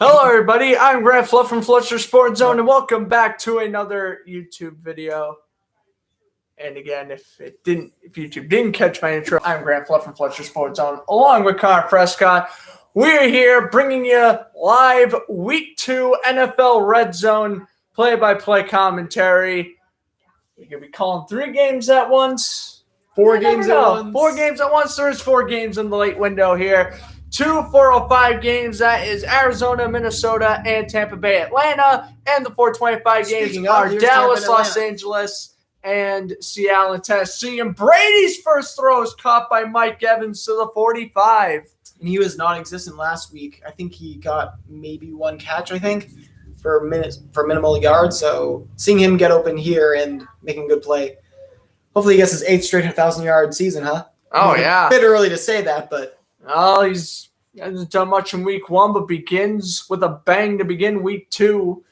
Hello, everybody. I'm Grant Fluff from Fletcher Sports Zone, and welcome back to another YouTube video. And again, if YouTube didn't catch my intro, I'm Grant Fluff from Fletcher Sports Zone, along with Connor Prescott. We're here bringing you live Week 2 NFL Red Zone play-by-play commentary. We could be calling 3 games at once. 4 games at once. 4 games at once. There's 4 games in the late window here. 2 4:05 games, that is Arizona, Minnesota, and Tampa Bay, Atlanta. And the 4:25 games are Dallas, Los Angeles, and Seattle and Tennessee. And Brady's first throw is caught by Mike Evans to the 45. And he was non-existent last week. I think he got maybe 1 catch, for minimal yards. So seeing him get open here and making a good play. Hopefully he gets his 8th straight 1,000-yard season, huh? Oh, yeah. A bit early to say that, but... Oh, he hasn't done much in Week 1, but begins with a bang to begin Week 2.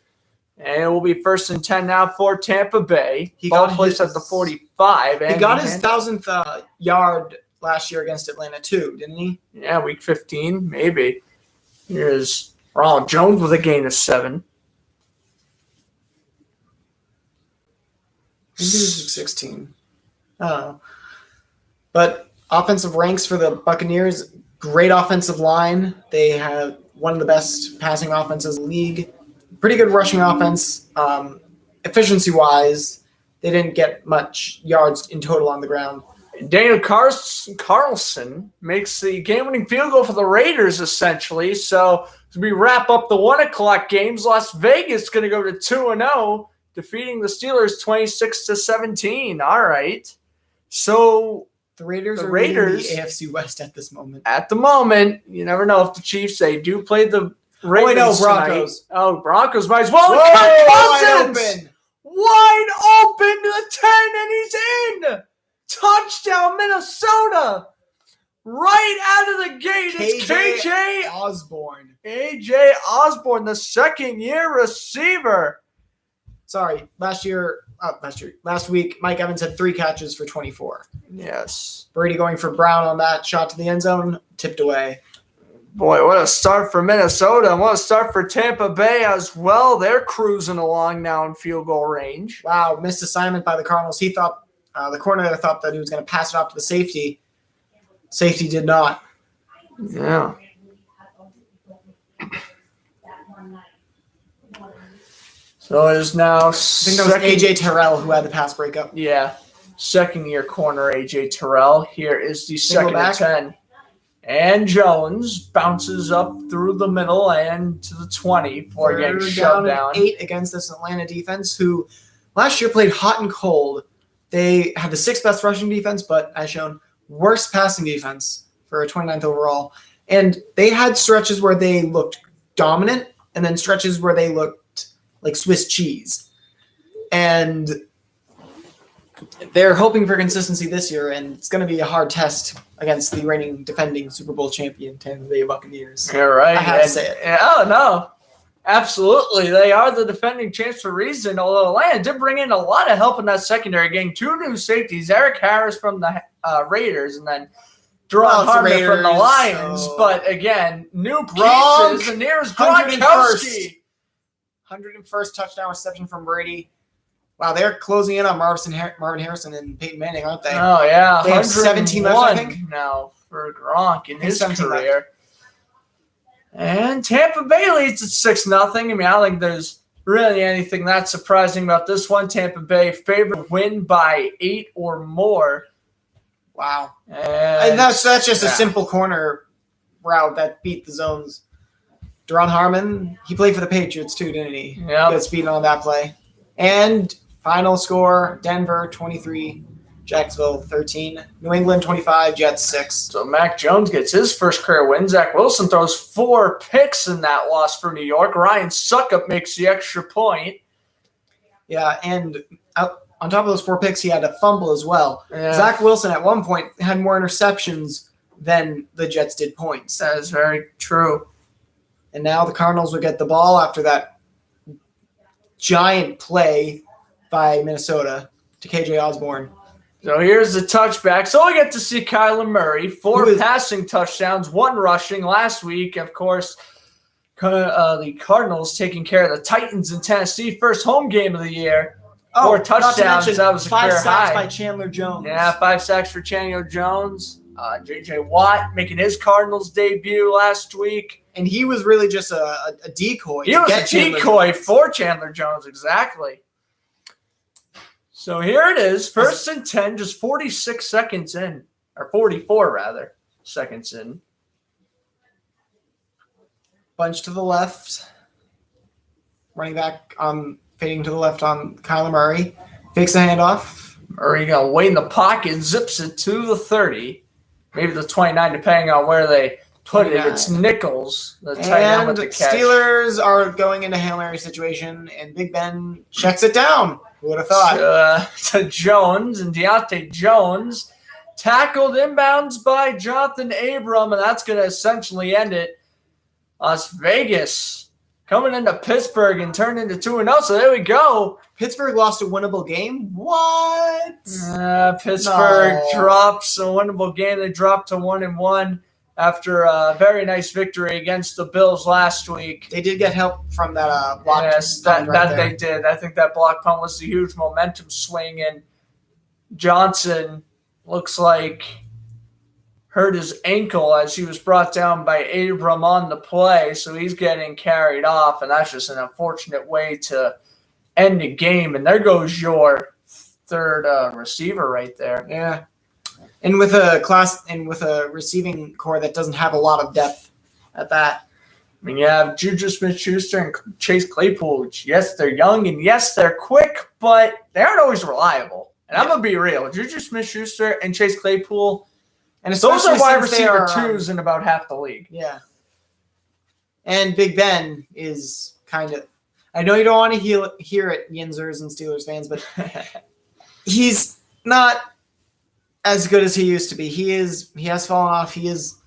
And it will be 1st and 10 now for Tampa Bay. He got placed at the 45. He got his 1,000th yard last year against Atlanta, too, didn't he? Yeah, Week 15, maybe. Here's Ronald Jones with a gain of 7. Maybe it was 16. I don't know. But offensive ranks for the Buccaneers, great offensive line. They have one of the best passing offenses in the league. Pretty good rushing offense. Efficiency-wise, they didn't get much yards in total on the ground. Daniel Carlson makes the game-winning field goal for the Raiders, essentially. So as we wrap up the 1 o'clock games, Las Vegas is going to go to 2-0, defeating the Steelers 26-17. All right. So the Raiders are in the AFC West at this moment. At the moment, you never know if the Chiefs, they do play the Ravens Broncos. Tonight. Oh, Broncos might as well. Wide open. Wide open to the 10, and he's in. Touchdown, Minnesota. Right out of the gate, it's KJ Osborne. AJ Osborne, the second-year receiver. Sorry, last week, Mike Evans had 3 catches for 24. Yes. Brady going for Brown on that shot to the end zone, tipped away. Boy, what a start for Minnesota, and what a start for Tampa Bay as well. They're cruising along now in field goal range. Wow, missed assignment by the Cardinals. He thought, the coordinator thought that he was going to pass it off to the safety. Safety did not. Yeah. So it is now. I think that was AJ Terrell who had the pass breakup. Yeah. Second-year corner, AJ Terrell. Here is the second and 10. And Jones bounces up through the middle and to the 20 before getting shoved down. 8 against this Atlanta defense, who last year played hot and cold. They had the 6th best rushing defense, but as shown, worst passing defense for a 29th overall. And they had stretches where they looked dominant and then stretches where they looked like Swiss cheese. And they're hoping for consistency this year, and it's going to be a hard test against the reigning defending Super Bowl champion Tampa Bay Buccaneers. You're right. I have to say it. Oh, no. Absolutely. They are the defending champs for a reason, although Atlanta did bring in a lot of help in that secondary, getting 2 new safeties, Eric Harris from the Raiders, and then Jerron Hartman from the Lions. So. But again, new pieces, and there's Gronkowski. 101st touchdown reception from Brady. Wow, they're closing in on Marvin Harrison and Peyton Manning, aren't they? Oh, yeah. They have 17 left, I think. Now for Gronk in his career. Left. And Tampa Bay leads at 6-0. I mean, I don't think there's really anything that surprising about this one. Tampa Bay favored win by 8 or more. Wow. And that's just a simple corner route that beat the zones. Jerron Hartman, he played for the Patriots too, didn't he? Yeah. Got speed on that play. And final score, Denver 23, Jacksonville 13, New England 25, Jets 6. So Mac Jones gets his first career win. Zach Wilson throws 4 picks in that loss for New York. Ryan Suckup makes the extra point. Yeah, and on top of those 4 picks, he had a fumble as well. Yeah. Zach Wilson at one point had more interceptions than the Jets did points. That is very true. And now the Cardinals will get the ball after that giant play by Minnesota to KJ Osborne. So here's the touchback. So we get to see Kyler Murray, 4 passing touchdowns, 1 rushing last week. Of course, The Cardinals taking care of the Titans in Tennessee. First home game of the year. Oh, 4 touchdowns. That was a 5 career sacks high by Chandler Jones. Yeah, 5 sacks for Chandler Jones. J.J. Watt making his Cardinals debut last week. And he was really just a decoy. He was a decoy for Chandler Jones, exactly. So here it is, 1st and 10, just 46 seconds in, or 44 rather, seconds in. Bunch to the left. Running back fading to the left on Kyler Murray. Fakes the handoff. Murray going to wait in the pocket, zips it to the 30, maybe the 29, depending on where they put it. It's Nichols, the tight end with the catch. Steelers are going into Hail Mary situation, and Big Ben checks it down. Who would have thought? To Jones, and Deontay Jones tackled inbounds by Jonathan Abram, and that's going to essentially end it. Las Vegas coming into Pittsburgh and turned into 2-0. So there we go. Pittsburgh lost a winnable game? What? Pittsburgh drops a winnable game. They dropped to 1-1 after a very nice victory against the Bills last week. They did get help from that block. Yes, that they did. I think that block punt was a huge momentum swing, and Johnson looks like hurt his ankle as he was brought down by Abram on the play, so he's getting carried off, and that's just an unfortunate way to end the game. And there goes your third receiver right there. Yeah, and with a receiving core that doesn't have a lot of depth at that. I mean, you have Juju Smith-Schuster and Chase Claypool. Yes, they're young, and yes, they're quick, but they aren't always reliable. And I'm going to be real. Juju Smith-Schuster and Chase Claypool, and those are wide receiver twos in about half the league. Yeah. And Big Ben is kind of – I know you don't want to hear it, Yinzers and Steelers fans, but he's not as good as he used to be. He has fallen off. He is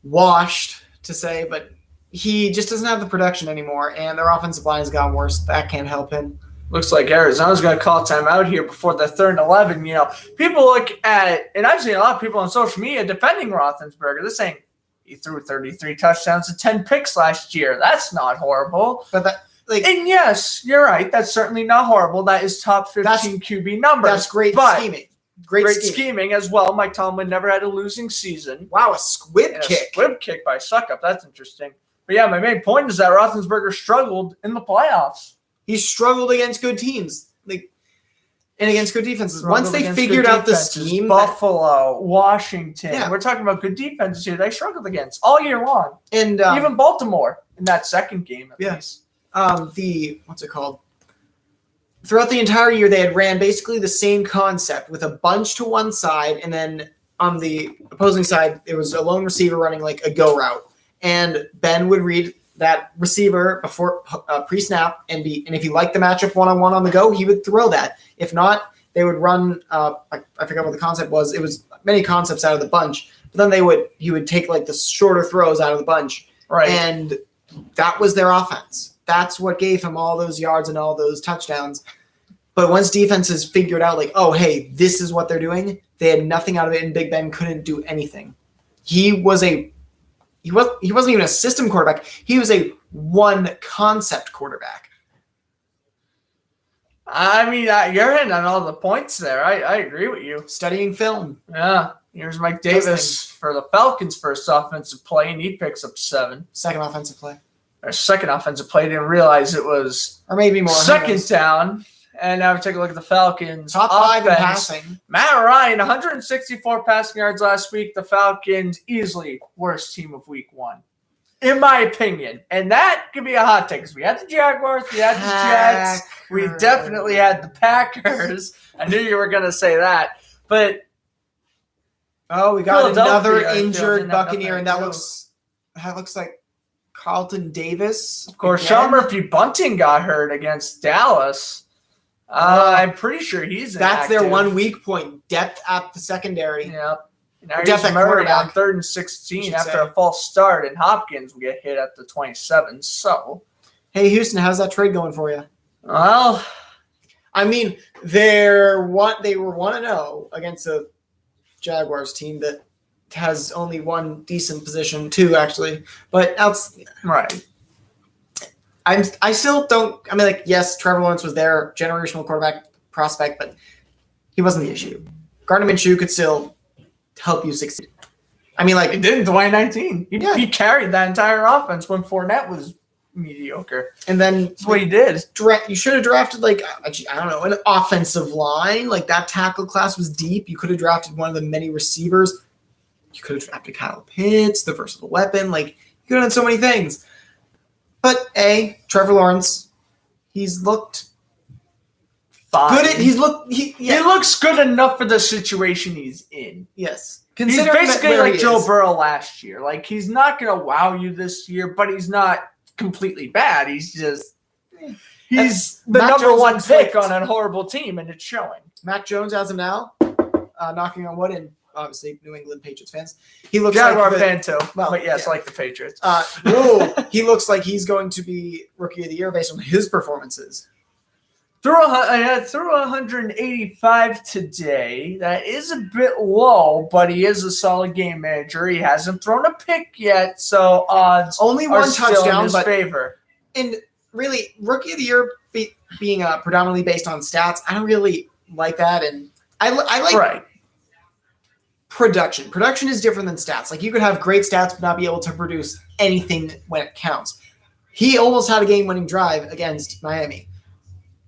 washed, to say, but he just doesn't have the production anymore, and their offensive line has gotten worse. That can't help him. Looks like Arizona's going to call timeout here before the 3rd and 11. You know, people look at it, and I've seen a lot of people on social media defending Roethlisberger. They're saying he threw 33 touchdowns and 10 picks last year. That's not horrible. But and yes, you're right. That's certainly not horrible. That is top 15 QB numbers. That's great scheming. Great scheming as well. Mike Tomlin never had a losing season. Wow, a squib kick. A squib kick by Suckup. That's interesting. But yeah, my main point is that Roethlisberger struggled in the playoffs. He struggled against good teams, and against good defenses. Once they figured out the scheme, Buffalo, Washington. Yeah. We're talking about good defenses here. They struggled against all year long, and even Baltimore in that second game. Yes. What's it called? Throughout the entire year, they had ran basically the same concept with a bunch to one side, and then on the opposing side, it was a lone receiver running like a go route, and Ben would read that receiver before pre-snap, and if he liked the matchup one-on-one on the go, he would throw that. If not, they would run. I forgot what the concept was. It was many concepts out of the bunch, but then he would take like the shorter throws out of the bunch, right? And that was their offense. That's what gave him all those yards and all those touchdowns. But once defenses figured out, like, oh, hey, this is what they're doing, they had nothing out of it, and Big Ben couldn't do anything. He wasn't even a system quarterback. He was a one concept quarterback. I mean, you're hitting on all the points there. I agree with you. Studying film. Yeah. Here's Mike Davis for the Falcons' first offensive play, and he picks up 7. Second offensive play. Or second offensive play. Didn't realize it was or maybe more. Second down. And now we take a look at the Falcons. Top 5 in passing. Matt Ryan, 164 passing yards last week. The Falcons, easily worst team of week 1, in my opinion. And that could be a hot take because we had the Jaguars, we had the Jets, we definitely had the Packers. I knew you were going to say that. But we got another injured Buccaneer, and that looks like Carlton Davis. Of course, Sean Murphy-Bunting got hurt against Dallas. I'm pretty sure he's that's their one weak point, depth at the secondary. Yep. Now he's Murray on 3rd and 16 after a false start, and Hopkins will get hit at the 27. So, hey, Houston, how's that trade going for you? Well, I mean, they were 1-0 against a Jaguars team that has only one decent position, two actually. But Right. I still don't. I mean, like, yes, Trevor Lawrence was their generational quarterback prospect, but he wasn't the issue. Gardner Minshew could still help you succeed. I mean, like, He did in 2019. Yeah. He carried that entire offense when Fournette was mediocre. and then That's what he did. you should have drafted, like, I don't know, an offensive line. Like, that tackle class was deep. You could have drafted one of the many receivers. You could have drafted Kyle Pitts, the versatile weapon. Like, you could have done so many things. But Trevor Lawrence, he's looked Fine. good. He looks good enough for the situation he's in. Yes. He's basically like Joe Burrow last year. Like, he's not going to wow you this year, but he's not completely bad. He's just he's the Mac number Jones one pick clicked. on a horrible team, and it's showing. Mac Jones, as of now, knocking on wood, and obviously New England Patriots fans, he looks Jaguar like fan too. well, But yes, yeah. like the Patriots. he looks like he's going to be Rookie of the Year based on his performances. Threw 185 today. That is a bit low, but he is a solid game manager. He hasn't thrown a pick yet, so odds Only are one still touchdown, in his but favor. and really, Rookie of the Year being predominantly based on stats, I don't really like that. And I like Right. production. Production is different than stats. Like, you could have great stats but not be able to produce anything when it counts. He almost had a game-winning drive against Miami.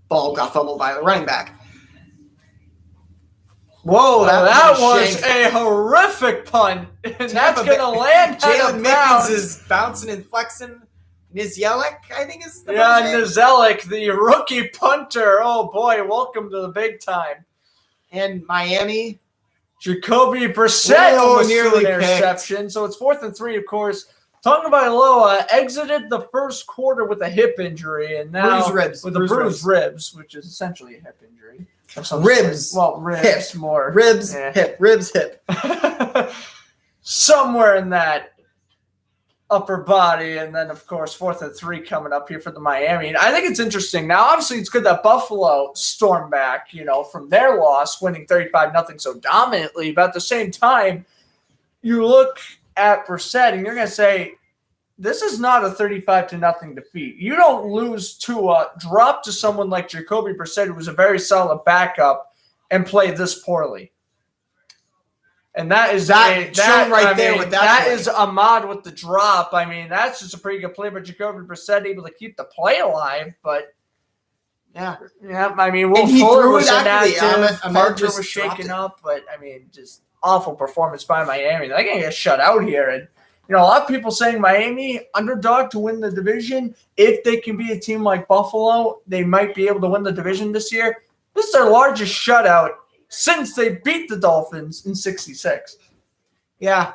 Ball got fumbled by the running back. Whoa, That was a horrific punt. And that's going to land Jalen out Mickens is bouncing and flexing. Nizielek, I think is the Yeah, name. Nizielek, the rookie punter. Oh, boy, welcome to the big time. And Miami. Jacoby Brissett Whoa, almost nearly threw an interception. So it's 4th and 3, of course. Tagovailoa exited the first quarter with a hip injury, and now Bruised ribs. with a bruised ribs, which is essentially a hip injury. of some Ribs. sort. Well, ribs Hip. more. Ribs, Yeah. hip. Ribs, hip. Somewhere in that upper body, and then of course 4th and 3 coming up here for the Miami. And I think it's interesting. Now, obviously, it's good that Buffalo stormed back, from their loss, winning 35-0 so dominantly. But at the same time, you look at Brissett, and you're going to say, this is not a 35-0 defeat. You don't lose to a drop to someone like Jacoby Brissett, who was a very solid backup, and play this poorly. And that is That play. is Ahmad with the drop. I mean, that's just a pretty good play by Jacoby Brissett, able to keep the play alive. But Yeah. I mean, Will And he Fuller threw was it accurately. inactive. Ahmed Parker just was dropped shaken it. up. But I mean, just awful performance by Miami. They're going to get shut out here. And a lot of people saying Miami underdog to win the division. If they can be a team like Buffalo, they might be able to win the division this year. This is their largest shutout since they beat the Dolphins in '66. Yeah.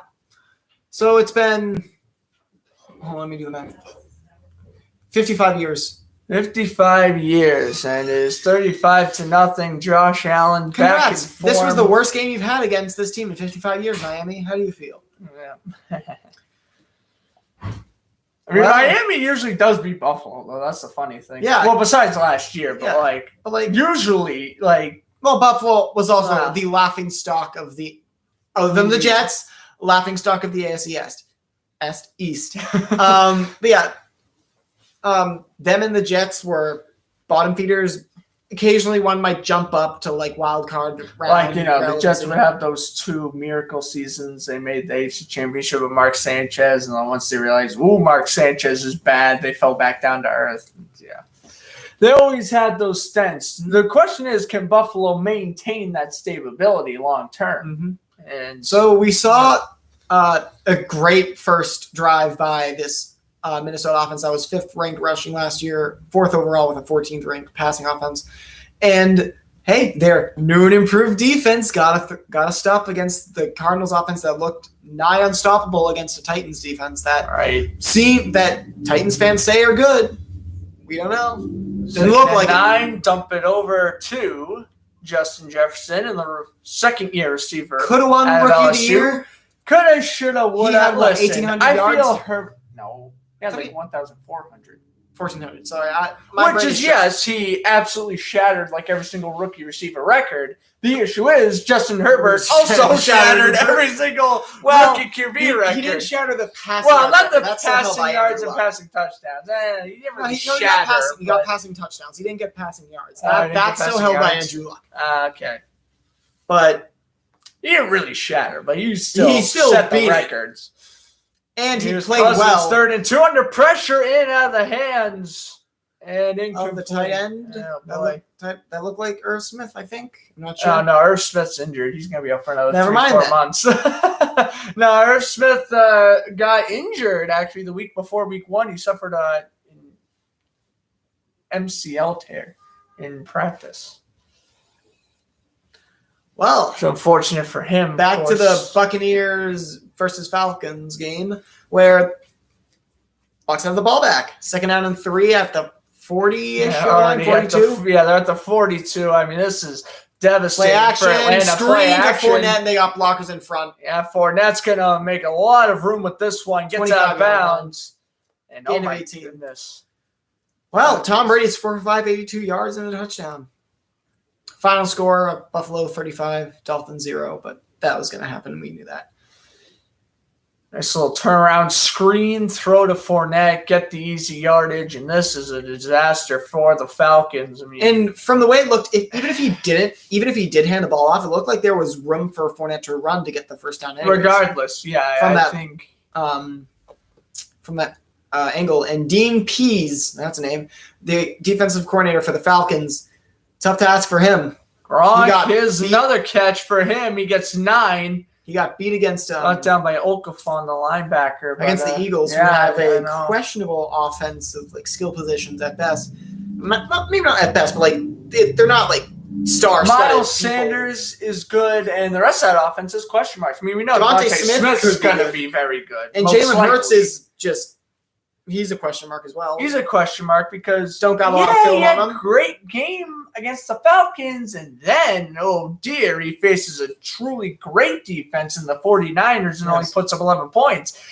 So it's been, let me do the math. 55 years. 55 years, and it is 35-0. Josh Allen back in Congrats. form. This was the worst game you've had against this team in 55 years, Miami. How do you feel? Yeah. I mean, Miami usually does beat Buffalo, though. That's the funny thing. Yeah. Well, besides last year, but Yeah. usually, Well, Buffalo was also Wow. the laughing stock of other than the Jets, laughing stock of the AFC East. But yeah, them and the Jets were bottom feeders. Occasionally, one might jump up to wild card round. the Jets would have those 2 miracle seasons. They made the AFC Championship with Mark Sanchez, and then once they realized, Mark Sanchez is bad, they fell back down to earth. Yeah. They always had those stints. The question is, can Buffalo maintain that stability long term? Mm-hmm. And So we saw a great first drive by this Minnesota offense that was 5th ranked rushing last year, 4th overall with a 14th ranked passing offense. And hey, their new and improved defense got a stop against the Cardinals offense that looked nigh unstoppable against the Titans defense that Titans fans say are good. We don't know. Didn't look like 9, dump it over to Justin Jefferson and the second-year receiver. Could have won at Rookie of the LSU. Year. Coulda, shoulda, woulda. He had, Listen, 1,800 I yards? feel hurt. No. He had 1,400. 1,400. Sorry, my which brain is, yes, he absolutely shattered like every single rookie receiver record. The issue is Justin Herbert also shattered every single rookie QB record. He didn't shatter the passing. Well, not the That's passing yards and Andrew Luck. passing touchdowns. He didn't really he shatter. He got passing touchdowns. He didn't get passing yards. He didn't That's get still passing held by yards. Andrew Luck. Okay. But he didn't really shatter, but he still set the records. And he was played Cousins well. 3rd and 2 under pressure, in out of the hands. And of the tight end. Oh, boy. That looked like Irv Smith, I think. I'm not sure. Oh, no, Irv Smith's injured. He's going to be up for another Never 3-4 months. No, Irv Smith got injured, actually, the week before week 1. He suffered an MCL tear in practice. Well, so unfortunate for him. Back to the Buccaneers versus Falcons game, where Bucs have the ball back. 2nd down and 3 at the 40-ish line, 42. They're at the 42. I mean, this is devastating. Play action, for Atlanta. screen to Fournette, and they got blockers in front. Yeah, Fournette's going to make a lot of room with this one. Gets out of bounds. And oh my goodness. Well, Tom Brady's 4 for 5, 82 yards and a touchdown. Final score, Buffalo 35, Dolphins 0, but that was going to happen. We knew that. Nice little turnaround screen, throw to Fournette, get the easy yardage, and this is a disaster for the Falcons. I mean, and from the way it looked, even if he did hand the ball off, it looked like there was room for Fournette to run to get the first down. Anyways. Regardless, yeah, I think from that angle. And Dean Pease, that's a name, the defensive coordinator for the Falcons. Tough task for him. Gronk is another catch for him. He gets 9. He got beat against down by Okafor, the linebacker. Against the Eagles, who have a questionable offensive skill positions at best. Maybe not at best, but they're not stars. Miles Sanders is good, and the rest of that offense is question marks. I mean, we know Devontae Smith is going to be very good. And Jalen Hurts is just he's a question mark as well. He's a question mark because don't got a lot of film on him. Great game against the Falcons, and then, oh dear, he faces a truly great defense in the 49ers and only puts up 11 points.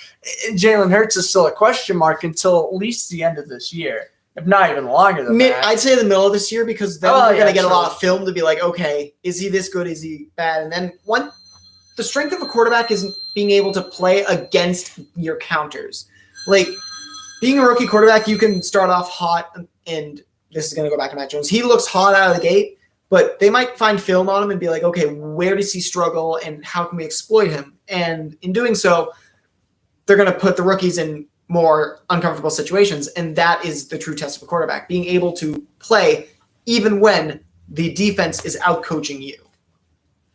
And Jalen Hurts is still a question mark until at least the end of this year, if not even longer than that. I'd say the middle of this year, because then we're going to get a lot of film to be like, okay, is he this good? Is he bad? And then the strength of a quarterback is being able to play against your counters. Being a rookie quarterback, you can start off hot, and this is going to go back to Matt Jones. He looks hot out of the gate, but they might find film on him and be like, okay, where does he struggle and how can we exploit him? And in doing so, they're going to put the rookies in more uncomfortable situations, and that is the true test of a quarterback, being able to play even when the defense is out-coaching you.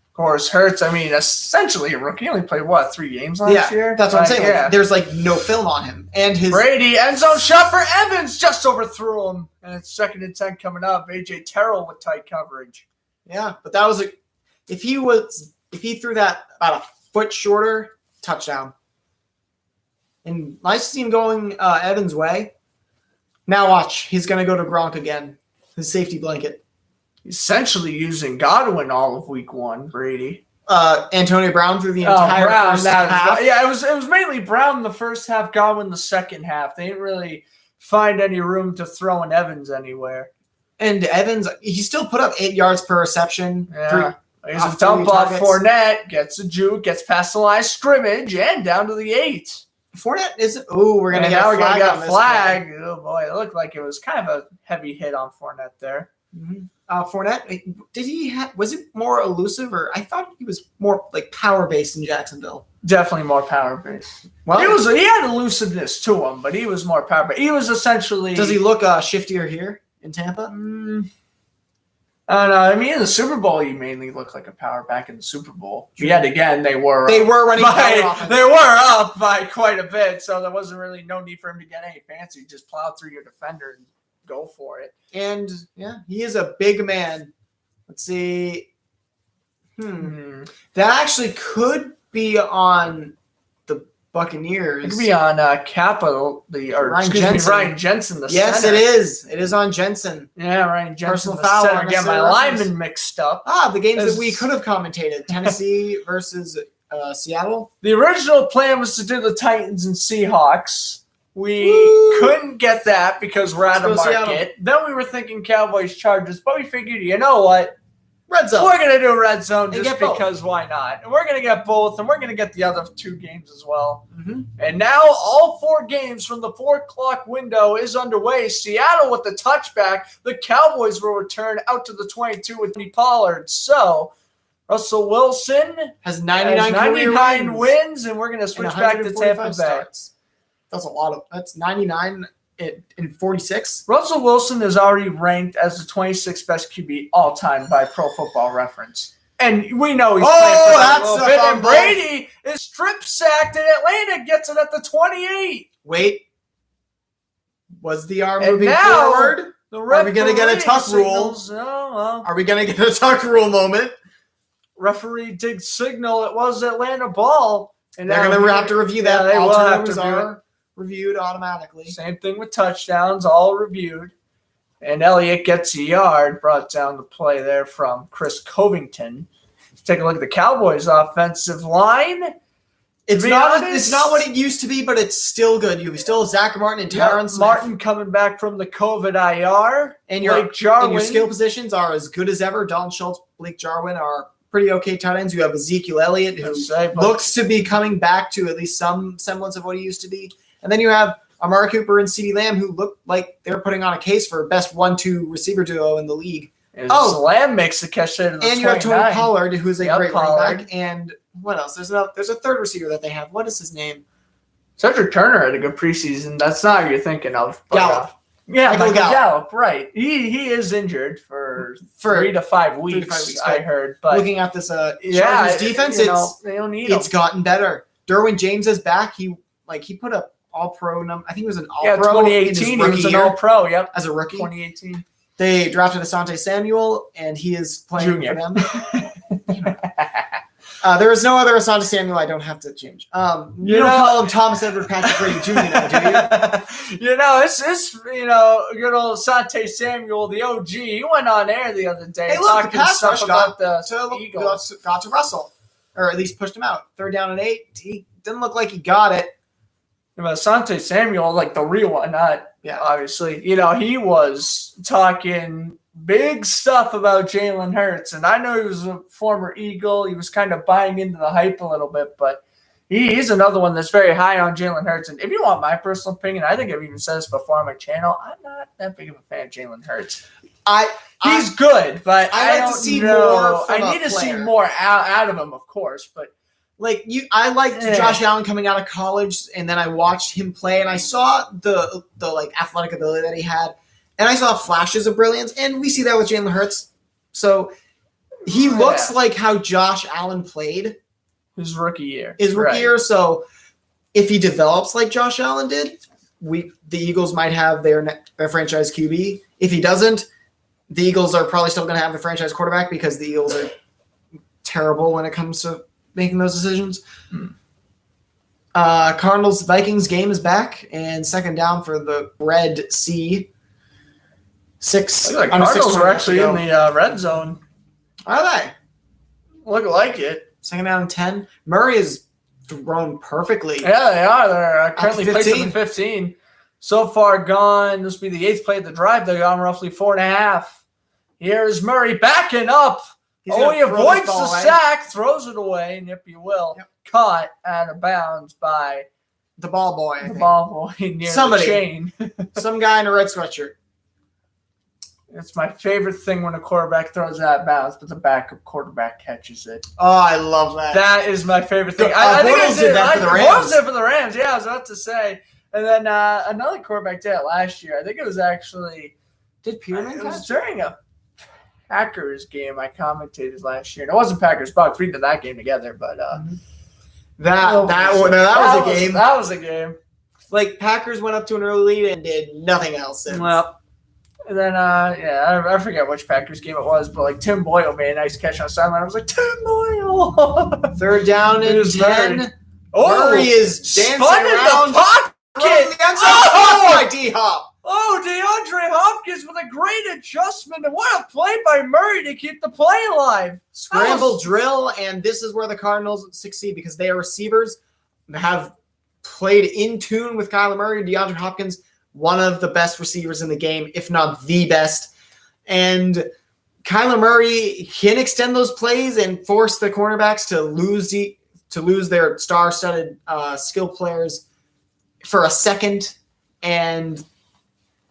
Of course, Hurts, I mean, essentially a rookie. He only played, 3 games last year? That's what I'm saying. There's no film on him. And his Brady, end zone shot for Evans, just overthrew him. And it's 2nd and 10 coming up. A.J. Terrell with tight coverage. Yeah, but that was if he threw that about a foot shorter, touchdown. And nice to see him going Evans' way. Now watch. He's going to go to Gronk again. His safety blanket. Essentially using Godwin all of week 1, Brady. Antonio Brown through the entire first half. Yeah, it was mainly Brown the first half, Godwin the second half. They didn't really find any room to throw in Evans anywhere. And Evans, he still put up 8 yards per reception. Yeah. He's a dump off. Fournette gets a juke, gets past the line of scrimmage, and down to the 8. Fournette isn't. Oh, we're gonna get a flag. Oh boy, it looked like it was kind of a heavy hit on Fournette there. Mm-hmm. Fournette, was it more elusive, or I thought he was more power based in Jacksonville? Definitely more power based. Well, he had elusiveness to him, but he was more power based. He was essentially. Does he look shiftier here in Tampa? I don't know. I mean, in the Super Bowl, you mainly look like a power back in the Super Bowl. Yet again, they were running they were up by quite a bit, so there wasn't really no need for him to get any fancy. Just plow through your defender and go for it. And yeah, he is a big man. Let's see. That actually could be on the Buccaneers. It could be on Ryan Jensen. Yes, center. it is. It is on Jensen. Yeah, Ryan Jensen. Personal foul. I get my lineman mixed up. The games that we could have commentated: Tennessee versus Seattle. The original plan was to do the Titans and Seahawks. We couldn't get that because we're out of market. Then we were thinking Cowboys Chargers, but we figured, you know what? RedZone. We're going to do RedZone just because why not? And we're going to get both, and we're going to get the other 2 games as well. Mm-hmm. And now all 4 games from the 4 o'clock window is underway. Seattle with the touchback. The Cowboys will return out to the 22 with Tony Pollard. So Russell Wilson has 99 wins, and we're going to switch back to Tampa Bay. Starts. That's 99 in 46. Russell Wilson is already ranked as the 26th best QB all time by Pro Football Reference. And we know he's playing for that little bit. And Brady is strip sacked, and Atlanta gets it at the 28. Wait. Was the arm moving forward? Are we going to get a tuck rule? Are we going to get a tuck rule moment? Referee did signal it was Atlanta ball. And they're going to have to review that. Yeah, they will have to are reviewed automatically. Same thing with touchdowns, all reviewed. And Elliott gets a yard, brought down the play there from Chris Covington. Let's take a look at the Cowboys' offensive line. It's not what it used to be, but it's still good. You still have Zach Martin and Tyron Smith. Martin coming back from the COVID IR. And your skill positions are as good as ever. Dalton Schultz, Blake Jarwin are pretty okay tight ends. You have Ezekiel Elliott, who looks to be coming back to at least some semblance of what he used to be. And then you have Amari Cooper and CeeDee Lamb, who look like they're putting on a case for best 1-2 receiver duo in the league. Lamb makes the catch there to the and you have Tony Pollard, who's a great running back. And what else? There's a third receiver that they have. What is his name? Cedric Turner had a good preseason. That's not who you're thinking of. Gallup. Michael Gallup, right. He is injured for 3 to 5 weeks, I heard. But looking at this Chargers defense, it's gotten better. Derwin James is back. He put up all-pro number. I think it was an all-pro 2018. He was an all-pro, yep. As a rookie. 2018. They drafted Asante Samuel, and he is playing for them. There is no other Asante Samuel I don't have to change. You don't call him Thomas Edward Patrick Brady Jr. now, do you? It's good old Asante Samuel, the OG. He went on air the other day talking stuff about the Eagles. Got to Russell, or at least pushed him out. 3rd down and 8. He didn't look like he got it. Asante Samuel, like the real one, obviously. He was talking big stuff about Jalen Hurts, and I know he was a former Eagle. He was kind of buying into the hype a little bit, but he's another one that's very high on Jalen Hurts. And if you want my personal opinion, I think I've even said this before on my channel, I'm not that big of a fan of Jalen Hurts. He's good, but I like to see more. I need to see more out of him, of course, but. I liked Josh Allen coming out of college, and then I watched him play, and I saw the athletic ability that he had, and I saw flashes of brilliance, and we see that with Jalen Hurts. So he looks like how Josh Allen played his rookie year. So if he develops like Josh Allen did, the Eagles might have their franchise QB. If he doesn't, the Eagles are probably still going to have the franchise quarterback because the Eagles are terrible when it comes to making those decisions. Cardinals-Vikings game is back, and 2nd down for the Red Sea. 6. The Cardinals are actually in the red zone. Are they? Look like it. 2nd down and 10. Murray is thrown perfectly. Yeah, they are. They're currently placed at the 15. So far gone. This will be the 8th play of the drive. They're gone roughly 4.5. Here's Murray backing up. He avoids the sack, throws it away, and if you will, caught out of bounds by the ball boy. Near the chain. Some guy in a red sweatshirt. It's my favorite thing when a quarterback throws it out of bounds, but the backup quarterback catches it. Oh, I love that. That is my favorite thing. I think I did that for the Rams. Bortles did for the Rams. Yeah, I was about to say. And then another quarterback did it last year. I think it was actually – Did Peterman? It was during a Packers game I commentated last year. And it wasn't Packers-Bucks. We did that game together, but that was a game. That was a game. Packers went up to an early lead and did nothing else since. Well, and then, I forget which Packers game it was, but, Tim Boyle made a nice catch on the sideline. I was like, Tim Boyle! 3rd down and 10. Murray is dancing around. In the pocket! By D-Hop. Oh, DeAndre Hopkins with a great adjustment. And what a play by Murray to keep the play alive. Scramble drill, and this is where the Cardinals succeed because they are receivers, have played in tune with Kyler Murray. DeAndre Hopkins, one of the best receivers in the game, if not the best. And Kyler Murray can extend those plays and force the cornerbacks to lose their star-studded skill players for a second, and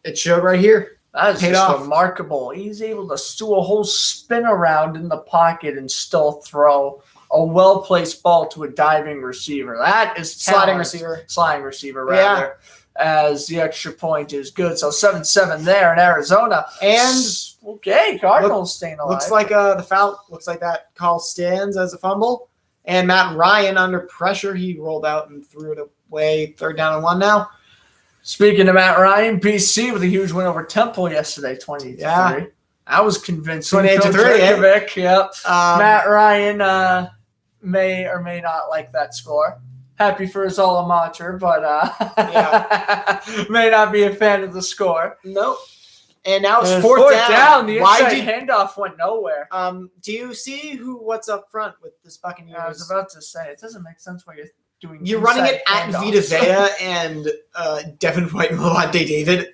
it showed right here. That is just remarkable. He's able to do a whole spin around in the pocket and still throw a well-placed ball to a diving receiver. That is sliding receiver, rather. As the extra point is good. So 7-7 there in Arizona. And okay, Cardinals staying alive. Looks like the foul. Looks like that call stands as a fumble. And Matt Ryan under pressure, he rolled out and threw it away. 3rd down and 1 now. Speaking of Matt Ryan, BC with a huge win over Temple yesterday, 20-3. Yeah. I was convincing. 28-3. Yep. Matt Ryan may or may not like that score. Happy for his alma mater, but may not be a fan of the score. Nope. And now it's fourth down. The inside handoff went nowhere. Do you see what's up front with this Buccaneers? I was about to say, it doesn't make sense why you're doing. You're running it at Vita Vea and Devin White and Levante David,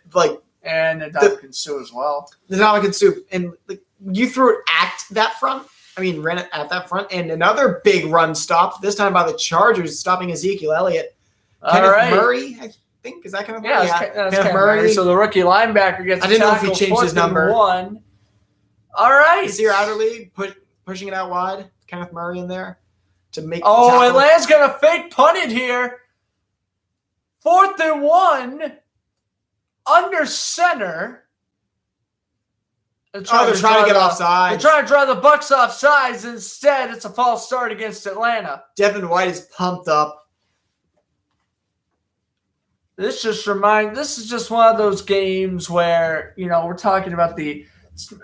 and Ndamukong Suh as well. Ndamukong Suh, and you threw it at that front. Ran it at that front, and another big run stopped, this time by the Chargers, stopping Ezekiel Elliott. Kenneth Murray, I think, is that Kenneth Murray? Yeah, Kenneth Murray. So the rookie linebacker gets. I didn't know if he changed his number. 1. All right, Nasir Adderley pushing it out wide. Kenneth Murray in there to make. Atlanta's gonna fake punt it here. 4th and 1, under center. They're trying to get offside. They're trying to draw the Bucs off sides. Instead, it's a false start against Atlanta. Devin White is pumped up. This is just one of those games where, we're talking about the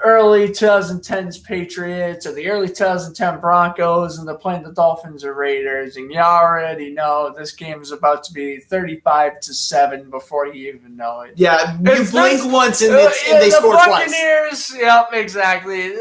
early 2010s Patriots or the early 2010 Broncos, and they're playing the Dolphins or Raiders, and you already know this game is about to be 35-7 before you even know it. Yeah, you blink once and they score twice. Buccaneers, yep, exactly.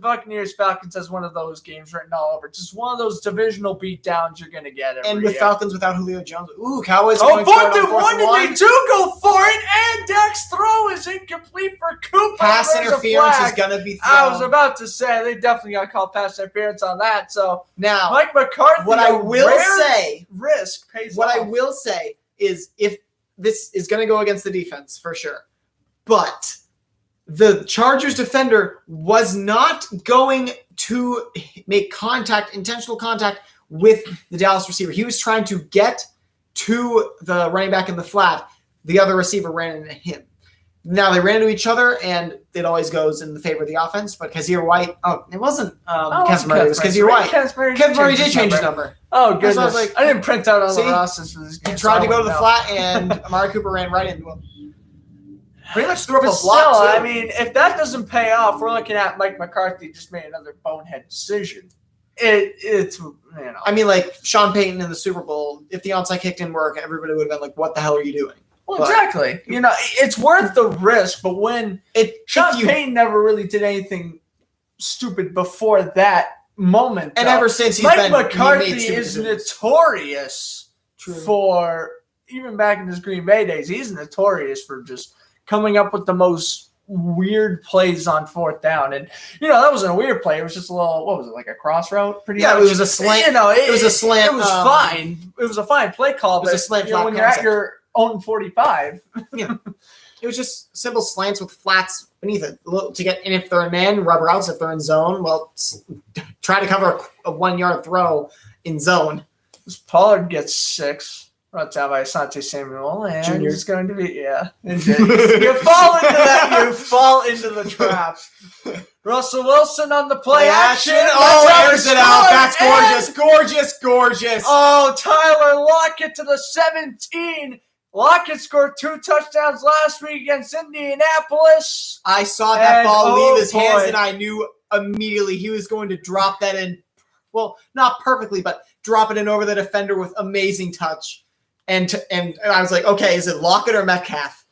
Buccaneers Falcons has one of those games written all over. Just one of those divisional beatdowns you're going to get every year. Falcons without Julio Jones. Ooh, Cowboys. 4th and 1, and they do go for it, and Dak's throw is incomplete for Cooper. Pass interference is going to be thrown. I was about to say, they definitely got called pass interference on that. So now, Mike McCarthy, what I will say is if this is going to go against the defense for sure, but the Chargers defender was not going to make intentional contact with the Dallas receiver. He was trying to get to the running back in the flat. The other receiver ran into him. Now, they ran into each other, and it always goes in the favor of the offense. But Kazir White, it wasn't Kevin Murray. It was Kazir White. Kevin Murray did change his number. Oh, goodness. I didn't print out all the rosters for this game. He tried to go to the flat, and Amari Cooper ran right into him. Pretty much threw up a block, too. If that doesn't pay off, we're looking at Mike McCarthy just made another bonehead decision. It's Sean Payton in the Super Bowl, if the onside kick didn't work, everybody would have been like, what the hell are you doing? Well, exactly. It's worth the risk, but when Sean Payton never really did anything stupid before that moment. And ever since Mike McCarthy is notorious for, even back in his Green Bay days, he's notorious for just coming up with the most weird plays on 4th down. And, that wasn't a weird play. It was just a little, what was it, like a cross route? Pretty much. It was a slant. It was a slant. It was fine. It was a fine play call. It was a slant flat when you're at your own 45. Yeah. It was just simple slants with flats beneath it to get. And if they're in man, rubber outs. If they're in zone, well, try to cover a 1-yard throw in zone. Pollard gets 6. Brought down by Asante Samuel, and Junior. It's going to be you fall into that. You fall into the trap. Russell Wilson on the play action. Airs it out. That's gorgeous. Oh, Tyler Lockett to the 17. Lockett scored 2 touchdowns last week against Indianapolis. I saw that ball leave his hands, and I knew immediately he was going to drop that in. Well, not perfectly, but drop it in over the defender with amazing touch. And I was like, okay, is it Lockett or Metcalf?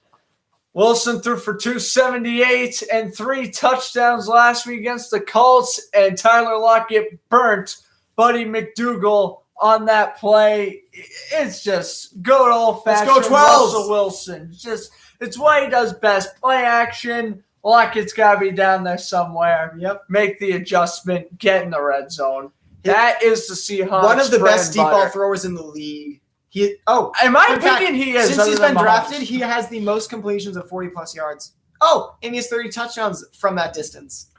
Wilson threw for 278 and 3 touchdowns last week against the Colts, and Tyler Lockett burnt Buddy McDougall on that play. It's just good old-fashioned Let's go 12s. Russell Wilson. Just it's what he does best. Play action. Lockett's got to be down there somewhere. Yep. Make the adjustment. Get in the red zone. That is the Seahawks. One of the bread best and deep ball butter. throwers in the league. In my opinion, he is. Since he's been Mahomes. drafted, he has the most completions of 40-plus yards. Oh, and he has 30 touchdowns from that distance.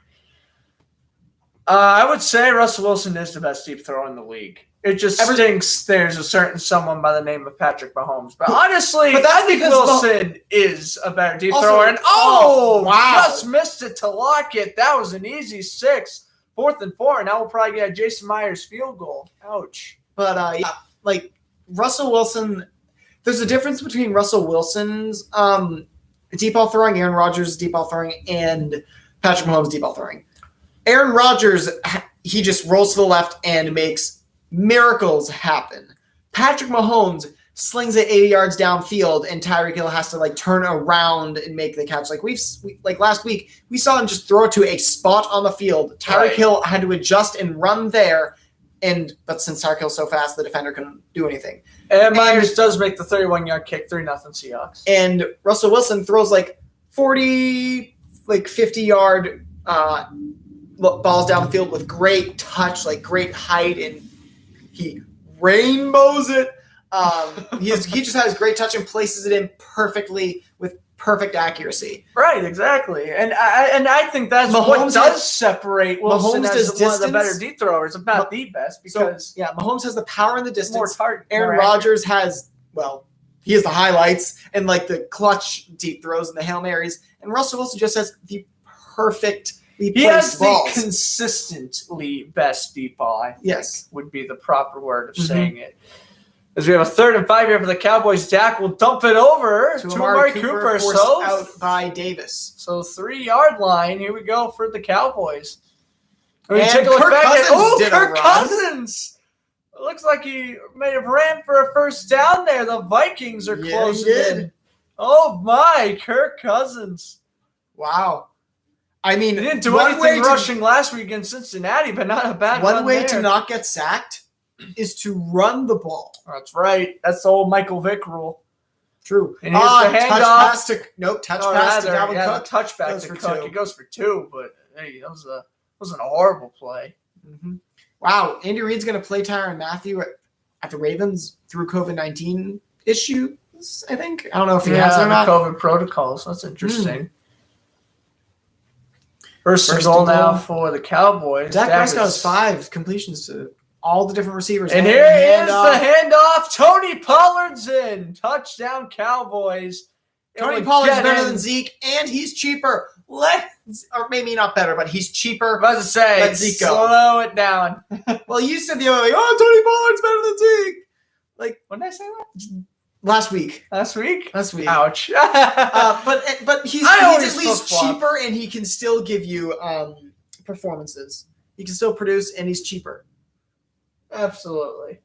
I would say Russell Wilson is the best deep thrower in the league. It just stinks there's a certain someone by the name of Patrick Mahomes. But honestly, I think Wilson is a better deep thrower. And wow. Just missed it to Lockett. That was an easy 6. 4th and 4. Now we'll probably get a Jason Myers field goal. Ouch. But, like Russell Wilson, there's a difference between Russell Wilson's deep ball throwing, Aaron Rodgers' deep ball throwing, and Patrick Mahomes' deep ball throwing. Aaron Rodgers, he just rolls to the left and makes miracles happen. Patrick Mahomes slings it 80 yards downfield, and Tyreek Hill has to turn around and make the catch. Like last week, we saw him just throw it to a spot on the field. Tyreek Hill had to adjust and run there, but since Tyreek Hill's so fast, the defender couldn't do anything. And Myers does make the 31-yard kick, 3-0 Seahawks. And Russell Wilson throws 40, 50-yard balls down the field with great touch, great height, and he rainbows it. He just has great touch and places it in perfectly with perfect accuracy. Right, exactly. And I think that's what does separate Wilson as one of the better deep throwers, if not the best. Because Mahomes has the power and the distance. More target. Aaron Rodgers has he has the highlights and the clutch deep throws and the Hail Marys, and Russell Wilson just has the perfect. He has balls. The consistently best deep ball, I think would be the proper word of saying it. As we have a 3rd and 5 here for the Cowboys, Dak will dump it over to Amari Cooper. So out by Davis. So 3-yard line. Here we go for the Cowboys. And take a look back at Kirk Cousins. It looks like he may have ran for a first down there. The Vikings are closing in. Oh my, Kirk Cousins. Wow. I mean, he didn't do anything rushing last week against Cincinnati, but not a bad one. One way to not get sacked is to run the ball. That's right. That's the old Michael Vick rule. True. And here's the handoff. Touch pass to Dalvin Cook. Touchback to Cook. It goes for 2, but hey, that wasn't a horrible play. Mm-hmm. Wow. Andy Reid's going to play Tyrann Mathieu at the Ravens through COVID-19 issues, I think. I don't know if he has or not. COVID protocols. That's interesting. First and goal now for the Cowboys. Dak Prescott has 5 completions to all the different receivers. And here is the handoff. Tony Pollard's in. Touchdown, Cowboys. Tony Pollard's better than Zeke, and he's cheaper. Or maybe not better, but he's cheaper. I was about to say, let Zeke go. Slow it down. Well, you said the other day, Tony Pollard's better than Zeke. When did I say that? Last week. Last week? Ouch. But he's at least cheaper, and he can still give you performances. He can still produce, and he's cheaper. Absolutely.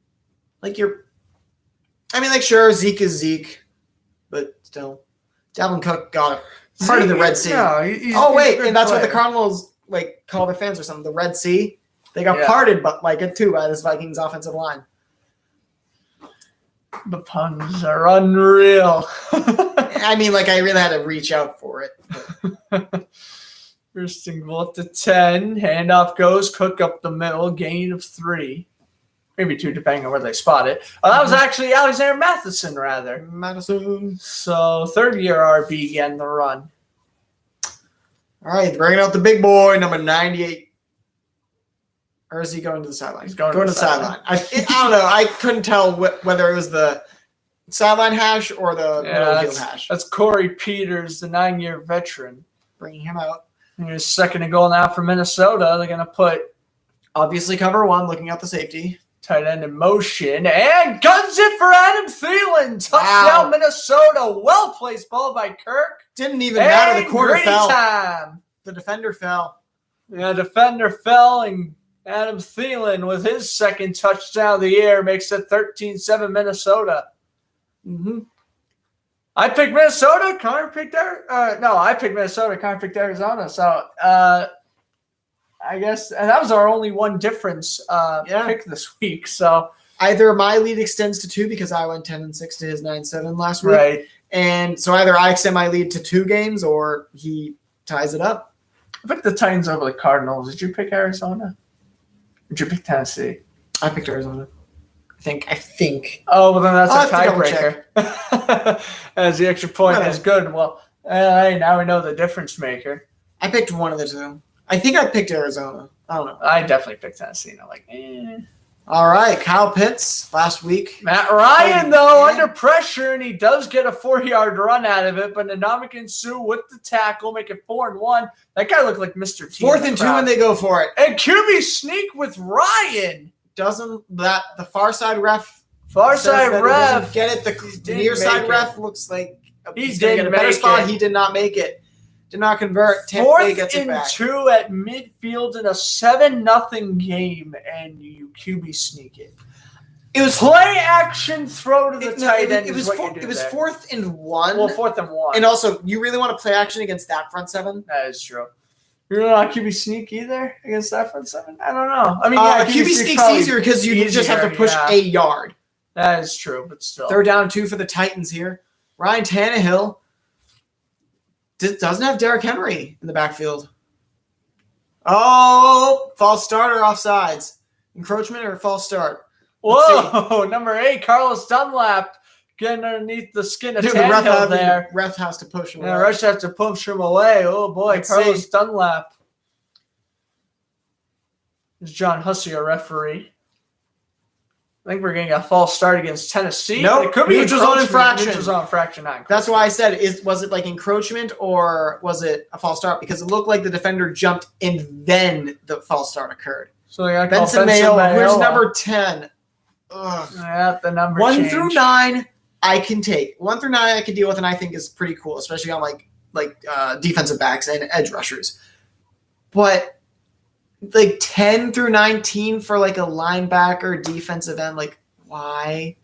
Sure, Zeke is Zeke, but still, Dalvin Cook got part of the Red Sea. No, and that's what the Cardinals call their fans or something. The Red Sea, they got parted, but it too by this Vikings offensive line. The puns are unreal. I really had to reach out for it. First and goal at the 10. Handoff goes. Cook up the middle. Gain of 3. Maybe 2, depending on where they spot it. That was actually Alexander Mattison, rather. So, 3rd-year RB again, the run. All right, bringing out the big boy, number 98. Or is he going to the sideline? He's going to the sideline. I don't know. I couldn't tell whether it was the sideline hash or the middle field hash. That's Corey Peters, the 9-year veteran. Bringing him out. And here's 2nd and goal now for Minnesota. They're going to put, obviously, cover 1, looking out the safety. Tight end in motion. And guns it for Adam Thielen. Touchdown, Minnesota. Well-placed ball by Kirk. Didn't even matter. The corner fell. Time. The defender fell. Yeah, defender fell, and Adam Thielen, with his 2nd touchdown of the year, makes it 13-7 Minnesota. Mm-hmm. I picked Minnesota. Connor picked I picked Minnesota. Connor picked Arizona. So I guess, and that was our only one difference pick this week. So either my lead extends to 2 because I went 10-6 to his 9-7 last week. Right. And so either I extend my lead to 2 games or he ties it up. I picked the Titans over the Cardinals. Did you pick Arizona? Did you pick Tennessee? I picked Arizona. I think. Oh, well, then that's I'll a have to tiebreaker. As the extra point is good. Well, hey, now we know the difference maker. I picked one of the 2. I think I picked Arizona. I don't know. I definitely picked Tennessee. And I'm like, eh. All right, Kyle Pitts last week. Matt Ryan, though, under pressure, and he does get a 4-yard run out of it, but Ndamukong Suh with the tackle, make it 4-1. That guy looked like Mr. T. 4th and 2, and they go for it. And QB sneak with Ryan. Doesn't that the far side ref? Far side ref. Get it. The near side ref looks like he did make it. He did not make it. Did not convert. 4th and 2 at midfield in a 7-0 game, and you QB sneak it. It was play action throw to the tight end. It was 4th and 1. Well, 4th and 1. And also, you really want to play action against that front 7? That is true. You really not QB sneak either against that front 7? I don't know. I mean, QB sneak's easier because you just have to push a yard. That is true, but still. 3rd down 2 for the Titans here. Ryan Tannehill doesn't have Derrick Henry in the backfield. Oh, false start or offsides? Encroachment or false start? Whoa, number 8, Carlos Dunlap getting underneath the skin of Tannehill there. Ref has to push him away. Yeah, Rush has to push him away. Oh, boy, Carlos Dunlap. Is John Hussey a referee? I think we're getting a false start against Tennessee. No, it could be neutral zone infraction. Neutral zone infraction. That's why I said, was it like encroachment or was it a false start? Because it looked like the defender jumped and then the false start occurred. So they got Benson Mayo, where's number 10? Ugh. Yeah, the number 1 change. through 9, I can take. 1 through 9, I can deal with, and I think is pretty cool, especially on like defensive backs and edge rushers. But like 10 through 19 for like a linebacker, defensive end, like why?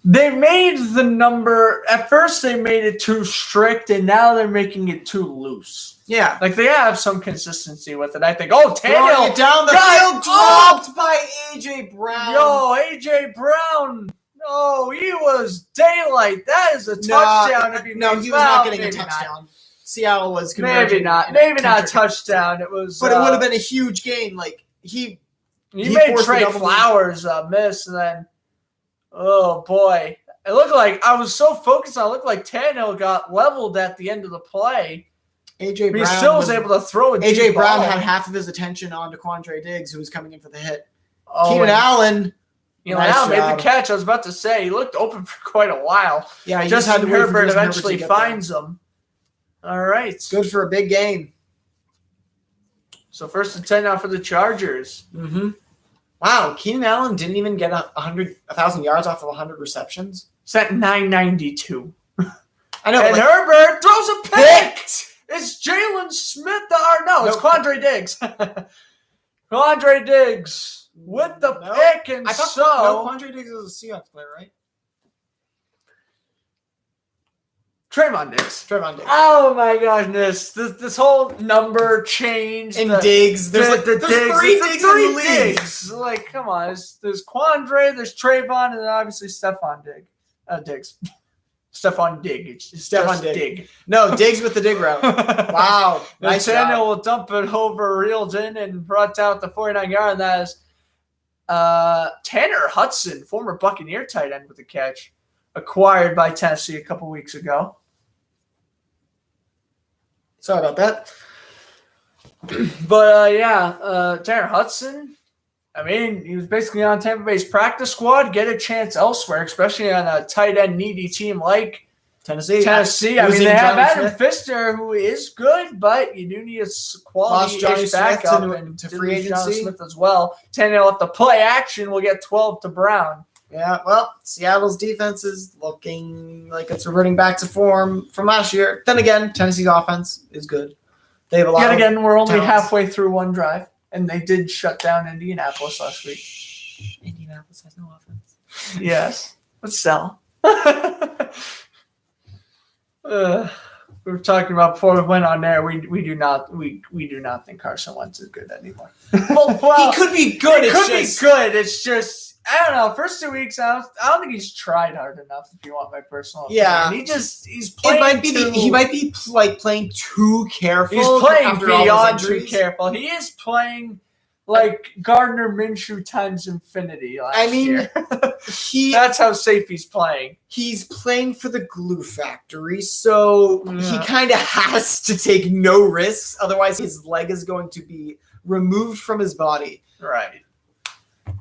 They made the number at first. They made it too strict, and now they're making it too loose. Yeah, like they have some consistency with it. I think. Oh, Tannehill down the field, dropped by AJ Brown. Yo, AJ Brown. No, he was daylight. That is a touchdown. He was not getting a touchdown. Seattle was maybe not a touchdown. It was, but it would have been a huge gain. Like he made Trey Flowers miss, and then oh boy, it looked like I was so focused on. It looked like Tannehill got leveled at the end of the play. AJ Brown he still was able to throw it. AJ Brown had half of his attention on Quandre Diggs, who was coming in for the hit. Keenan Allen. Allen made the catch. I was about to say he looked open for quite a while. Yeah, Justin Herbert eventually finds him. All right. Good for a big game. So 1st and 10 now for the Chargers. Mm-hmm. Wow, Keenan Allen didn't even get 1,000 yards off of 100 receptions. It's at 992. I know. And Herbert throws a pick. It's Jalen Smith. It's Quandre Diggs. Quandre Diggs with the pick, and Quandre Diggs is a Seahawks player, right? Trayvon Diggs. Oh my goodness! This whole number change and Diggs. There's 3 Diggs in the league. Like, come on. There's Quandre, there's Trayvon, and then obviously Stephon Diggs. Stephon Diggs. Stephon Diggs. No, Diggs with the dig route. Wow. Nice job. Daniel will dump it over, reeled in, and brought out the 49-yard. And that is Tanner Hudson, former Buccaneer tight end with the catch, acquired by Tennessee a couple weeks ago. Sorry about that. But, Tanner Hudson, I mean, he was basically on Tampa Bay's practice squad. Get a chance elsewhere, especially on a tight end needy team like Tennessee. I mean, they have Adam Pfister, who is good, but you do need a quality backup to free agency. Smith as well. Tannehill, if the play action, will get 12 to Brown. Yeah, well, Seattle's defense is looking like it's reverting back to form from last year. Then again, Tennessee's offense is good. They have a lot. Yet again, we're only halfway through one drive, and they did shut down Indianapolis last week. Indianapolis has no offense. Yes, let's sell. we were talking about before we went on there. We do not think Carson Wentz is good anymore. Well, he could be good. He could be good. It's just I don't know. First 2 weeks, I don't think he's tried hard enough. If you want my personal opinion, he's playing. He might be like playing too careful. He's playing beyond too careful. He is playing like Gardner Minshew times infinity. That's how safe he's playing. He's playing for the glue factory, so he kind of has to take no risks. Otherwise, his leg is going to be removed from his body. Right.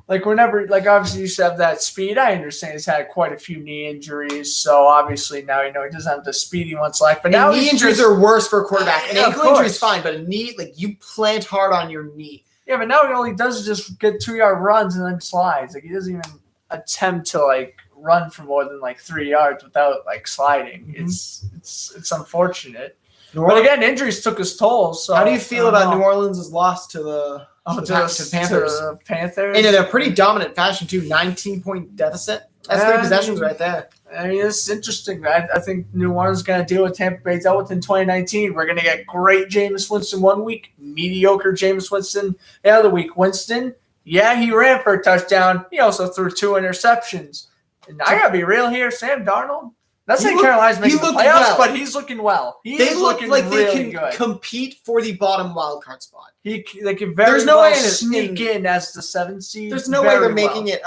Obviously you used to have that speed. I understand he's had quite a few knee injuries, so obviously now he doesn't have the speed he once liked. But now knee injuries are worse for a quarterback. An ankle injury is fine, but a knee, you plant hard on your knee. Yeah, but now all he does is just get 2-yard runs and then slides. He doesn't even attempt to run for more than 3 yards without sliding. Mm-hmm. It's unfortunate. But again, injuries took his toll. So how do you feel about New Orleans' loss to the Panthers? To the Panthers? And in a pretty dominant fashion, too. 19-point deficit. That's 3 possessions right there. I mean, it's interesting. I think New Orleans is going to deal with Tampa Bay dealt with in 2019. We're going to get great Jameis Winston 1 week, mediocre Jameis Winston the other week. Winston, yeah, he ran for a touchdown. He also threw 2 interceptions. And I got to be real here. Sam Darnold, not saying Carolina's making the playoffs, but he's looking well. They look like they can compete for the bottom wildcard spot. They can very sneak in as the 7th seed. There's no way they're making it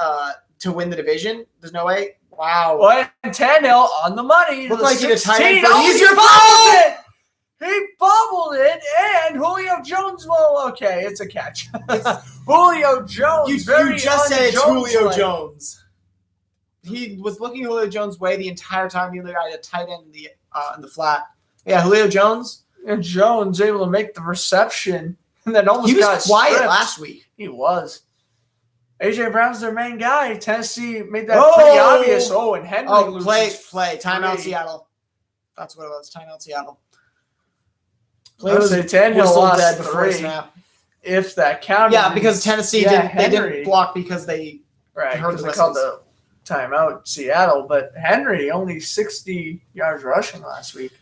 to win the division. There's no way. Wow. Well, and Tannehill on the money. Looked like he had a tight end. He bobbled it, and Julio Jones. Well, okay, it's a catch. Julio Jones. You just said it's Julio Jones. He was looking Julio Jones' way the entire time. The other guy had a tight end in the flat. Yeah, Julio Jones. And Jones able to make the reception, and then almost he was quiet last week. He was. A.J. Brown's their main guy. Tennessee made that pretty obvious. Oh, and Henry loses. Play. Timeout Seattle. That's what it was. Timeout Seattle. Play was Tannehill lost 3. If that counted. Yeah, because Tennessee didn't block because they heard they called the timeout Seattle. But Henry only 60 yards rushing last week.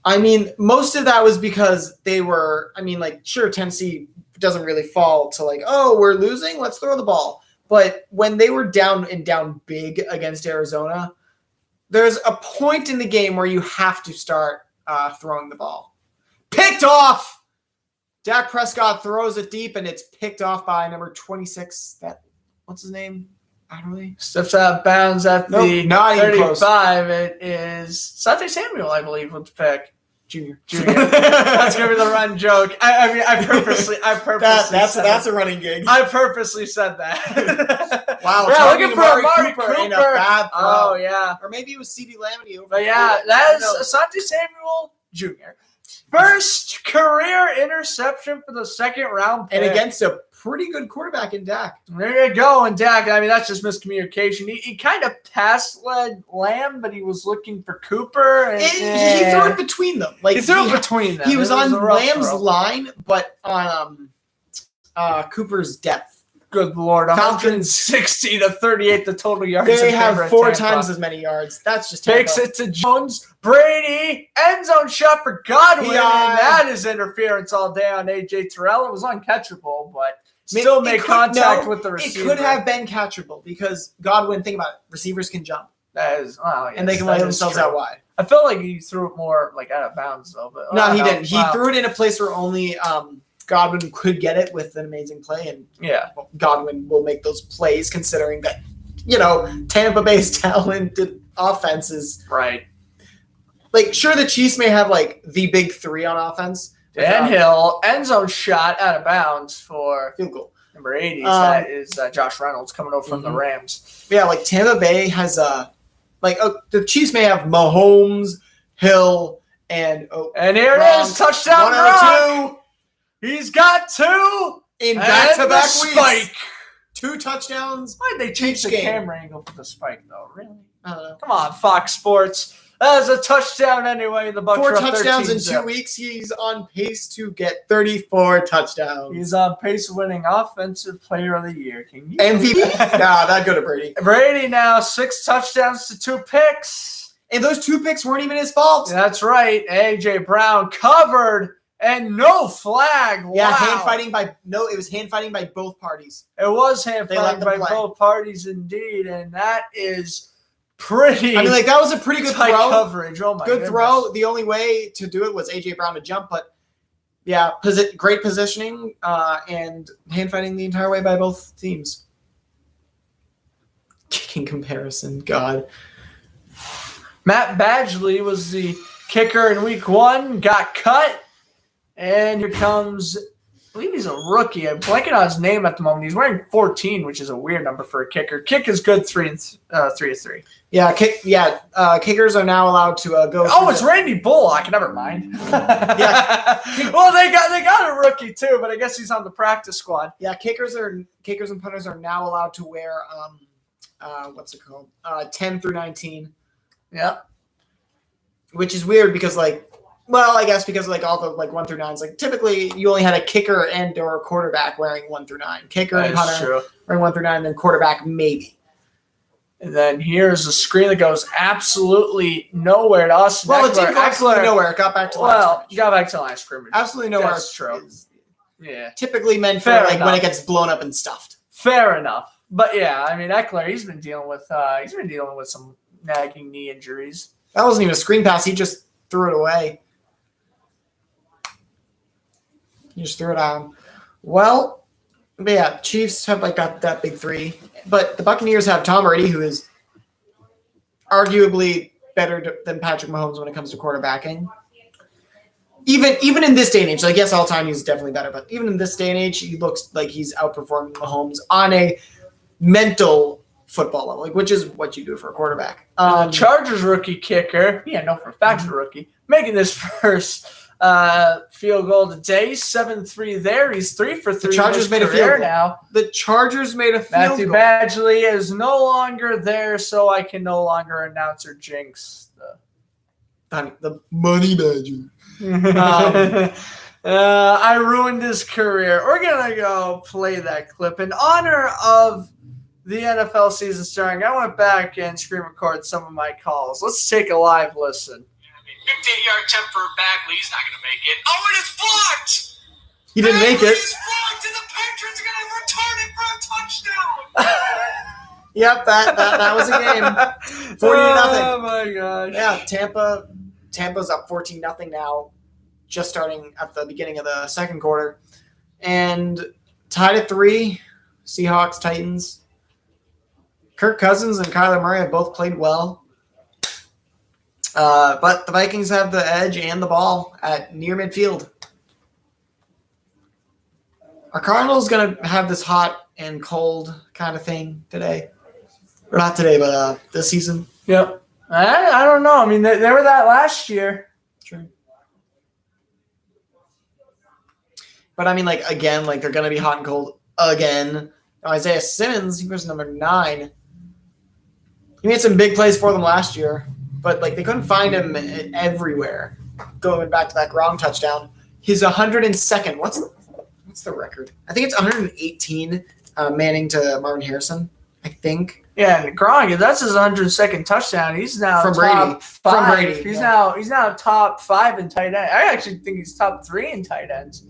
I mean, most of that was because they were. I mean, sure, Tennessee doesn't really fall to we're losing, let's throw the ball. But when they were down big against Arizona, there's a point in the game where you have to start throwing the ball. Picked off! Dak Prescott throws it deep, and it's picked off by number 26. What's his name? Adderley? Steps out of bounds at the 35. It is Sante Samuel, I believe, with the pick. Junior. That's gonna be the run joke. I purposely that's a running gig. I purposely said that. Wow. Yeah, looking for Amari Cooper. Ain't a bad throw. Oh yeah. Or maybe it was CeeDee Lamb over. But yeah, that is Asante Samuel Jr. First career interception for the second round pick. And against a pretty good quarterback in Dak. There you go. And Dak, I mean, that's just miscommunication. He kind of pass-led Lamb, but he was looking for Cooper. And, he threw it between them. He threw it between them. He was on Lamb's line, but on Cooper's depth. Good Lord. 160 to 38 the total yards. They have 4 times as many yards. That's just takes it to Jones. Brady, end zone shot for Godwin. And that is interference all day on A.J. Terrell. It was uncatchable, but still made contact with the receiver. It could have been catchable because Godwin, think about it, receivers can jump. That is, and they can lay themselves out wide. I felt like he threw it more out of bounds, though. But no, he didn't. He threw it in a place where only Godwin could get it with an amazing play, and Godwin will make those plays considering that, Tampa Bay's talented offense is right. Sure, the Chiefs may have the big 3 on offense. Dan Hill, end zone shot out of bounds for field goal. Number 80 that is Josh Reynolds coming over from the Rams. Yeah, Tampa Bay has the Chiefs may have Mahomes, Hill, and here it is, touchdown Gronk. He's got 2 in back-to-back spike. Weeks. 2 touchdowns. Why'd they change the camera angle for the spike, though? Really? I don't know. Come on, Fox Sports. That was a touchdown anyway. The Bucs 4 touchdowns in 2 weeks. He's on pace to get 34 touchdowns. He's on pace of winning Offensive Player of the Year. Can you MVP? Nah, that'd go to Brady. Brady now 6 touchdowns to 2 picks. And those 2 picks weren't even his fault. That's right. A.J. Brown covered and no flag. Yeah, Wow. it was hand fighting by both parties. It was hand They let fighting them by play. both parties indeed, and that is pretty. I mean, like, that was a pretty good tight throw. coverage. Oh my Good goodness. throw. The only way to do it was A.J. Brown to jump, but yeah, great positioning and hand fighting the entire way by both teams. Kicking comparison, God. Matt Badgley was the kicker in week 1, got cut, and here comes, I believe he's a rookie. I'm blanking on his name at the moment. He's wearing 14, which is a weird number for a kicker. Kick is good 3-3. Yeah, kickers are now allowed to go. Oh, it's Randy Bullock. Never mind. Yeah. Well, they got a rookie too, but I guess he's on the practice squad. Yeah, kickers and punters are now allowed to wear what's it called? 10 through 19. Yeah. Which is weird because I guess because all the 1 through 9s, typically you only had a kicker and or a quarterback wearing 1 through 9. Kicker and punter wearing 1 through 9, and then quarterback maybe. And then here's a screen that goes absolutely nowhere to us. Well, it didn't go absolutely nowhere. It got back to the line scrimmage. Absolutely nowhere. That's true. Yeah. Typically meant for when it gets blown up and stuffed. Fair enough. But yeah, I mean, Eckler, he's been dealing with some nagging knee injuries. That wasn't even a screen pass. He just threw it away. He just threw it out. Well, but yeah, Chiefs have that big 3. But the Buccaneers have Tom Brady, who is arguably better than Patrick Mahomes when it comes to quarterbacking. Even in this day and age, yes, all time he's definitely better, but even in this day and age, he looks like he's outperforming Mahomes on a mental football level, which is what you do for a quarterback. Chargers rookie kicker, for a fact, a rookie, making this first field goal today, 7-3 there. He's 3 for 3. The Chargers made a field goal now. The Chargers made a field goal. Matthew Badgley is no longer there, so I can no longer announce or jinx the money badger. I ruined his career. We're gonna go play that clip in honor of the NFL season starting. I went back and screen record some of my calls. Let's take a live listen. 58-yard attempt for Bagley. He's not going to make it. Oh, it is blocked! He didn't make it. He's blocked, and the Patriots are going to return it for a touchdown. Yep, that was a game. 40-0. Oh my gosh. Yeah, Tampa's up 14-0 now, just starting at the beginning of the second quarter. And tied at 3, Seahawks, Titans. Kirk Cousins and Kyler Murray have both played well. But the Vikings have the edge and the ball at near midfield. Are Cardinals going to have this hot and cold kind of thing today? Or not today, but this season? Yep. I don't know. I mean, they were that last year. True. But I mean, again, they're going to be hot and cold again. Isaiah Simmons, he was number 9. He made some big plays for them last year, but they couldn't find him everywhere. Going back to that Gronk touchdown, he's 102nd. What's the record? I think it's 118, manning to Marvin Harrison. I think. Yeah, and Gronk, that's his 102nd touchdown. He's now From top 5. From Brady. He's now top 5 in tight end. I actually think he's top 3 in tight ends.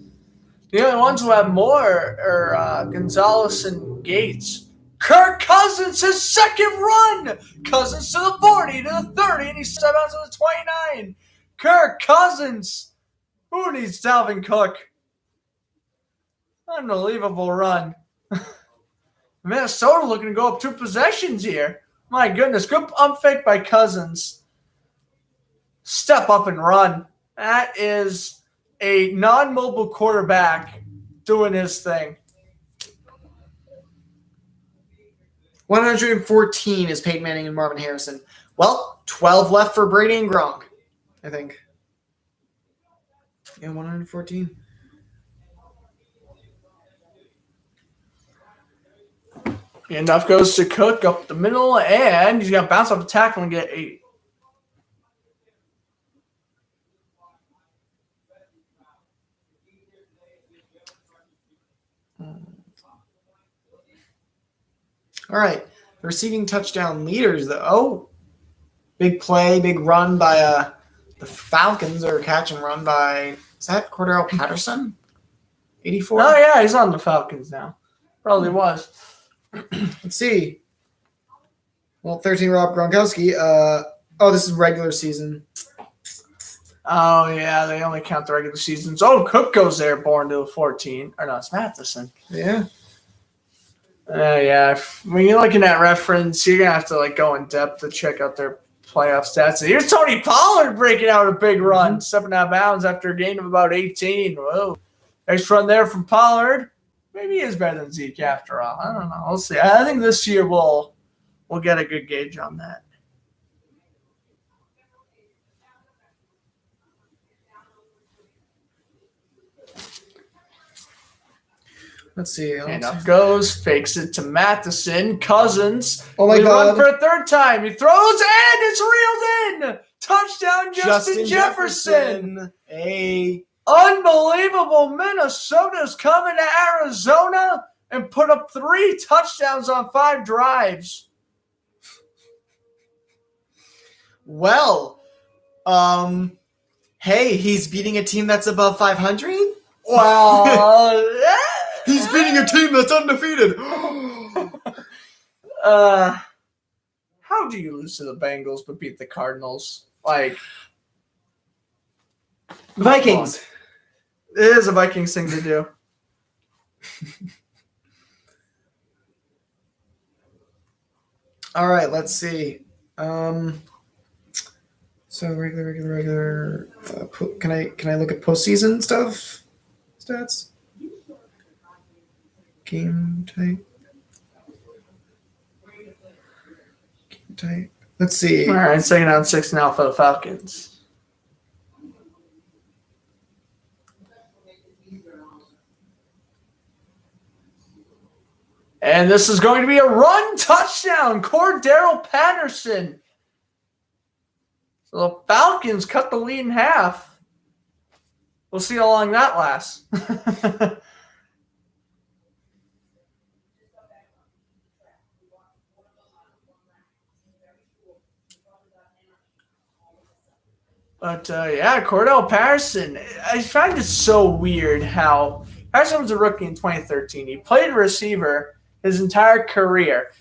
The only ones who have more are Gonzalez and Gates. Kirk Cousins, his second run. Cousins to the 40, to the 30, and he steps out to the 29. Kirk Cousins. Who needs Dalvin Cook? Unbelievable run. Minnesota looking to go up 2 possessions here. My goodness. Good pump fake by Cousins. Step up and run. That is a non-mobile quarterback doing his thing. 114 is Peyton Manning and Marvin Harrison. Well, 12 left for Brady and Gronk, I think. Yeah, 114. Enough goes to Cook up the middle, and he's got to bounce off the tackle and get 8. All right. The receiving touchdown leaders, though. Oh, big play, big run by the Falcons, or catch and run by, is that Cordero Patterson? 84? Oh, yeah, he's on the Falcons now. Probably was. Let's see. Well, 13 Rob Gronkowski. This is regular season. Oh, yeah, they only count the regular seasons. Oh, Cook goes there, born to a 14. Or no, it's Matheson. Yeah. Yeah. When you're looking at reference, you're going to have to like go in depth to check out their playoff stats. Here's Tony Pollard breaking out a big run, stepping out of bounds after a gain of about 18. Whoa. Nice run there from Pollard. Maybe he is better than Zeke after all. I don't know. We'll see. I think this year we'll get a good gauge on that. Let's see. And up goes, fakes it to Matheson. Cousins. Oh my Run God. for a third time. He throws and it's reeled in. Touchdown, Justin Jefferson. Hey. Unbelievable. Minnesota's coming to Arizona and put up 3 touchdowns on 5 drives. Well, hey, he's beating a team that's above 500? Wow. He's beating a team that's undefeated. How do you lose to the Bengals but beat the Cardinals? Like, Vikings. it is a Vikings thing to do. All right, let's see. So regular. Can I look at postseason stuff? Stats. Game type. Let's see. All right, 2nd down 6 now for the Falcons. And this is going to be a run touchdown. Cordero Patterson. So the Falcons cut the lead in half. We'll see how long that lasts. But, Cordell Patterson, I find it so weird how Patterson was a rookie in 2013. He played receiver his entire career,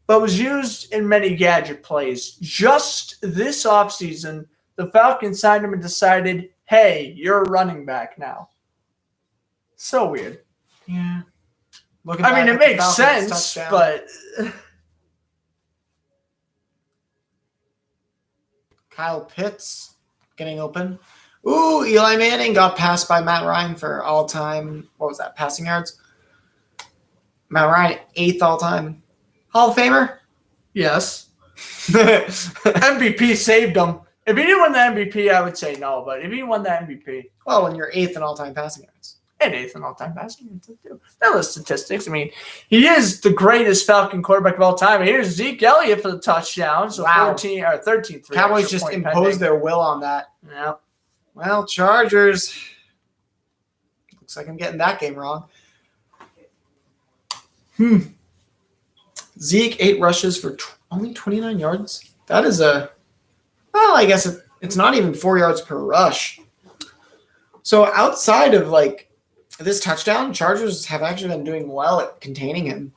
but was used in many gadget plays. Just this offseason, the Falcons signed him and decided, hey, you're a running back now. So weird. Yeah. It makes sense, but... Kyle Pitts getting open. Ooh, Eli Manning got passed by Matt Ryan for all-time, what was that, passing yards? Matt Ryan, 8th all-time. Hall of Famer? Yes. MVP saved him. If he didn't win the MVP, I would say no, but if he won the MVP. Well, when you're 8th in all-time passing yards. And 8th in all-time passing yards, too. Now the statistics. He is the greatest Falcon quarterback of all time. Here's Zeke Elliott for the touchdown. So wow. 13-3. Cowboys just imposed their will on that. Yeah. Well, Chargers. Looks like I'm getting that game wrong. Zeke, 8 rushes for only 29 yards. That is I guess it's not even 4 yards per rush. So outside of this touchdown, Chargers have actually been doing well at containing him.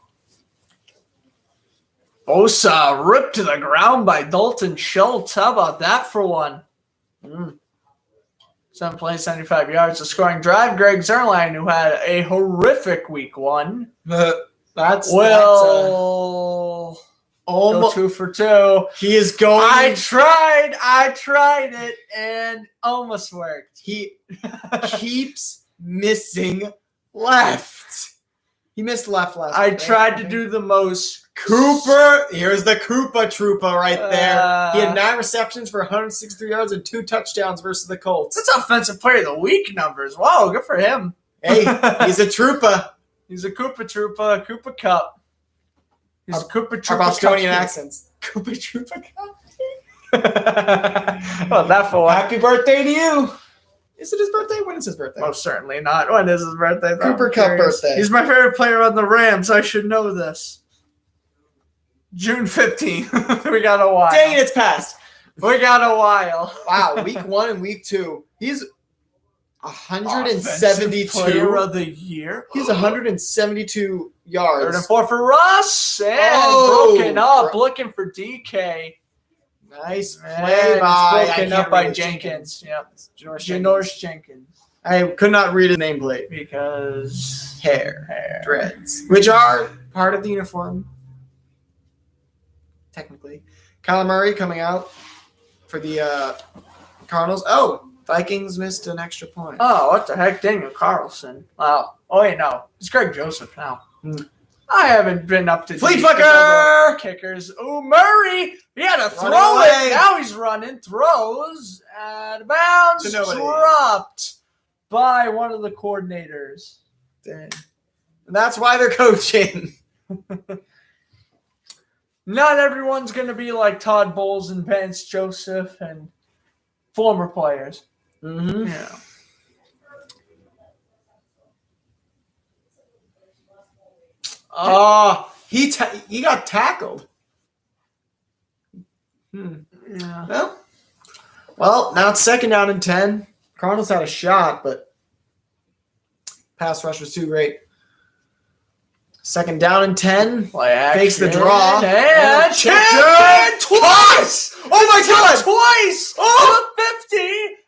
Bosa ripped to the ground by Dalton Schultz. How about that for one? 7 plays, 75 yards. A scoring drive. Greg Zuerlein, who had a horrific week 1. Go 2 for 2. He is going. I tried it, and almost worked. He keeps missing left. He missed left last. I tried to do the most. Cooper, here's the Koopa Troopa right there. He had 9 receptions for 163 yards and 2 touchdowns versus the Colts. That's offensive player of the week numbers. Wow, good for him. Hey, he's a Troopa. He's a Koopa Troopa, Koopa Cup. He's a Koopa Troopa. Our Bostonian accents. Koopa Troopa Cup. Well, that for one. Happy birthday to you. Is it his birthday? When is his birthday? Most certainly not. When is his birthday? Cooper Cup birthday. He's my favorite player on the Rams. I should know this. June 15th. We got a while. Dang it, it's passed. We got a while. Wow, week 1 and week 2. He's Offensive 172. player of the year. He's 172 yards. Third and 4 for Russ. And broken up, looking for DK. Nice play And by. it's broken up by Jenkins. Yep. Janoris Jenkins. I could not read his nameplate. Because Hair. Dreads. Which are part of the uniform. Technically. Kyler Murray coming out for the Cardinals. Oh, Vikings missed an extra point. Oh, what the heck? Daniel Carlson. Wow. Oh, wait, no. It's Greg Joseph now. I haven't been up to Flea date with flicker! all the kickers. Ooh, Murray. He had to throw away. it. Now he's running. Throws. Out of bounds. To nobody. Dropped by one of the coordinators. Dang. And that's why they're coaching. Not everyone's going to be like Todd Bowles and Vance Joseph and former players. Mm-hmm. Yeah. He got tackled. Yeah. Well, now it's 2nd down and 10. Cardinals had a shot, but pass rush was too great. 2nd down and 10. Play action. Fakes the draw. And checked it it twice. Oh my God! Twice. Oh! The 50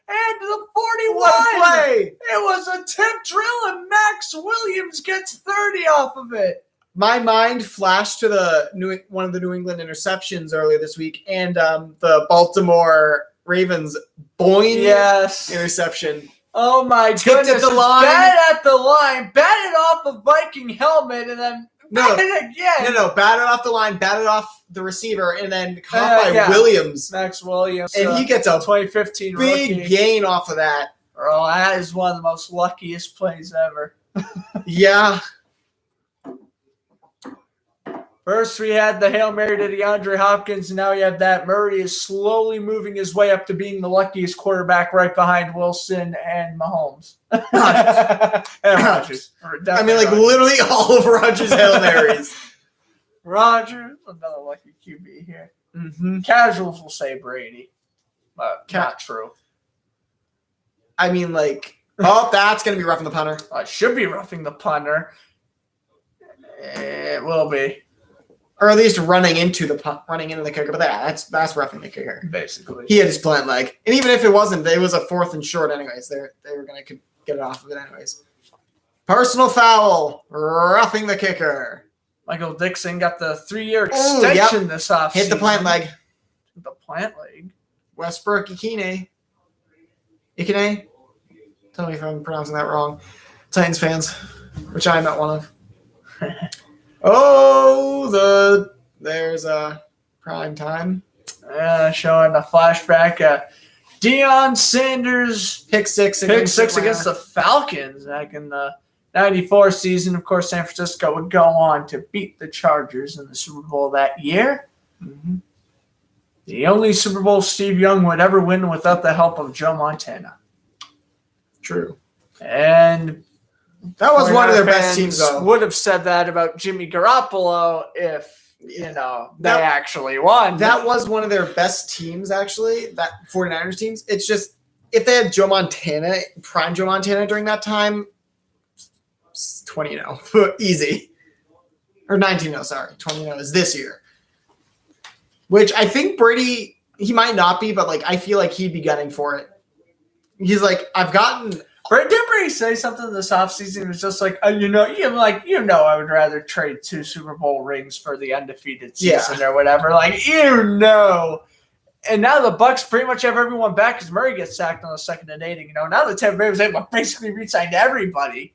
and the 41. What a play! It was a tip drill, and Max Williams gets 30 off of it. My mind flashed to one of the New England interceptions earlier this week, and the Baltimore Ravens Boyne interception. Oh my Tipped goodness! at the line. Bad at the line. Batted off a Viking helmet, and then batted again. No, batted off the line, batted off the receiver, and then caught by Williams. Max Williams. And he gets a 2015 big rookie. gain off of that. Oh, that is one of the most luckiest plays ever. Yeah. First, we had the Hail Mary to DeAndre Hopkins, and now you have that. Murray is slowly moving his way up to being the luckiest quarterback right behind Wilson and Mahomes. And Rodgers. I mean, like, literally all of Rodgers' Hail Marys. Rodgers, another lucky QB here. Mm-hmm. Casuals will say Brady, but not true. I mean, like, that's going to be roughing the punter. Should be roughing the punter. It will be. Or at least running into the kicker. But that's roughing the kicker. Basically. He had his plant leg. And even if it wasn't, it was a 4th and short anyways. They were going to get it off of it anyways. Personal foul. Roughing the kicker. Michael Dixon got the 3-year extension this offseason. Hit the plant leg. The plant leg. Westbrook Ikine. Tell me if I'm pronouncing that wrong. Titans fans, which I'm not one of. There's a prime time. Showing a flashback. Deion Sanders pick six against the Falcons back in the 94 season. Of course, San Francisco would go on to beat the Chargers in the Super Bowl that year. Mm-hmm. The only Super Bowl Steve Young would ever win without the help of Joe Montana. True. And that was one of their best teams, though. Would have said that about Jimmy Garoppolo if, they actually won. That was one of their best teams, actually, that 49ers teams. It's just, if they had Joe Montana, prime Joe Montana during that time, 20-0. Easy. Or 19-0, sorry. 20-0 is this year. Which I think Brady, he might not be, but, like, I feel like he'd be gunning for it. He's like, I've gotten... Did Brady say something this offseason? It was just like, I would rather trade 2 Super Bowl rings for the undefeated season or whatever. Like, And now the Bucks pretty much have everyone back because Murray gets sacked on the 2nd and 8. Now the Tampa Bay was able to basically re-sign everybody.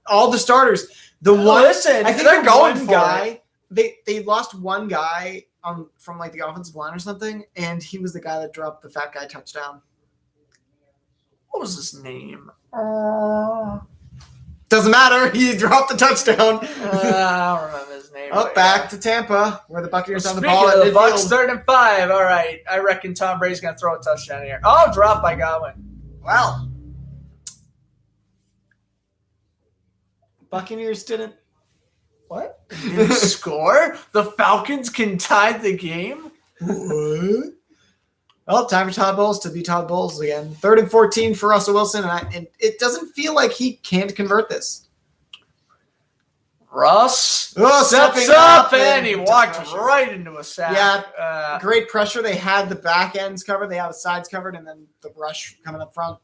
All the starters. Listen, I think they're going for guy. They lost one guy from like the offensive line or something, and he was the guy that dropped the fat guy touchdown. What was his name? Doesn't matter. He dropped the touchdown. I don't remember his name. Back to Tampa, where the Buccaneers on the Speaking ball. Of the Bucks, 3rd and 5. All right, I reckon Tom Brady's going to throw a touchdown here. Oh, drop by Godwin. Well, Buccaneers didn't. What? Score? The Falcons can tie the game? What? Well, time for Todd Bowles to be Todd Bowles again. 3rd and 14 for Russell Wilson, and it doesn't feel like he can't convert this. Russ stepping steps up and and he into walks pressure. right into a sack. Yeah, great pressure. They had the back ends covered, they had the sides covered, and then the rush coming up front.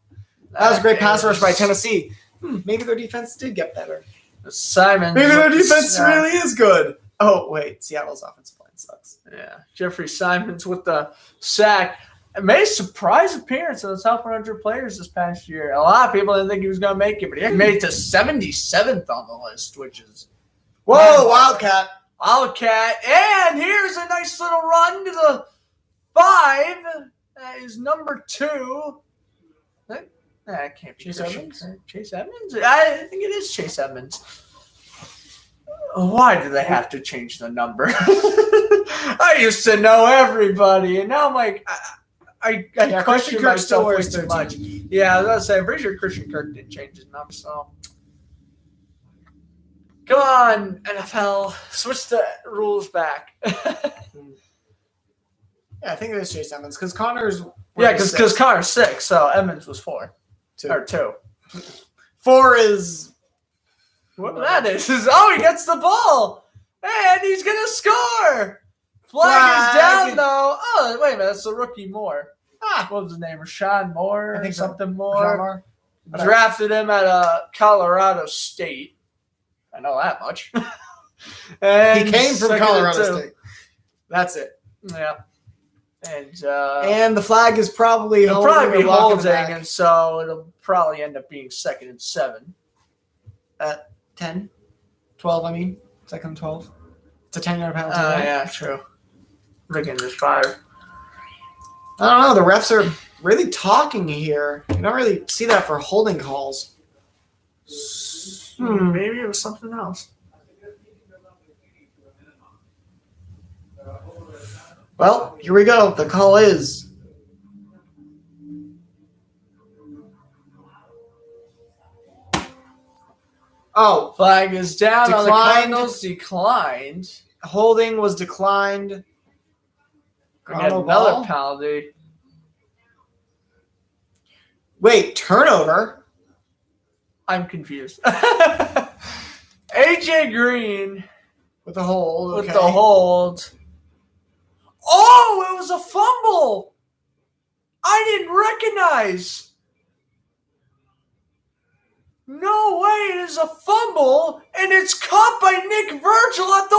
That was a great pass rush by Tennessee. Maybe their defense did get better. Simon. Maybe their defense really is good. Oh, wait. Seattle's offensive line sucks. Yeah, Jeffrey Simons with the sack. Made a surprise appearance in the top 100 players this past year. A lot of people didn't think he was going to make it, but he made it to 77th on the list, which is Whoa, Wildcat. Wildcat. And here's a nice little run to the 5. That is number 2. That can't be Chase Edmonds? Chase Edmonds? I think it is Chase Edmonds. Why do they have to change the number? I used to know everybody, and now I'm like, I question myself way too much. Yeah, I was going to say, I'm pretty sure Christian Kirk didn't change his number, so. Come on, NFL, switch the rules back. Yeah, I think it is Chase Edmonds because Connor's. Yeah, because Connor's 6, so Edmonds was 4. 2. Or 2. 4 is. What that is, he gets the ball. And he's going to score. Flag is down, though. Oh, wait a minute. That's the rookie Moore. What was his name? Rashawn Moore? I think something so. Moore. Drafted him at Colorado State. I know that much. And he came from Colorado State. That's it. Yeah. And the flag is probably it'll probably be holding, back. and so it'll probably end up being 2nd and 7. 10? 12, I mean. 2nd and 12. It's a 10-yard penalty. Yeah, true. Looking at 5. I don't know. The refs are really talking here. You don't really see that for holding calls. Maybe it was something else. Well, here we go. The call is. Oh, flag is down on the Declined. Cardinals. Declined. Holding was declined. We got another penalty. Wait, turnover? I'm confused. AJ Green with the hold. With the hold. Oh, it was a fumble. I didn't recognize. No way, it is a fumble, and it's caught by Nick Virgil at the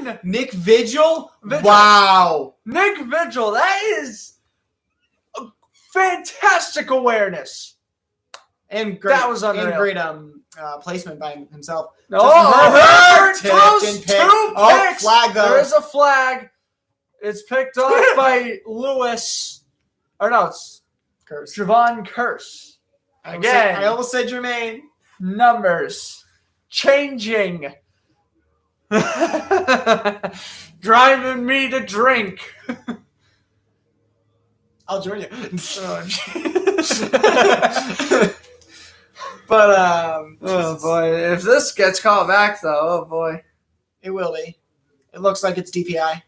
1. Nick Vigil? Wow. Nick Vigil, that is a fantastic awareness. And great, that was unreal. And great placement by himself. Herbert throws 2 picks. Oh, flag though. There is a flag. It's picked off by Lewis. Or no, it's Javon Curse. Again. I almost said Jermaine. Numbers. Changing. Driving me to drink. I'll join you. But, oh boy. If this gets called back, though, oh boy. It will be. It looks like it's DPI.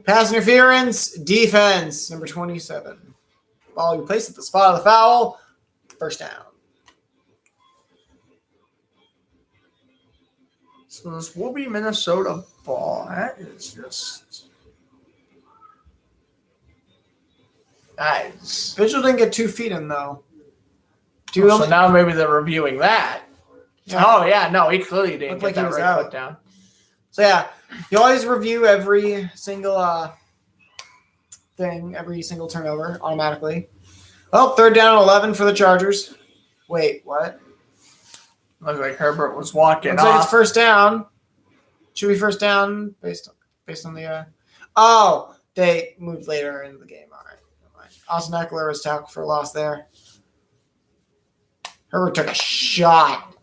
Pass interference, defense, number 27. Ball you place at the spot of the foul. First down. So this will be Minnesota ball. That is just... Nice. Vigil didn't get 2 feet in, though. So now maybe they're reviewing that. Yeah. Oh, yeah. No, he clearly didn't get that right foot down. So, yeah. You always review every single thing, every single turnover automatically. Oh, 3rd down and 11 for the Chargers. Wait, what? Looks like Herbert was walking Looks like it's first down. Should be first down based on the Oh, they moved later into the game. All right. Austin Eckler was tackled for a loss there. Herbert took a shot.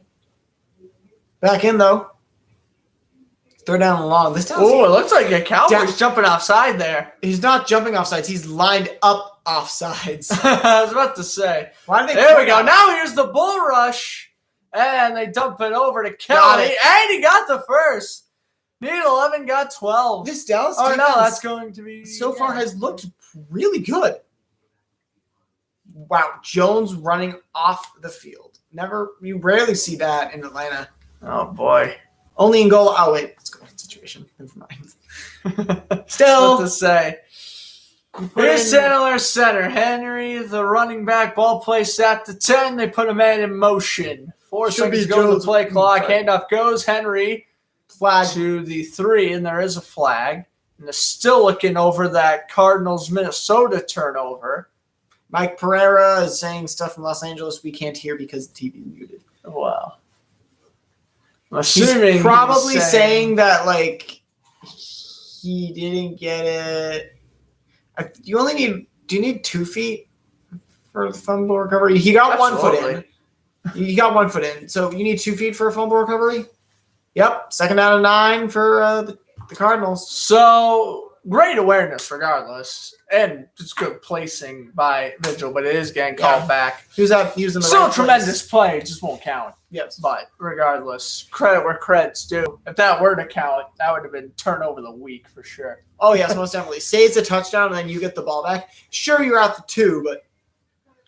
Back in, though. 3rd down and long. Oh, it looks like a Cowboy's jumping offside there. He's not jumping offsides. He's lined up offsides. I was about to say. Why did they there we go. Now here's the bull rush. And they dump it over to Kelly. And he got the first. Need 11, got 12. This Dallas Oh, defense no, that's going to be... so far has looked really good. Wow, Jones running off the field. You rarely see that in Atlanta. Oh, boy. Only in goal. Oh, wait. Let's go to the situation. Never mind. Still. What to say? Here's Sandler center. Henry, the running back, ball placed at the 10. They put a man in motion. 4 Should seconds be go to Jones. the play clock. Sorry. Handoff goes. Henry Flag. to the 3, and there is a flag. And they're still looking over that Cardinals-Minnesota turnover. Mike Pereira is saying stuff from Los Angeles we can't hear because the TV is muted. Wow. I'm assuming He's probably saying that, like, he didn't get it. Do you need 2 feet for the fumble recovery? He got 1 foot in. He got 1 foot in. So you need 2 feet for a fumble recovery? Yep. 2nd out of 9 for the Cardinals. So great awareness regardless. And it's good placing by Vigil, but it is getting called back. He was in the Still right a tremendous play. It just won't count. Yes. But regardless, credit where credit's due. If that were to count, that would have been turnover of the week for sure. Oh, yes, most definitely. Saves a touchdown, and then you get the ball back. Sure, you're at the 2, but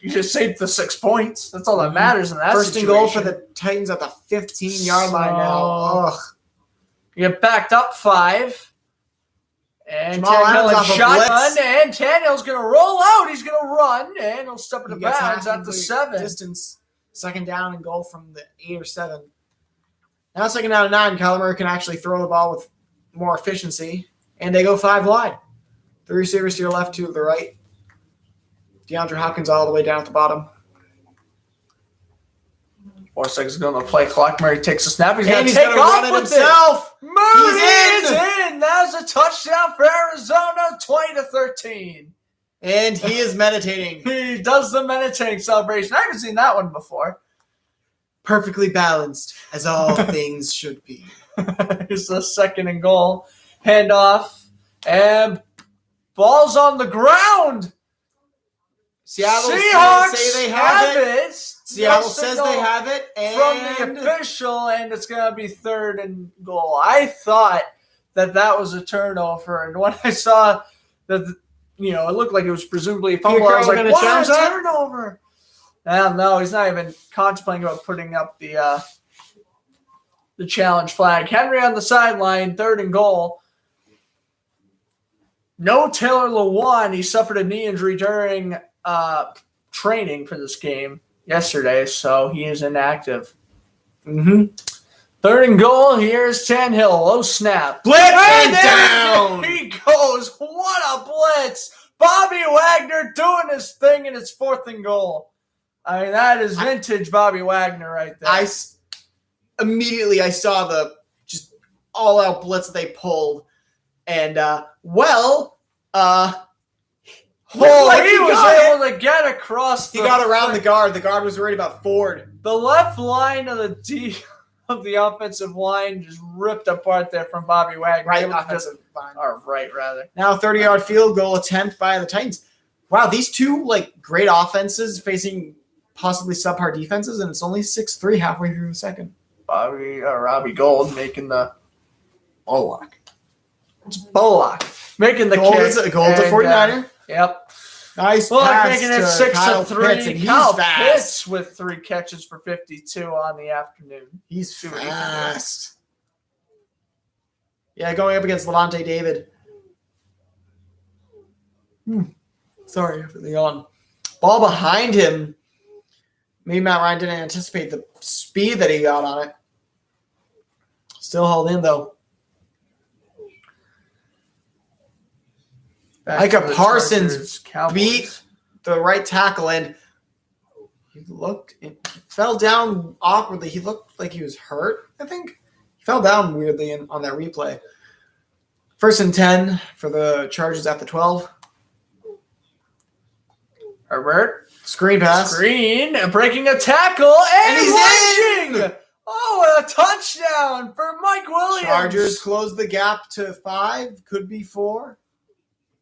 You just saved the 6 points. That's all that matters in that first and situation. goal for the Titans at the 15-yard line now. Ugh. You get backed up 5. And Jamal Adams Tannehill off a shotgun, blitz. and Tannehill's going to roll out. He's going to run, and he'll step into He gets bounds half at the the 7. distance. 2nd down and goal from the 8 or 7. Now 2nd down and 9. Kyler Murray can actually throw the ball with more efficiency, and they go 5 wide. 3 receivers to your left, 2 to the right. DeAndre Hopkins all the way down at the bottom. 4 seconds ago on the play clock. Murray takes a snap. He's going And to he's take going to off run it with himself. it. Moody He's is in. That was a touchdown for Arizona, 20-13. And he is meditating. He does the meditating celebration. I haven't seen that one before. Perfectly balanced, as all things should be. Here's the 2nd and goal. Handoff. And ball's on the ground. Seattle Seahawks say they have it. Seattle No says signal they have it. from the official, and it's going to be 3rd and goal. I thought that was a turnover, and when I saw that, it looked like it was presumably a fumble, I was like, what, a turnover? No, he's not even contemplating about putting up the challenge flag. Henry on the sideline, 3rd and goal. No Taylor Lewan. He suffered a knee injury during training for this game yesterday, so he is inactive. 3rd and goal. Here's Tannehill. Low snap. Blitz and down. down. He goes. What a blitz. Bobby Wagner doing his thing, and it's 4th and goal. I mean, that is vintage Bobby Wagner right there. Immediately I saw the just all-out blitz that they pulled, and he was able to get across. He got around the guard. The guard was worried about Ford. The left line of the offensive line just ripped apart there from Bobby Wagner. Right, Able to offensive line. Or right, rather. Now 30-yard field goal attempt by the Titans. Wow, these two great offenses facing possibly subpar defenses, and it's only 6-3 halfway through the 2nd. Robbie Gold making the Bullock. It's Bullock making the Gold kick. is a 49er. Yep. Nice Bullock pass making it to Kyle 6-3. Pitts, and he's Kyle fast. Pitts with 3 catches for 52 on the afternoon. He's See what he can do. fast. Yeah, going up against Levante David. Sorry for the yawn. Ball behind him. Maybe Matt Ryan didn't anticipate the speed that he got on it. Still held in, though. Micah Parsons beat the right tackle, and he fell down awkwardly. He looked like he was hurt, I think. He fell down weirdly on that replay. 1st and 10 for the Chargers at the 12. Herbert. Screen pass. Screen, breaking a tackle, and he's launching! in! Oh, a touchdown for Mike Williams. Chargers close the gap to 5. Could be 4.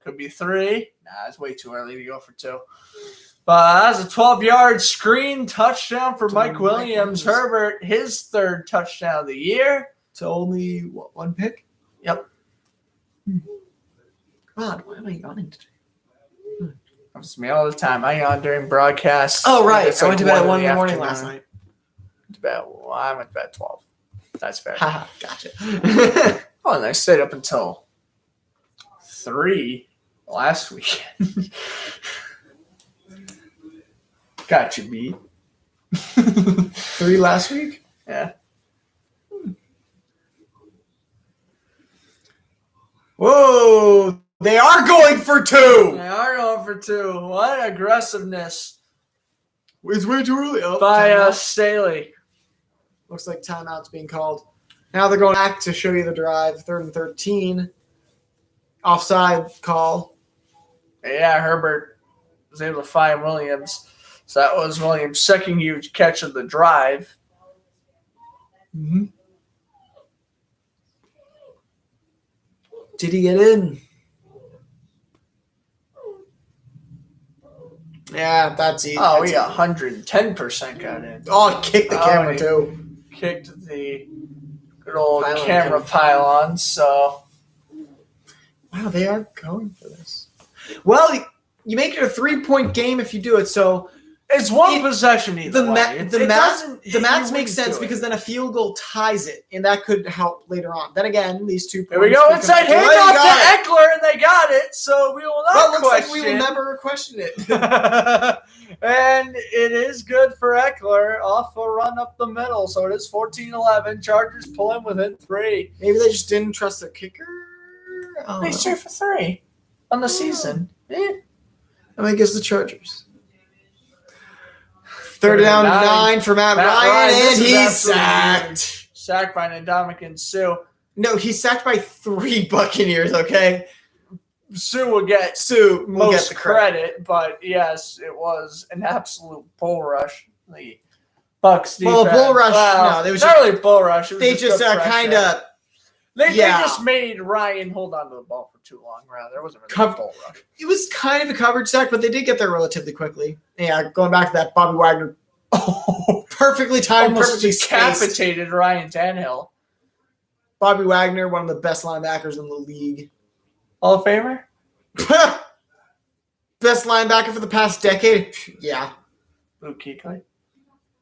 Could be 3. Nah, it's way too early to go for 2. But that's a 12-yard screen touchdown for Mike Williams. Herbert, his 3rd touchdown of the year. To only, 1 pick? Yep. God, why am I yawning today? Happens to me all the time. I yawn during broadcasts. Oh, right. It's I went to bed at 1 in the the morning afternoon. last night. I went to bed at 12. That's fair. Haha, gotcha. Oh, and I stayed up until 3 last weekend. Got you, B. 3 last week? Yeah. Whoa! They are going for 2! They are going for 2. What aggressiveness It's way too early. Oh, by timeout. Staley. Looks like timeout's being called. Now they're going back to show you the drive. 3rd and 13. Offside call. Yeah, Herbert was able to find Williams. So that was Williams' second huge catch of the drive. Mm-hmm. Did he get in? Yeah, that's easy. Oh, That's he 110% got in. Oh, kick the camera he too. Kicked the good old Pylon camera kick. pylon. So Wow, they are going for this. Well, you make it a 3-point game if you do it. So it's one possession either way. the maths you makes sense wouldn't do because it. then a field goal ties it, and that could help later on. Then again, these 2 points. Here we go. could Inside come- handoff They got it. to Eckler, and they got it. So we will Well, not it looks like question. we will never question it. And it is good for Eckler off a run up the middle. So it is 14-11. Chargers pulling within 3. Maybe they just didn't trust their kicker. I don't He's know. 3 for 3 on the season. I mean, it's the Chargers. 3rd down and 9 for Matt Ryan, This and is he's absolutely sacked. Sacked by Ndamukong Suh. No, he's sacked by 3 Buccaneers, okay? Sue will get Sue will most get the credit. but yes, it was an absolute bull rush. The Bucks defense. Well, a bull rush, Well, no, they was not really a bull rush. It was They just good pressure. kind of They yeah. just made Ryan hold on to the ball for too long. Rather, there wasn't really Cover- a bull rush. it was kind of a coverage sack, but they did get there relatively quickly. Yeah, going back to that Bobby Wagner. Oh, perfectly timed, Almost perfectly spaced. decapitated Ryan Tannehill. Bobby Wagner, one of the best linebackers in the league. Hall of Famer? Best linebacker for the past decade? Yeah. Luke Kuechly.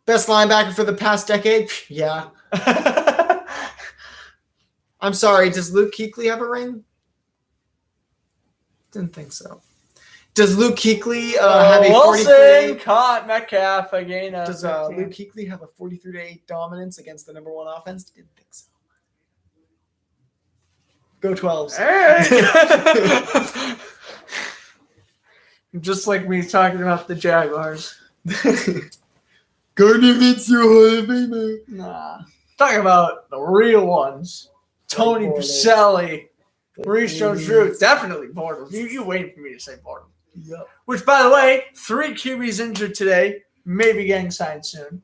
Best linebacker for the past decade? Yeah. I'm sorry, does Luke Kuechly have a ring? Didn't think so. Does Luke Kuechly have a Wilson 43? caught Metcalf again. Does Luke Kuechly have a 43-8 dominance against the number 1 offense? Didn't think so. Go 12s. Hey. Just like me talking about the Jaguars. Gardner Minshew, Hall of Famer. Nah. Talking about the real ones. Tony Bortles. Baselli, Maurice Jones-Drew, definitely Bortles. You waiting for me to say Bortles. Yep. Which, by the way, 3 QBs injured today. Maybe getting signed soon.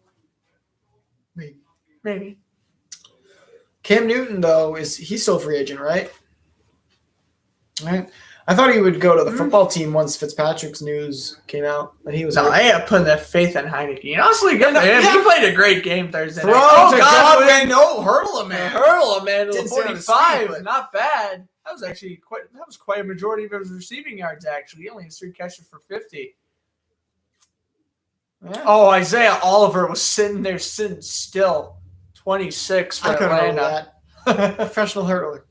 Maybe. Cam Newton, though, he's still a free agent, right? Right. I thought he would go to the football team once Fitzpatrick's news came out that he was. No, I ain't putting that faith in Heineke. And honestly, good for him. Yeah. He played a great game Thursday Throw night. to Godwin. No, hurdle him, man. Hurl him, man, to the Didn't say on his 45. feet, but- Not bad. That was actually quite a majority of his receiving yards, actually. He only has 3 catches for 50. Yeah. Oh, Isaiah Oliver was sitting still. 26 for I couldn't hold Atlanta. that. Professional hurdler.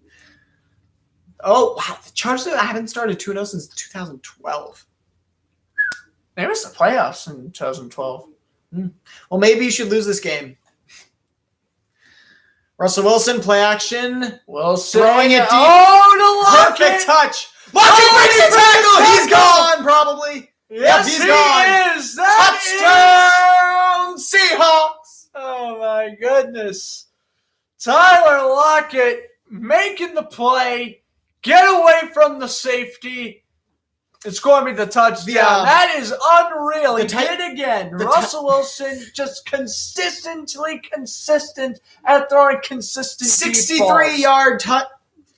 Oh, wow. The Chargers haven't started 2-0 since 2012. They missed the playoffs in 2012. Well, maybe you should lose this game. Russell Wilson, play action. Wilson. Throwing it deep. Oh, to Perfect Lockett. touch. Lockett Oh, breaks the he breaks tackle. the He's tackle. gone, probably. Yes, he's he gone. is. That is- Touchdown, Seahawks. Oh, my goodness. Tyler Lockett making the play. Get away from the safety. And score me the touchdown. Yeah. That is unreal. He The ti- did it again. the Russell Wilson just consistent at throwing consistent 63-yard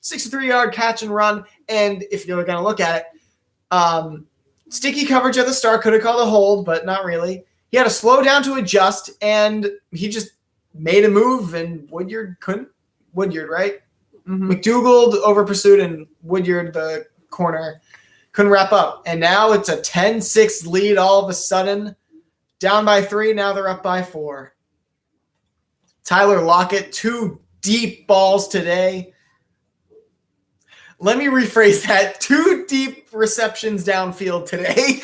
63-yard catch and run. And if you're going to look at it, sticky coverage at the start, could have called a hold, but not really. He had to slow down to adjust, and he just made a move, and Woodyard couldn't. Woodyard, right? McDougald over pursued and Woodyard, the corner, couldn't wrap up. And now it's a 10-6 lead all of a sudden. Down by 3, now they're up by 4. Tyler Lockett, 2 deep balls today. Let me rephrase that. 2 deep receptions downfield today.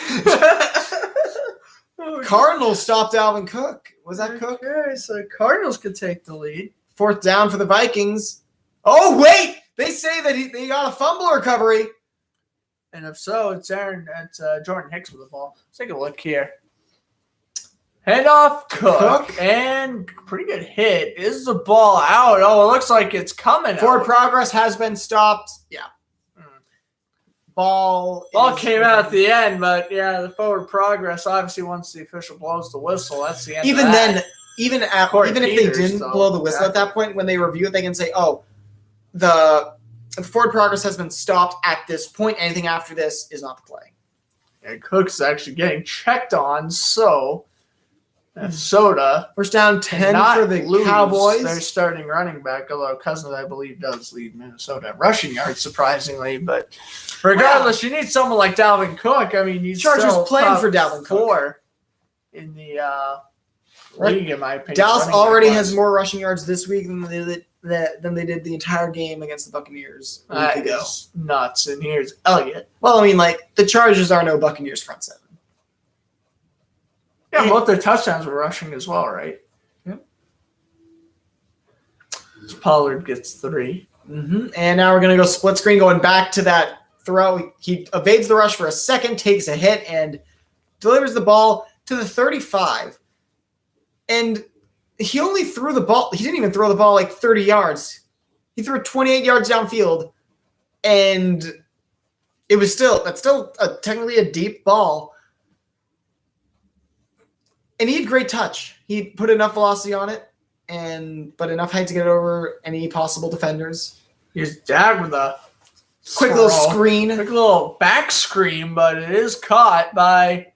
Cardinals stopped Alvin Cook. Was that Cook? Okay, so Cardinals could take the lead. 4th down for the Vikings. Oh, wait! They say that they got a fumble recovery. And if so, it's Jordan Hicks with the ball. Let's take a look here. Head off Cook. And pretty good hit. Is the ball out? Oh, it looks like it's coming Forward out. progress has been stopped. Yeah. Ball Came out at the end, but yeah, the forward progress, obviously once the official blows the whistle, that's the end Even of that. then, even if Peters, they didn't blow the whistle at that point, when they review it, they can say, oh, the forward progress has been stopped at this point. Anything after this is not the play. And Cook's actually getting checked on, so Minnesota First down 10 cannot for the lose Cowboys. their starting running back, although Cousins, I believe, does lead Minnesota in rushing yards, surprisingly. But regardless, you need someone like Dalvin Cook. I mean, he's Chargers still playing top for Dalvin Cook. 4 in the league, in my opinion. Dallas running already back-wise. has more rushing yards this week than they did the entire game against the Buccaneers a That week ago. is nuts. And here's Elliott. Well, I mean, like, the Chargers are no Buccaneers front 7. Yeah, both their touchdowns were rushing as well, right? Yep. Pollard gets 3. Mm-hmm. And now we're going to go split screen, going back to that throw. He evades the rush for a second, takes a hit, and delivers the ball to the 35. And he only threw the ball. He didn't even throw the ball like 30 yards. He threw it 28 yards downfield, and that's still technically a deep ball. And he had great touch. He put enough velocity on it, but enough height to get it over any possible defenders. Here's Dak with a Quick little screen. Quick little back screen, but it is caught by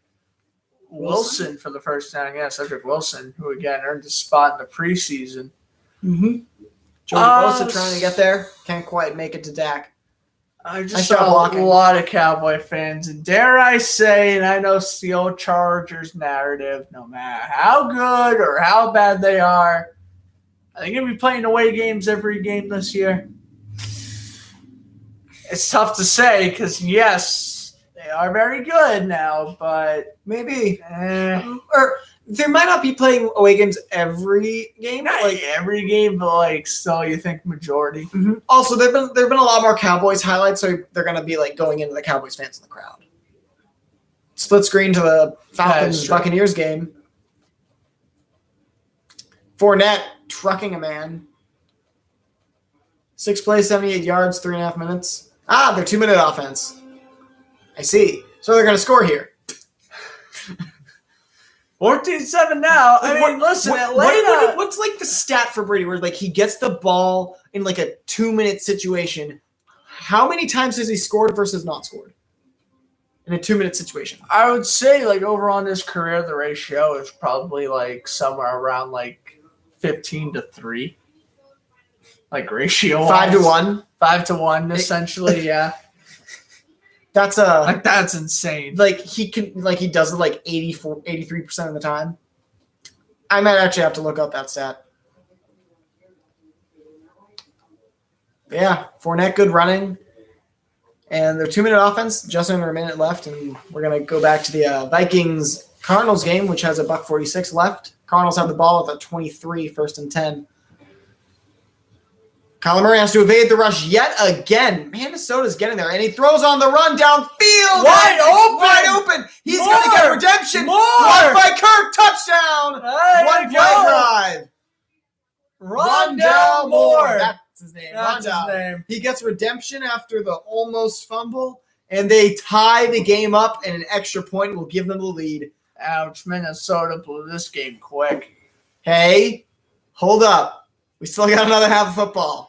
Wilson for the first down. Yeah, Cedric Wilson, who again earned a spot in the preseason. Mm-hmm. Joey Bosa trying to get there. Can't quite make it to Dak. I Nice just job saw blocking. a lot of Cowboy fans, and dare I say, and I know it's the old Chargers narrative, no matter how good or how bad they are, are they going to be playing away games every game this year? It's tough to say because, yes, they are very good now, but Maybe. Or they might not be playing away games every game. not Like, every game, but like still, you think majority. mhm. Also, there've been a lot more Cowboys highlights, so they're going to be like going into the Cowboys fans in the crowd. Split screen to the Falcons true. Buccaneers game. Fournette trucking a man. 6 plays, 78 yards, 3.5 minutes. They're 2-minute offense. I see. So they're going to score here. 14-7 now. I mean, listen, Atlanta. What's like the stat for Brady where like he gets the ball in like a 2-minute situation? How many times has he scored versus not scored in a 2-minute situation? I would say, like, over on his career, the ratio is probably, like, somewhere around, like, 15-3. Like, ratio 5-1. 5-1, essentially, yeah. That's Like, that's insane. like he does it like 83% of the time. I might actually have to look up that stat. But yeah, Fournette good running. And their 2-minute offense, just under a minute left, and we're gonna go back to the Vikings Cardinals game, which has $1:46 left. Cardinals have the ball at the 23, 1st and 10. Kyler Murray has to evade the rush yet again. Minnesota's getting there, and he throws on the run downfield. Wide open. He's going to get redemption. Blocked by Kirk. Touchdown. There One you play go. drive. Rondell Moore. That's his name. That's his Rondell. name. He gets redemption after the almost fumble, and they tie the game up, and an extra point will give them the lead. Ouch, Minnesota blew this game quick. Hey, hold up. We still got another half of football.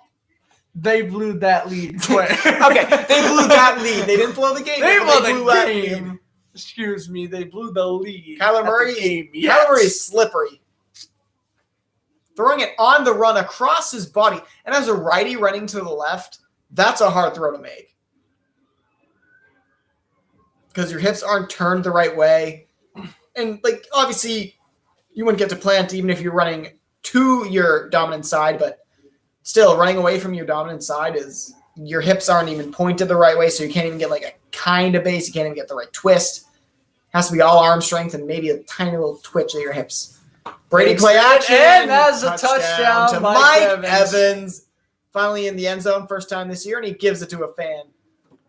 They blew that lead quick. Okay, they blew that lead. They didn't blow the game. They but blew the that game. lead. Excuse me, they blew the lead. Kyler at Murray, the game. Kyler Murray is slippery. throwing it on the run across his body. And as a righty running to the left, that's a hard throw to make. Because your hips aren't turned the right way. And, like, obviously, you wouldn't get to plant even if you're running to your dominant side, but still, running away from your dominant side is your hips aren't even pointed the right way, so you can't even get, like, a kind of base. You can't even get the right twist. It has to be all arm strength and maybe a tiny little twitch of your hips. Brady play action. And that's a touchdown to Mike Evans. Finally in the end zone, first time this year, and he gives it to a fan.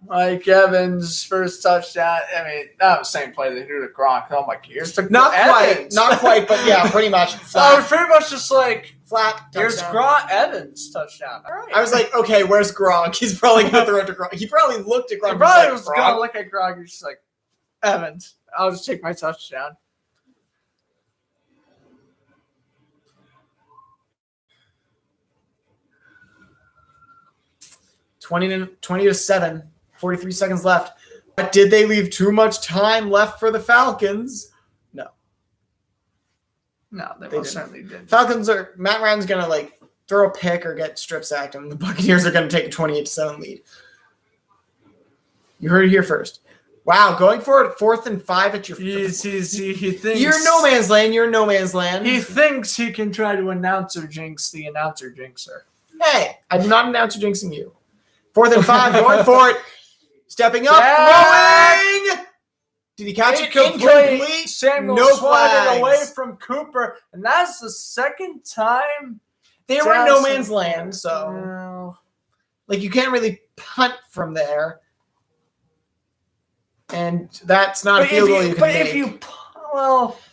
Mike Evans' first touchdown. I mean, not the same play they threw to Gronk. Oh my God. Not quite, but yeah, pretty much. I was pretty much just like, flat. here's Gronk Evans' touchdown. All right. I was like, okay, where's Gronk? He's probably going to throw it to Gronk. He probably looked at Gronk. He probably like, was going to look at Gronk and just like, Evans, I'll just take my touchdown. $20-7, 43 seconds left. But did they leave too much time left for the Falcons? No. No, they They most didn't. certainly didn't. Matt Ryan's going to like throw a pick or get strip sacked, and the Buccaneers are going to take a 28-7 lead. You heard it here first. Wow, going for it 4th and 5 at your. He thinks You're in no man's land. You're in no man's land. He thinks he can try to announcer jinx the announcer jinxer. Hey, I did not announce jinxing you. 4th and 5, going for it. Stepping up, throwing. Did he catch it? Incomplete. Samuel No swatted away flags. from Cooper, and that's the second time They were in no man's land, so No. like you can't really punt from there, and that's not a field goal you can make.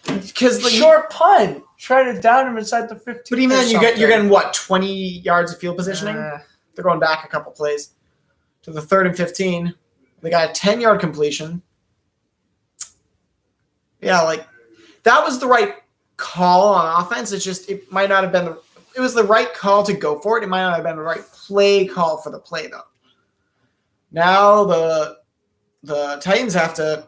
Because like, short punt, try to down him inside the 15. but even then, you're getting what 20 yards of field positioning. They're going back a couple plays to the 3rd and 15. They got a 10-yard completion. Yeah, like that was the right call on offense. It's just it might not have been it was the right call to go for it. It might not have been the right play call for the play though. Now the Titans have to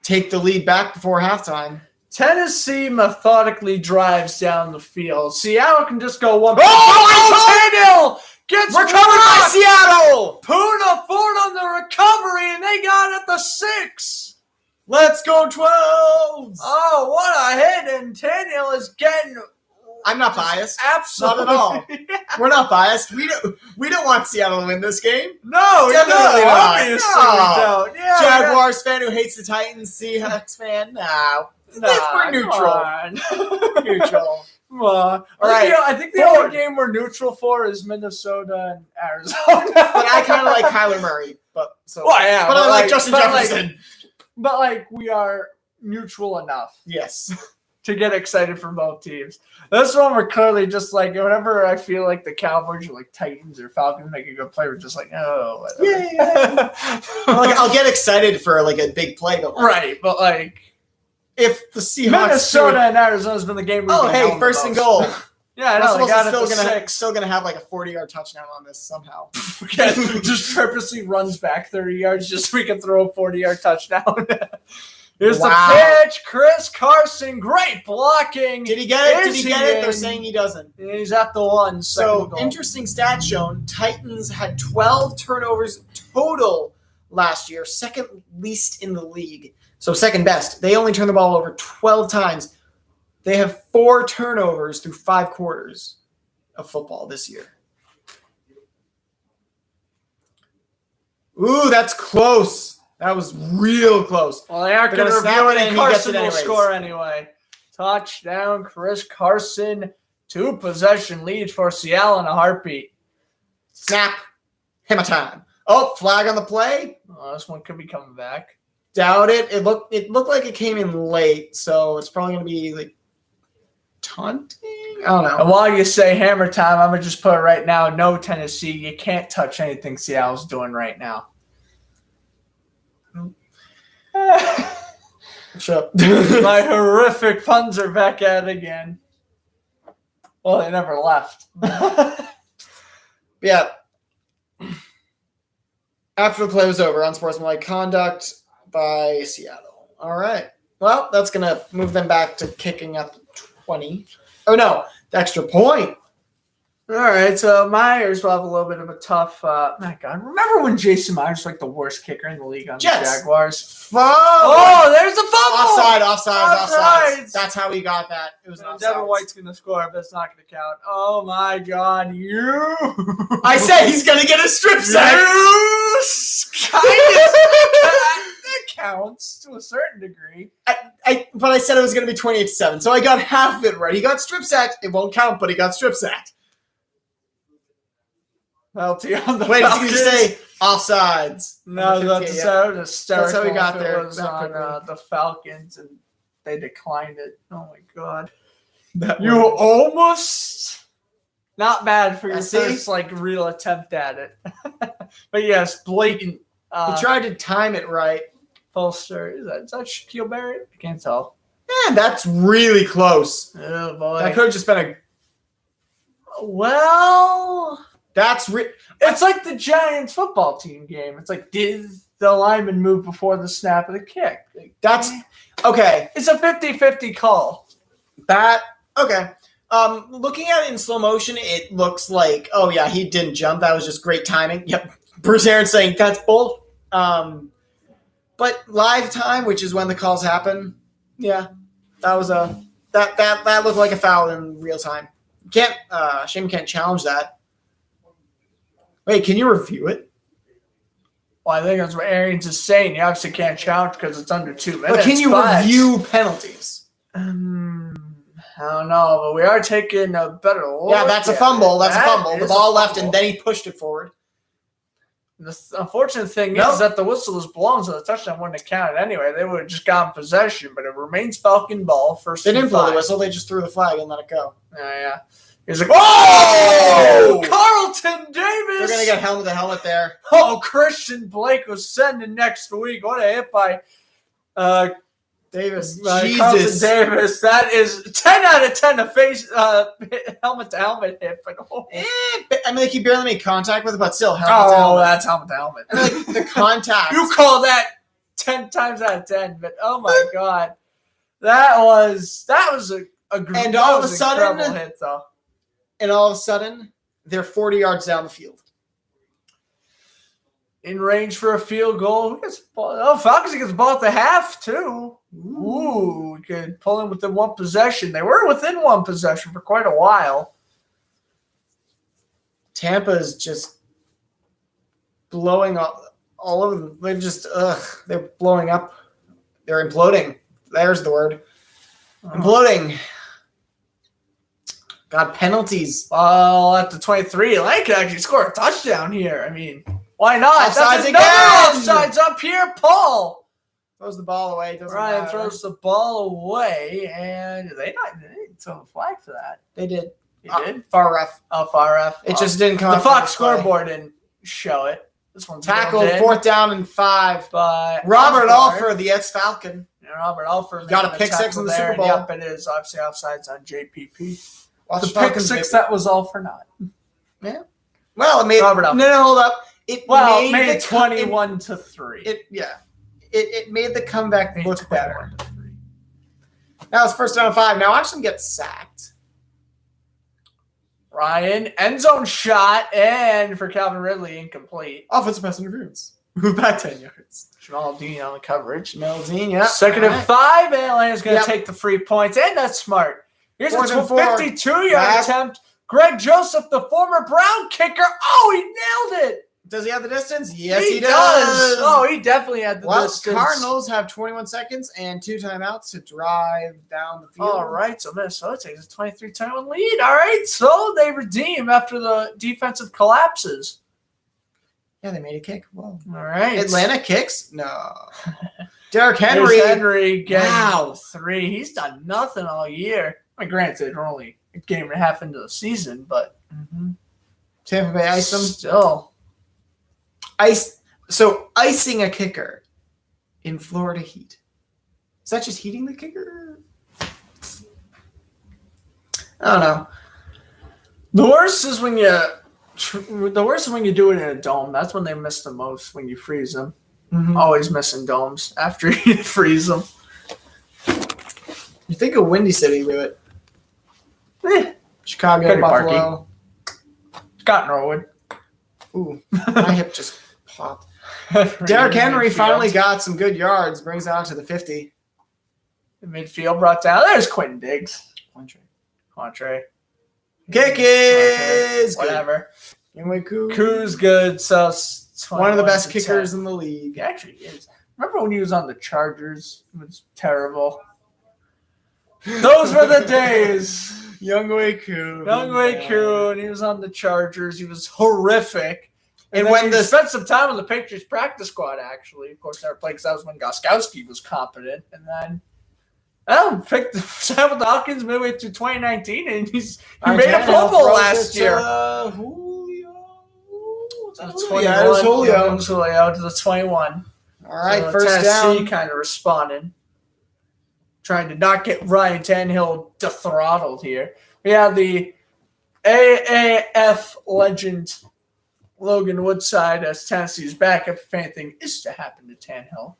take the lead back before halftime. Tennessee methodically drives down the field. Seattle can just go one. Oh, gets recovered by Seattle. Puna Ford on the recovery, and they got it at the 6. Let's go 12. Oh, what a hit! And Daniel is getting. I'm not biased. Absolutely. Not at all. We're not biased. We don't want Seattle to win this game. No, Definitely not. Obviously No. we don't. Yeah, Jaguars fan who hates the Titans, Seahawks fan. No. We're neutral. We're neutral. All right. I think the only game we're neutral for is Minnesota and Arizona. But I kind of like Kyler Murray. But I like Justin Jefferson. But we are neutral enough Yes. to get excited for both teams. This one we're clearly just like, whenever I feel like the Cowboys or like Titans or Falcons make a good play, we're just like, oh, whatever. Yeah. I'll get excited for like a big play, but right, but like if the Seahawks Minnesota and Arizona's been the game. First and goal. Yeah, I know. Russell's still gonna have like a 40-yard touchdown on this somehow. Just purposely runs back 30 yards just so we can throw a 40-yard touchdown. Here's the pitch. Chris Carson, great blocking. Did he get it? They're saying he doesn't. He's at the 1. So, interesting stat shown. Titans had 12 turnovers total last year, second least in the league. So, second best. They only turned the ball over 12 times. They have 4 turnovers through 5 quarters of football this year. Ooh, that's close. That was real close. Well, they aren't going to review it, and Carson will score anyway. Touchdown, Chris Carson. 2-possession lead for Seattle in a heartbeat. Snap. Hammer time. Oh, flag on the play. Oh, this one could be coming back. Doubt it. It looked like it came in late, so it's probably going to be like taunting? I don't know. And while you say hammer time, I'm going to just put it right now. No, Tennessee, you can't touch anything Seattle's doing right now. Shut up. My horrific puns are back at it again. Well, they never left. Yeah. After the play was over, unsportsmanlike conduct by Seattle. All right. Well, that's going to move them back to kicking at the 20. Oh, no. Extra point. All right, so Myers will have a little bit of a tough. My God, remember when Jason Myers was like the worst kicker in the league on Jets. the Jaguars? Fumble. Oh, there's the fumble. Offside. That's how we got that. It was an offside. Devin White's going to score, but it's not going to count. Oh my God, you! I said he's going to get a strip sack. That counts to a certain degree. But I said it was going to be 28-7, so I got half of it right. He got strip sacked. It won't count, but he got strip sacked. Penalty on the Wait, did you Falcons. say offsides? No, that's how we got there. It was on the Falcons, and they declined it. Oh my God! You almost not bad for your first real attempt at it, but yes, blatant. He tried to time it right. Poster. Is that Shaquille Barrett? I can't tell. Yeah, that's really close. Oh boy! That could have just been a. Well, it's like the Giants football team game. It's like, did the lineman move before the snap of the kick? That's okay. It's a 50-50 call. Okay. Looking at it in slow motion, it looks like, oh yeah, he didn't jump. That was just great timing. Yep. Bruce Aaron saying that's bull. But live time, which is when the calls happen, yeah, that was that looked like a foul in real time. Shane can't challenge that. Wait, can you review it? Well, I think that's what Arians is saying. You obviously can't challenge because it's under 2 minutes. But can you review penalties? I don't know, but we are taking a better look. Yeah, that's a fumble. That's a fumble. The ball left, and then he pushed it forward. The unfortunate thing is that the whistle is blown, so the touchdown wouldn't have counted anyway. They would have just gotten possession, but it remains Falcon ball. They didn't blow the whistle. They just threw the flag and let it go. Yeah. He's like, oh! Carlton Davis! They're going to get helmet-to-helmet there. Oh, Christian Blake was sending next week. What a hit by Davis. Jesus. Carlton Davis. That is 10 out of 10 a face helmet-to-helmet hit. But like he barely made contact with it, but still helmet-to-helmet. Oh, that's helmet-to-helmet. Like the contact. You call that 10 times out of 10, but oh my God. That was a great incredible hit, though. And all of a sudden, they're 40 yards down the field. In range for a field goal. Falcons gets the ball at the half, too. Ooh, we could pull in within one possession. They were within one possession for quite a while. Tampa's just blowing all over them. They're blowing up. They're imploding. There's the word. Imploding. God, penalties. Well, at the 23, Lane could actually score a touchdown here. I mean, why not? Offsides again. Offsides up here, Paul. Throws the ball away. Ryan throws the ball away, and they didn't throw the flag for that. They did. They did? Far ref. Oh, far ref. It just didn't come The up. Fox scoreboard didn't show it. This one's tackled, 4th down and 5. By Robert Alford, the ex-Falcon. Yeah, Robert Alford got a pick 6 in the Super Bowl. Yep, it is. Obviously, offsides on JPP. Watch the pick 6, that was all for naught. Yeah. Well, it made Robert Alford. No, hold up. It made it 21-3. It made the comeback look better. Now it's 1st down and 5. Now watch them get sacked. Ryan, end zone shot, and for Calvin Ridley, incomplete. Offensive pass interference. Move back 10 yards. Jamal Dean on the coverage. Dean, yeah. 2nd and 5, and Atlanta's going to take the 3 points, and that's smart. Here's a 52-yard attempt. Greg Joseph, the former Brown kicker. Oh, he nailed it. Does he have the distance? Yes, he does. Oh, he definitely had the distance. Cardinals have 21 seconds and 2 timeouts to drive down the field. All right, so Minnesota takes a 23-21 lead. All right, so they redeem after the defensive collapses. Yeah, they made a kick. Whoa. All right. Atlanta kicks? No. Derrick Henry. Getting 3. He's done nothing all year. I mean, granted, we're only a game and a half into the season, but Tampa Bay iced them. Still. Icing a kicker in Florida heat. Is that just heating the kicker? I don't know. The worst is when you do it in a dome. That's when they miss the most, when you freeze them. Mm-hmm. Always missing domes after you freeze them. You think of Windy City, do it. Chicago, Could be Buffalo. Scott Norwood. Ooh, my hip just popped. Derrick Henry finally got some good yards. Brings it out to the 50. The midfield brought down. There's Quentin Diggs. Contre. Kick is good. Whatever. Anyway, Koo's good. So one of the best 21-10. kickers in the league. He actually is. Remember when he was on the Chargers? It was terrible. Those were the days. Younghoe Koo. Younghoe Koo, and he was on the Chargers. He was horrific. And then when he spent some time on the Patriots practice squad, actually. Of course, never played because that was when Gostkowski was competent. And then picked Sam with the Hawkins midway through 2019, and he made a fumble last year. Julio. Yeah, it was Julio. It was Julio to the 21. All right, So first Tennessee down. kind of responded, trying to not get Ryan Tannehill throttled here. We have the AAF legend Logan Woodside as Tennessee's backup if anything is to happen to Tannehill.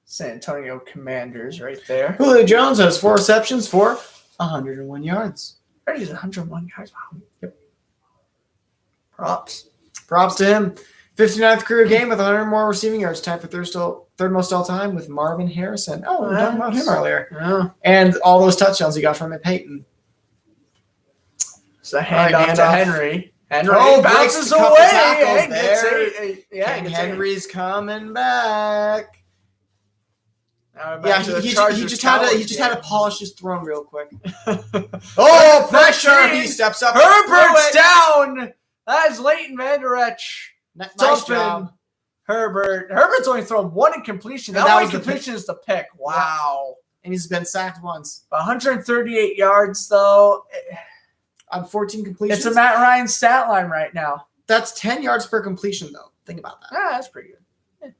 San Antonio Commanders right there. Julio Jones has 4 receptions for 101 yards. Already has 101 yards. Wow. Yep. Props to him. 59th career game with 100 more receiving yards. Time for third most all time with Marvin Harrison. Oh, we were talking about him earlier. Yeah. And all those touchdowns he got from Peyton. So handoff to Henry. Henry bounces breaks a couple tackles away. there. King Henry's coming back. Yeah, he just had to polish his throne real quick. Oh, pressure! He steps up. Herbert's down. That is Leighton Vander Esch. Nice job. Herbert's only thrown 1 incompletion. That one incompletion is the pick. Wow. And he's been sacked once. 138 yards, though. On 14 completions. It's a Matt Ryan stat line right now. That's 10 yards per completion, though. Think about that. That's pretty good.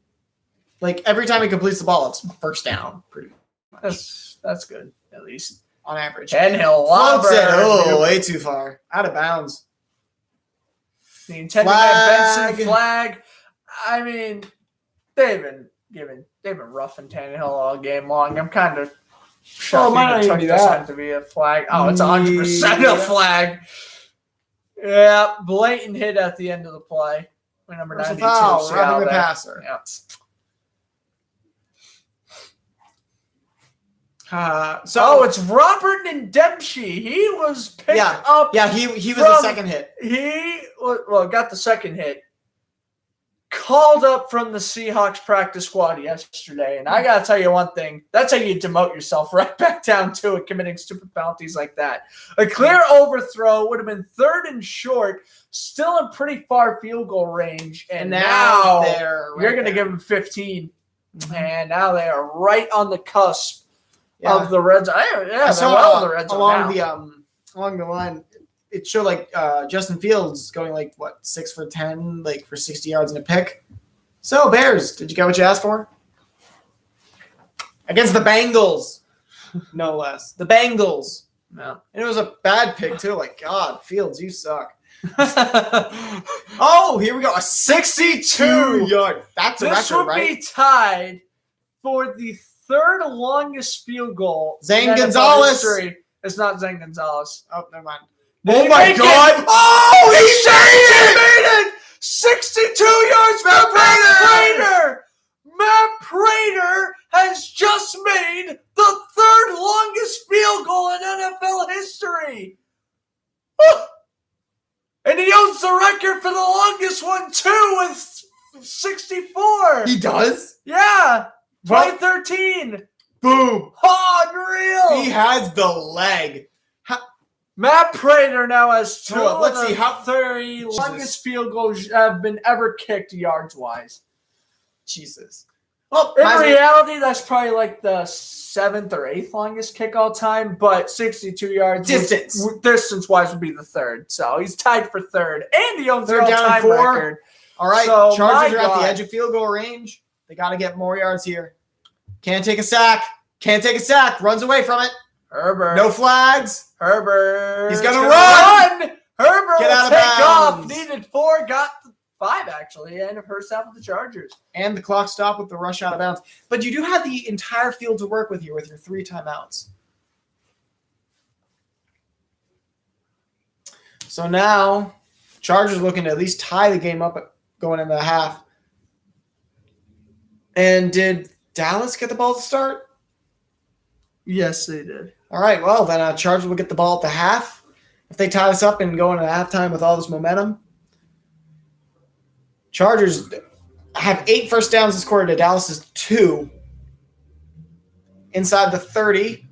Like, every time he completes the ball, it's first down. Pretty much. That's good, at least. On average. Tannehill floats it. Oh, way too far. Out of bounds. The intended Benson flag. I mean, they've been roughing Tannehill all game long. I'm kind of shocked might not even be that. to be a flag. Oh, it's 100% a flag. Yeah, blatant hit at the end of the play. Number 92. Roughing the passer. Yeah. It's Robert Ndemshi. He was picked up. Yeah, he was the second hit. He got the second hit. Called up from the Seahawks practice squad yesterday, and I gotta tell you one thing: that's how you demote yourself right back down to it, committing stupid penalties like that. A clear overthrow would have been 3rd and short, still in pretty far field goal range, and now you're gonna give them 15, and now they are right on the cusp of the red zone. I saw the red zone along the line. It showed like Justin Fields going 6 for 10, for 60 yards and a pick. So Bears, did you get what you asked for? Against the Bengals, no less. The Bengals. No. And it was a bad pick too. God, Fields, you suck. Oh, here we go. A 62-yard. That's a this record, would be tied for the 3rd longest field goal. Zane Gonzalez. It's not Zane Gonzalez. Oh, never mind. Oh my God! Oh, he made it! 62 yards for Matt Prater! Matt Prater has just made the 3rd longest field goal in NFL history. And he owns the record for the longest one too with 64. He does? Yeah. 2013. Boom. Oh, unreal. He has the leg. Matt Prater now has 2 let's of see the how 30 longest field goals have been ever kicked yards-wise. Jesus. Well, in reality, that's probably the 7th or 8th longest kick all time, but 62 yards distance-wise would be the 3rd. So he's tied for 3rd, and he owns the all-time record. All right, so, Chargers are at the edge of field goal range. They got to get more yards here. Can't take a sack. Runs away from it. Herbert. No flags. Herbert. He's going to run. Herbert Get out will of take bounds. off. Needed 4, got 5 actually, and a first half of the Chargers. And the clock stopped with the rush out of bounds. But you do have the entire field to work with here with your 3 timeouts. So now, Chargers looking to at least tie the game up going into the half. And did Dallas get the ball to start? Yes, they did. All right, well, then Chargers will get the ball at the half. If they tie this up and go into halftime with all this momentum. Chargers have 8 first downs this quarter to Dallas's 2. Inside the 30,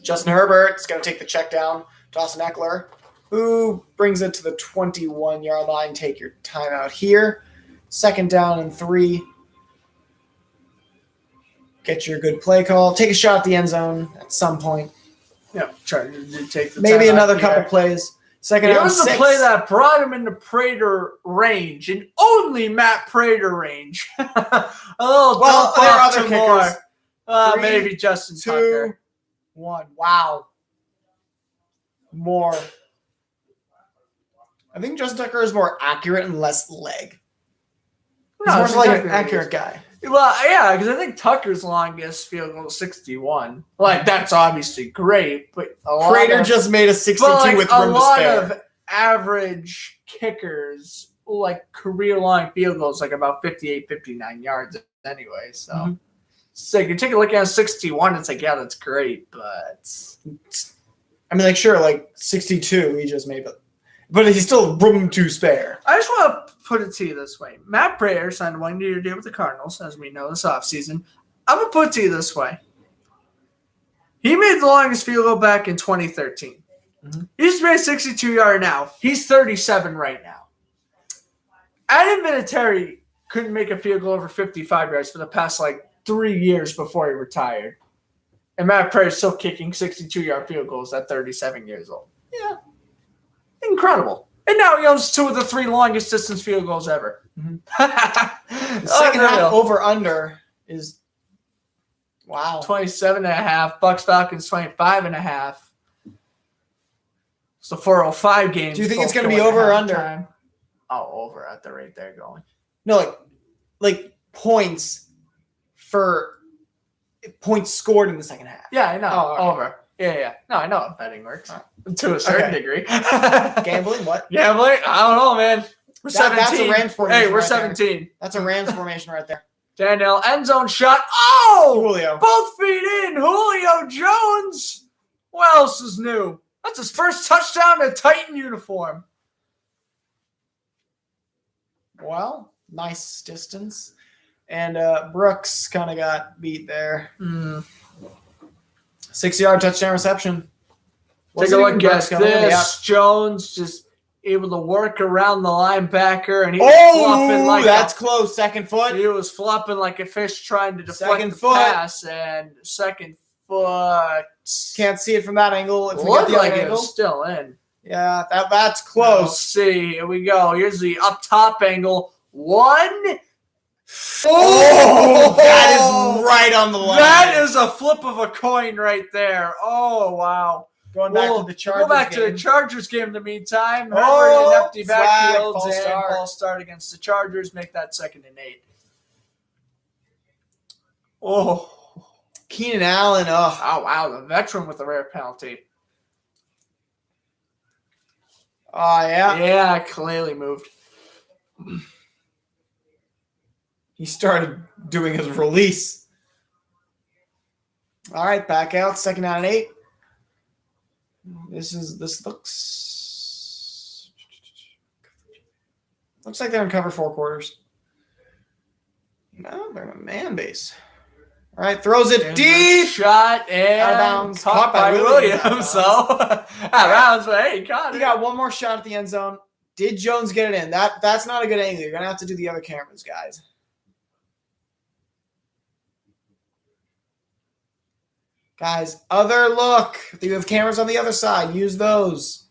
Justin Herbert is going to take the check down. Dawson Eckler, who brings it to the 21-yard line. Take your timeout here. 2nd down and 3. Get your good play call. Take a shot at the end zone at some point. Yeah, Chargers did take the Maybe timeout another here. couple plays. 2nd It down was 6. the play that brought him into Prater range, and only Matt Prater range. A little Well, dump there are off other to kickers. more. 3, Maybe Justin 2, Tucker. 1. Wow. More. I think Justin Tucker is more accurate and less leg. He's No, more it's like an exactly what it accurate is. guy. Well, yeah, because I think Tucker's longest field goal is 61. Like, that's obviously great, but a lot Prater of, just made a 62 but like with a room to lot spare. of average kickers, like career-long field goals, like about 58, 59 yards anyway. So Mhm. it's like you take a look at 61, it's like, yeah, that's great, but I mean, like, sure, like 62 he just made, but he's still room to spare. I just want to put it to you this way. Matt Prater signed a 1-year deal with the Cardinals, as we know this offseason. I'm going to put it to you this way. He made the longest field goal back in 2013. Mhm. He's made 62-yard now. He's 37 right now. Adam Vinatieri couldn't make a field goal over 55 yards for the past, 3 years before he retired. And Matt Prater's still kicking 62-yard field goals at 37 years old. Yeah. Incredible. And now he owns 2 of the 3 longest distance field goals ever. Mhm. The second half over-under is, wow. 27.5. Bucks Falcons 25.5. It's the 4:05 games. Do you think it's both going to be going over or at under? halftime. Oh, over at the rate they're going. No, like points for points scored in the second half. Yeah, I know. Oh, okay. Over. Yeah. No, I know how betting works. All To a certain Okay. degree. Gambling? What? Gambling? I don't know, man. We're That's 17. a Rams formation. Hey, we're right there. 17. That's a Rams formation right there. Daniel, end zone shot. Oh! Julio. Both feet in. Julio Jones. What else is new? That's his first touchdown in a Titan uniform. Well, nice distance. And Brooks kind of got beat there. 6-yard touchdown reception. Take Wasn't a even look Brooks at coming in. this. Jones just able to work around the linebacker, and he was Oh, flopping like that's close. Second foot. he was flopping like a fish trying to deflect Second the foot. pass, and second foot Can't see it from that angle. If we get looked the other like it angle. was still in. Yeah, that's Let's close. see. Here we go. Here's the up top angle. 1. Oh, that is right on the line. That is a flip of a coin right there. Oh, wow. Going back We'll to the Chargers go back game. to the Chargers game in the meantime. Oh, Herbert in empty flag, backfields false and start. false start against the Chargers. Make that 2nd and 8. Oh, Keenan Allen. Oh, wow. The veteran with a rare penalty. yeah. Yeah, clearly moved. He started doing his release. All right, back out. 2nd down and 8. This looks like they're in cover 4 quarters. No, they're in a man base. All right, throws it And deep. shot and Out of bounds. caught by Williams. So, out of bounds, but hey, he caught You it. got one more shot at the end zone. Did Jones get it in? That's not a good angle. You're gonna have to do the other cameras, guys. Guys, other look. If you have cameras on the other side, use those.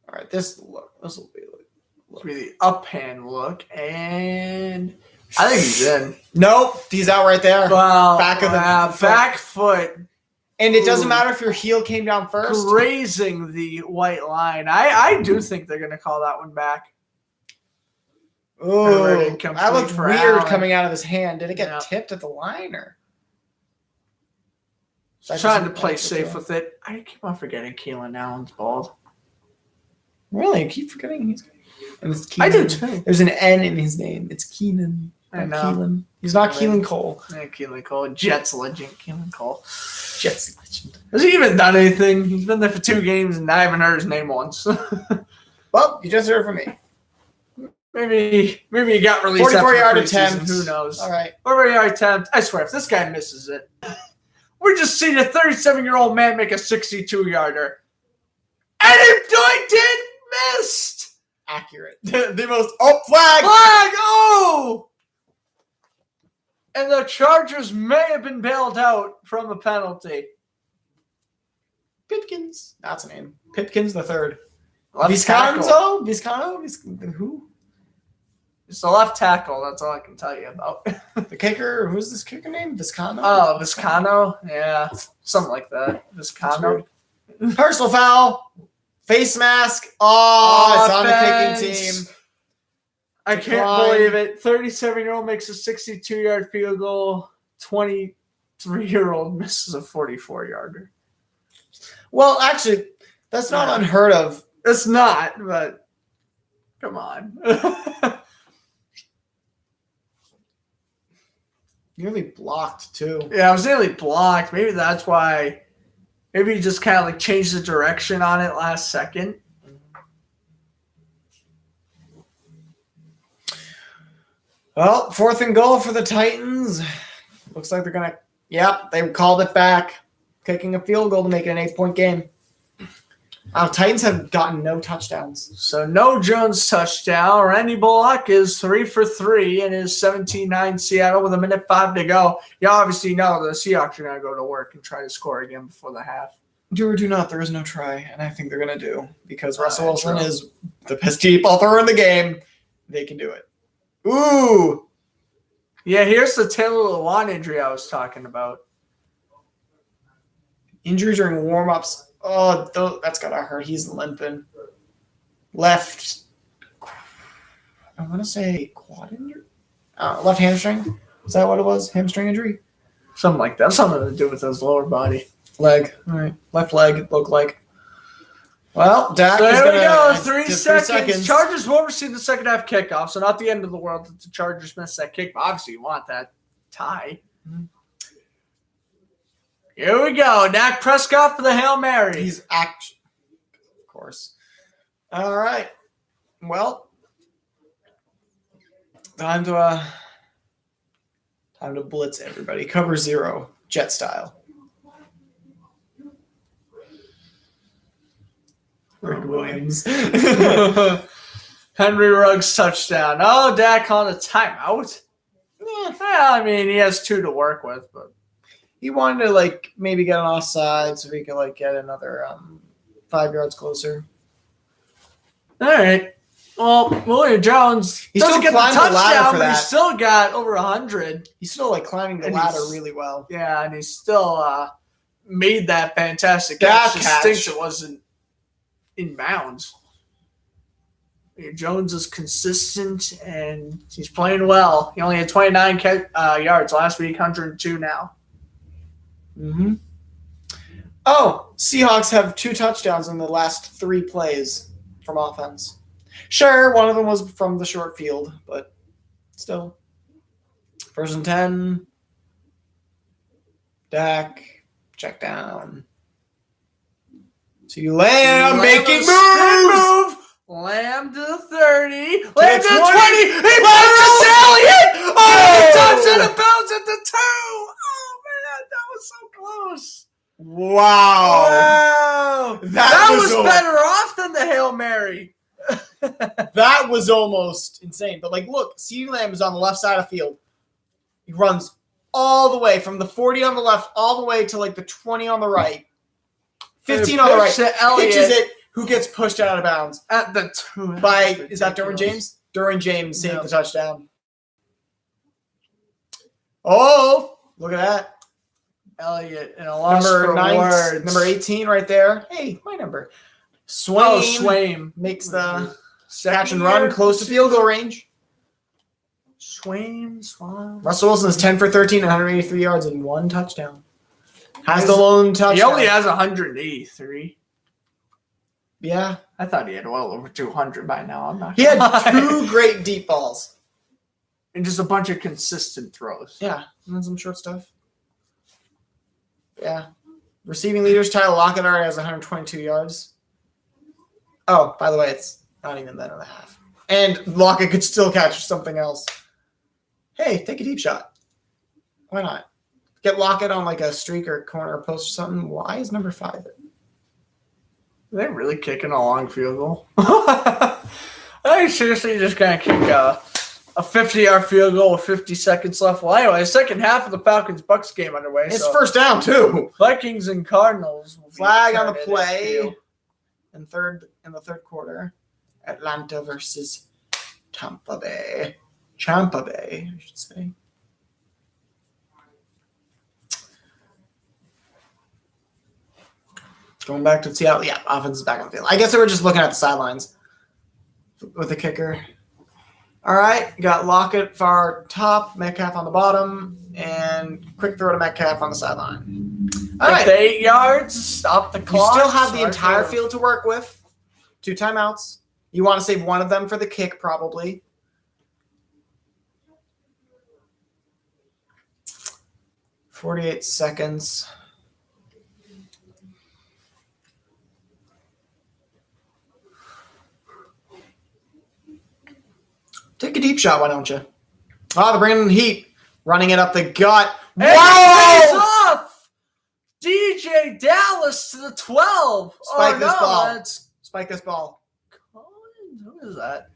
All right, this will be Give me the uphand look, and I think he's in. nope. He's out right there. Well, Back of the foot. back foot And it doesn't Ooh. matter if your heel came down first. grazing the white line. I do think they're going to call that one back. Oh, Herbert incomplete that looked for weird Allen. coming out of his hand. Did it get Yeah. tipped at the line or? Trying to play safe with it. I keep on forgetting Keelan Allen's bald. Really? I keep forgetting he's. And it's I Keenan. do too. There's an N in his name. It's Keenan. I know. Keelan. He's not Keelan Cole. Yeah, Keelan Cole. Jets legend, Keelan Cole. Jets legend. Has he even done anything? He's been there for 2 games and I haven't heard his name once. Well, you just heard from me. maybe he got released 44 after yard the preseason. attempt. Who knows? All right. 44 yard attempt. I swear, if this guy misses it, we're just seeing a 37-year-old man make a 62-yarder. And if Doyton missed! Accurate. The most. Oh, flag! Flag! Oh! And the Chargers may have been bailed out from a penalty. Pipkins. That's a name. Pipkins the third. Left tackle. Visconto? Who? It's the left tackle. That's all I can tell you about. The kicker? Who's this kicker name? Visconto? Oh, Viscano? Yeah, something like that. Viscano. Personal foul. Face mask. Oh, it's on the kicking team. I can't believe it. 37-year-old makes a 62-yard field goal. 23-year-old misses a 44-yarder. Well, actually, that's not unheard of. It's not, but come on. Nearly blocked, too. Yeah, I was nearly blocked. Maybe that's why. Maybe he just kind of like changed the direction on it last second. Well, 4th and goal for the Titans. Looks like they're going to. Yep, they called it back. Kicking a field goal to make it an 8-point game. Titans have gotten no touchdowns. So no Jones touchdown. Randy Bullock is 3 for 3 in his 17-9 Seattle with 1:05 to go. You obviously know the Seahawks are going to go to work and try to score again before the half. Do or do not, there is no try, and I think they're going to do. Because Russell Wilson is the best deep ball thrower in the game. They can do it. Ooh! Yeah, here's the Taylor Lewan injury I was talking about. Injury during warm-ups. Oh, that's got to hurt. He's limping. Left, I want to say quad injury? Left hamstring? Is that what it was? Hamstring injury? Something like that. Something to do with his lower body. Leg. All right. Left leg, look like. Well, Dak so is there we go. gonna 3 seconds. Chargers will receive the second half kickoff, so not the end of the world that the Chargers miss that kick. But obviously, you want that tie. Mm-hmm. Here we go. Dak Prescott for the Hail Mary. He's action. Of course. All right. Well, time to blitz everybody. Cover 0, jet style. Greg Williams. Henry Ruggs touchdown. Oh, Dak on a timeout. Yeah, I mean, he has 2 to work with, but he wanted to maybe get an offside so he could get another 5 yards closer. All right. Well, William Jones he doesn't still get the touchdown, but that. he still got over 100. He's still climbing the ladder really well. Yeah, and he still made that fantastic catch. Just thinks it wasn't in bounds. Jones is consistent and he's playing well. He only had 29 yards last week, 102 now. Mm-hmm. Oh, Seahawks have 2 touchdowns in the last 3 plays from offense. Sure, one of them was from the short field, but still. 1st and 10. Dak, check down. See Lamb making moves. Lamb to the 30. Lamb to the 20. He pushes Elliott. Oh, he touched it out of bounds at the 2. Oh, man, that was so close. Wow. That was better off than the Hail Mary. That was almost insane. But look, CeeDee Lamb is on the left side of the field. He runs all the way from the 40 on the left all the way to the 20 on the right. 15 on the right. Pitches it. Who gets pushed out of bounds? At the 2. Is that Derwin James? Derwin James saved the touchdown. Oh, look at that. Elliott in a loss for words. Number 18 right there. Hey, my number. Swain makes the catch and run close to field goal range. Swain. Russell Wilson is 10 for 13, 183 yards, and 1 touchdown. Has the lone touchdown. He only has 183. Yeah. I thought he had well over 200 by now. I'm not. He gonna had lie. 2 great deep balls. And just a bunch of consistent throws. Yeah. And then some short stuff. Yeah. Receiving leaders, Tyler Lockett already has 122 yards. Oh, by the way, it's not even that and a half. And Lockett could still catch something else. Hey, take a deep shot. Why not? Get Lockett on like a streak or corner or post or something. Why is number 5? Are they really kicking a long field goal? Are you seriously just going to kick a 50-yard field goal with 50 seconds left? Well, anyway, second half of the Falcons-Bucks game underway. It's so first down, too. Vikings and Cardinals. Will Flag on the be play in the third quarter. Atlanta versus Tampa Bay. Champa Bay, I should say. Going back to Seattle. Yeah, offense is back on the field. I guess they were just looking at the sidelines with the kicker. All right, got Lockett far top, Metcalf on the bottom, and quick throw to Metcalf on the sideline. All right. 8 yards, stop the You clock. still have the start entire the- field to work with. 2 timeouts. You want to save one of them for the kick, probably. "48 seconds. Take a deep shot, why don't you? Oh, they're bringing in heat. Running it up the gut. And he pays off! DJ Dallas to the 12. Spike this ball. That's Spike this ball. Collins. Who is that?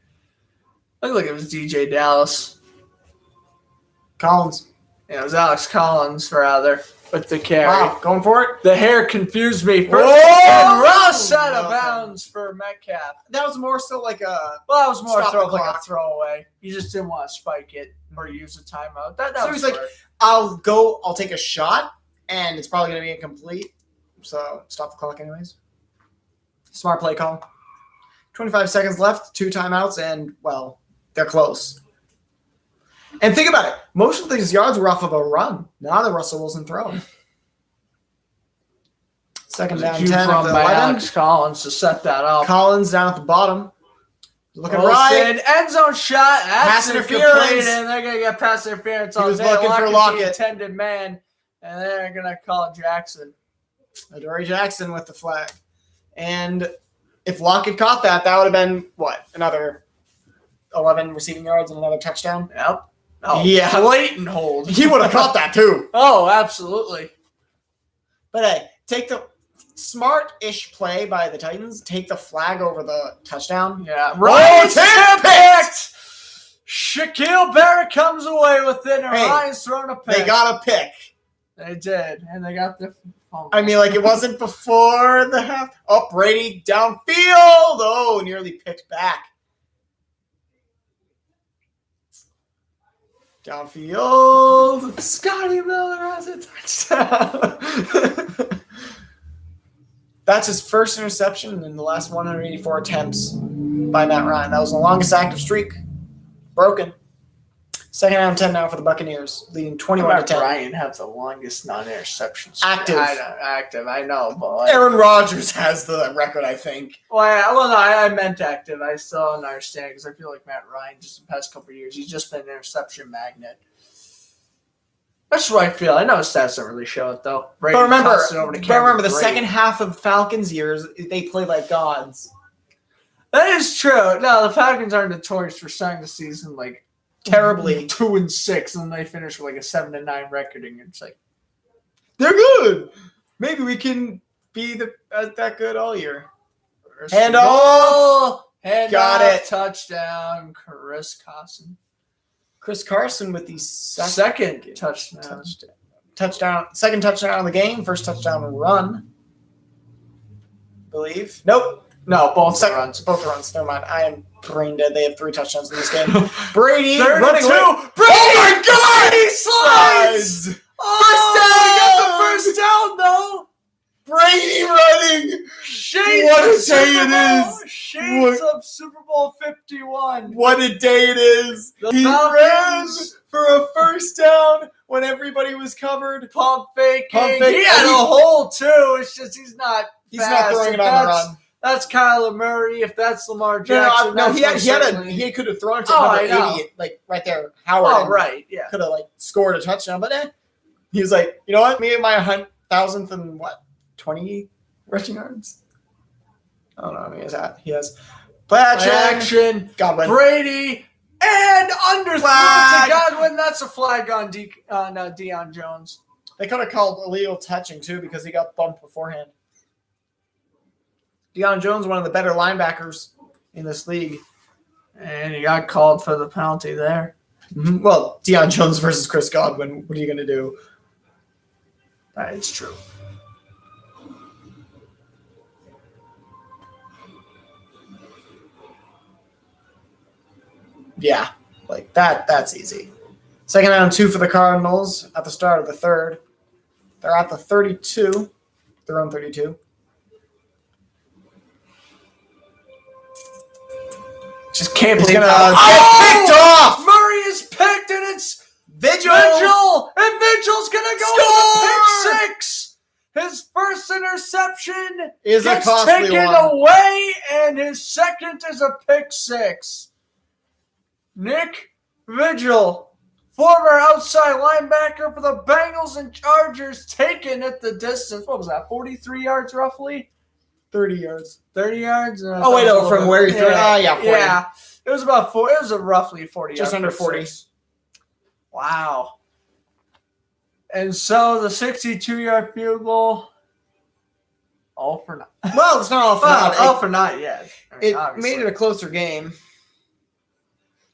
Looked like it was DJ Dallas. Collins. Yeah, it was Alex Collins, rather, with the carry. Wow, going for it. The hair confused me. First, Whoa! and Russ out of Nothing. bounds for Metcalf. That was more so like a. Well, that was more Stop throw the like a clock. throwaway. You just didn't want to spike it or use a timeout. That So was he's like, smart. I'll take a shot, and it's probably going to be incomplete. So stop the clock anyways. Smart play call. 25 seconds left, 2 timeouts, and, well, they're close. And think about it. Most of these yards were off of a run, not a Russell Wilson throw. Second down, Huge 10 run of the by 11. Alex Collins to set that up. Collins down at the bottom. Looking Wilson, right. end zone shot. Pass That's interference. interference. And they're going to get pass interference He on was there. looking for Lockett's Lockett. the intended man. And they're going to call it Jackson. Adoree Jackson with the flag. And if Lockett caught that, that would have been, what, another 11 receiving yards and another touchdown? Yep. Oh, Yeah. blatant hold. He would have caught that too. Oh, absolutely. But hey, take the smart-ish play by the Titans. Take the flag over the touchdown. Yeah. Ryan's picked. Shaquille Barrett comes away with it, and Hey, Ryan's thrown a pick. They got a pick. They did, and they got the. I mean, like, it wasn't before the half. Oh, Brady downfield. Oh, nearly picked back. Downfield. Scotty Miller has a touchdown. That's his first interception in the last 184 attempts by Matt Ryan. That was the longest active streak. Broken. Second down 10 now for the Buccaneers, leading 21 to 10. Ryan have the longest non-interceptions. Active. I know, but like, Aaron Rodgers has the record, I think. no, I meant active. I still don't understand because I feel like Matt Ryan, just the past couple of years, he's just been an interception magnet. That's what I feel. I know his stats don't really show it though. Brady But remember, tossed it over to Cameron the Brate. second half of Falcons years, they played like gods. That is true. No, the Falcons are notorious for starting the season like Terribly. 2-6, and then they finish with like a 7-9 record, and it's like They're good. Maybe we can be that good all year. Hand off. Hand Got off. it. Touchdown, Chris Carson. Chris Carson with the Second touchdown. second touchdown of the game, first touchdown run. Believe. Nope. No, both Second, runs. Both runs. Never mind. I am brain dead. They have 3 touchdowns in this game. Brady 32. running away. Brady! Oh my God! He slides! Oh, first down, though. Brady running. Shades What of a day it Super Bowl. is. Shades of Super Bowl 51. What a day it is. The He ran Falcons. for a first down when everybody was covered. Pump faking. Pump fake. He had a hole too. It's just he's not not throwing it on the run. That's Kyler Murray. If that's Lamar Jackson, No, he could have thrown it to number 80, like right there. Howard. Oh, right, yeah. Could have like scored a touchdown, but he was like, you know what? Me and my 1,000th and 20 rushing yards. I don't know how many he has. Play action. Godwin. Brady and underthrew to Godwin. That's a flag on Deion Jones. They could have called illegal touching too because he got bumped beforehand. Deion Jones, one of the better linebackers in this league. And he got called for the penalty there. Mm-hmm. Well, Deion Jones versus Chris Godwin. What are you going to do? That is true. Yeah, like that's easy. Second down 2 for the Cardinals at the start of the third. They're at the 32. They're on 32. Just can't believe get picked off. Murray is picked, and it's Vigil, and Vigil's gonna go with a pick 6. His first interception is a gets costly taken one. away, and his second is a pick 6. Nick Vigil, former outside linebacker for the Bengals and Chargers, taken at the distance. What was that? 43 yards roughly. 30 yards. 30 yards? Oh, wait, no, from where you threw it? Oh, yeah, 40. Yeah. It was about 4. It was a roughly 40 Just under 40. 6. Wow. And so the 62-yard field goal, all for naught. Well, it's not all for naught. All for naught yet. I mean, It made it a closer game.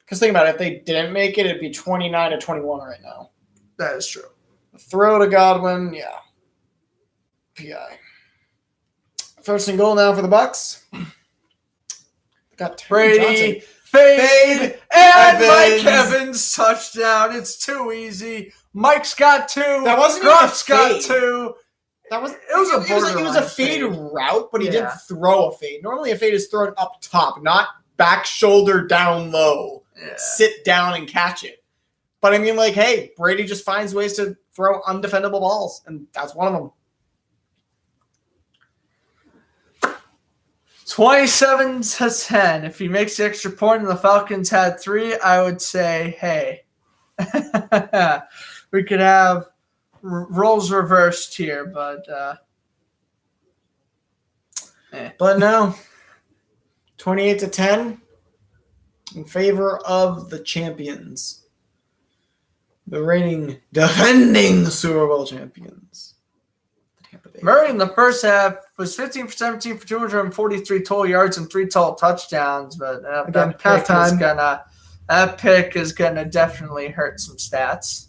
Because think about it. If they didn't make it, it'd be 29-21 right now. That is true. Throw to Godwin, yeah. PI. First and goal now for the Bucks. Got Brady, Johnson. fade, and Evans. Mike Evans touchdown. It's too easy. Mike's got 2. That wasn't Gruff's even a got fade. 2. That was It was a fade borderline route, but he Yeah. didn't throw a fade. Normally a fade is thrown up top, not back shoulder down low. Yeah. Sit down and catch it. But I mean, like, hey, Brady just finds ways to throw undefendable balls, and that's one of them. 27-10. If he makes the extra point and the Falcons had 3, I would say, hey, we could have roles reversed here, but But no, 28-10 in favor of the champions, the reigning, defending Super Bowl champions. Murray in the first half was 15 for 17 for 243 total yards and 3 total touchdowns, but that pick is gonna definitely hurt some stats.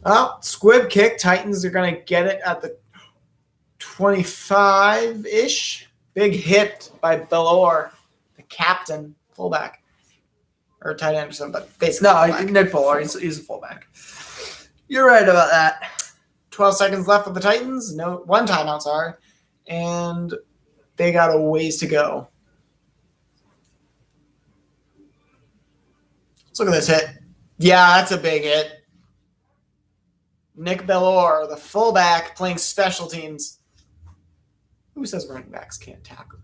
Well, squib kick. Titans are going to get it at the 25-ish. Big hit by Bellore, the captain, fullback. Or tight end or something, but basically fullback. Nick Bowler, he's a fullback. You're right about that. 12 seconds left for the Titans. No, 1 timeout, sorry. And they got a ways to go. Let's look at this hit. Yeah, that's a big hit. Nick Bellore, the fullback, playing special teams. Who says running backs can't tackle?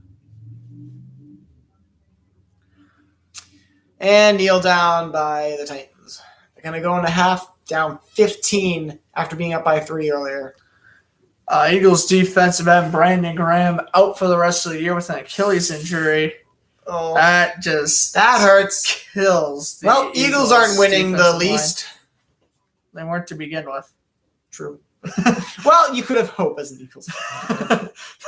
And kneel down by the Titans. They're going to go into half down 15 after being up by 3 earlier. Eagles defensive end Brandon Graham out for the rest of the year with an Achilles injury. Oh, That hurts. kills. The Well, Eagles aren't winning the defensive least. line. They weren't to begin with. True. Well, you could have hope as an Eagles.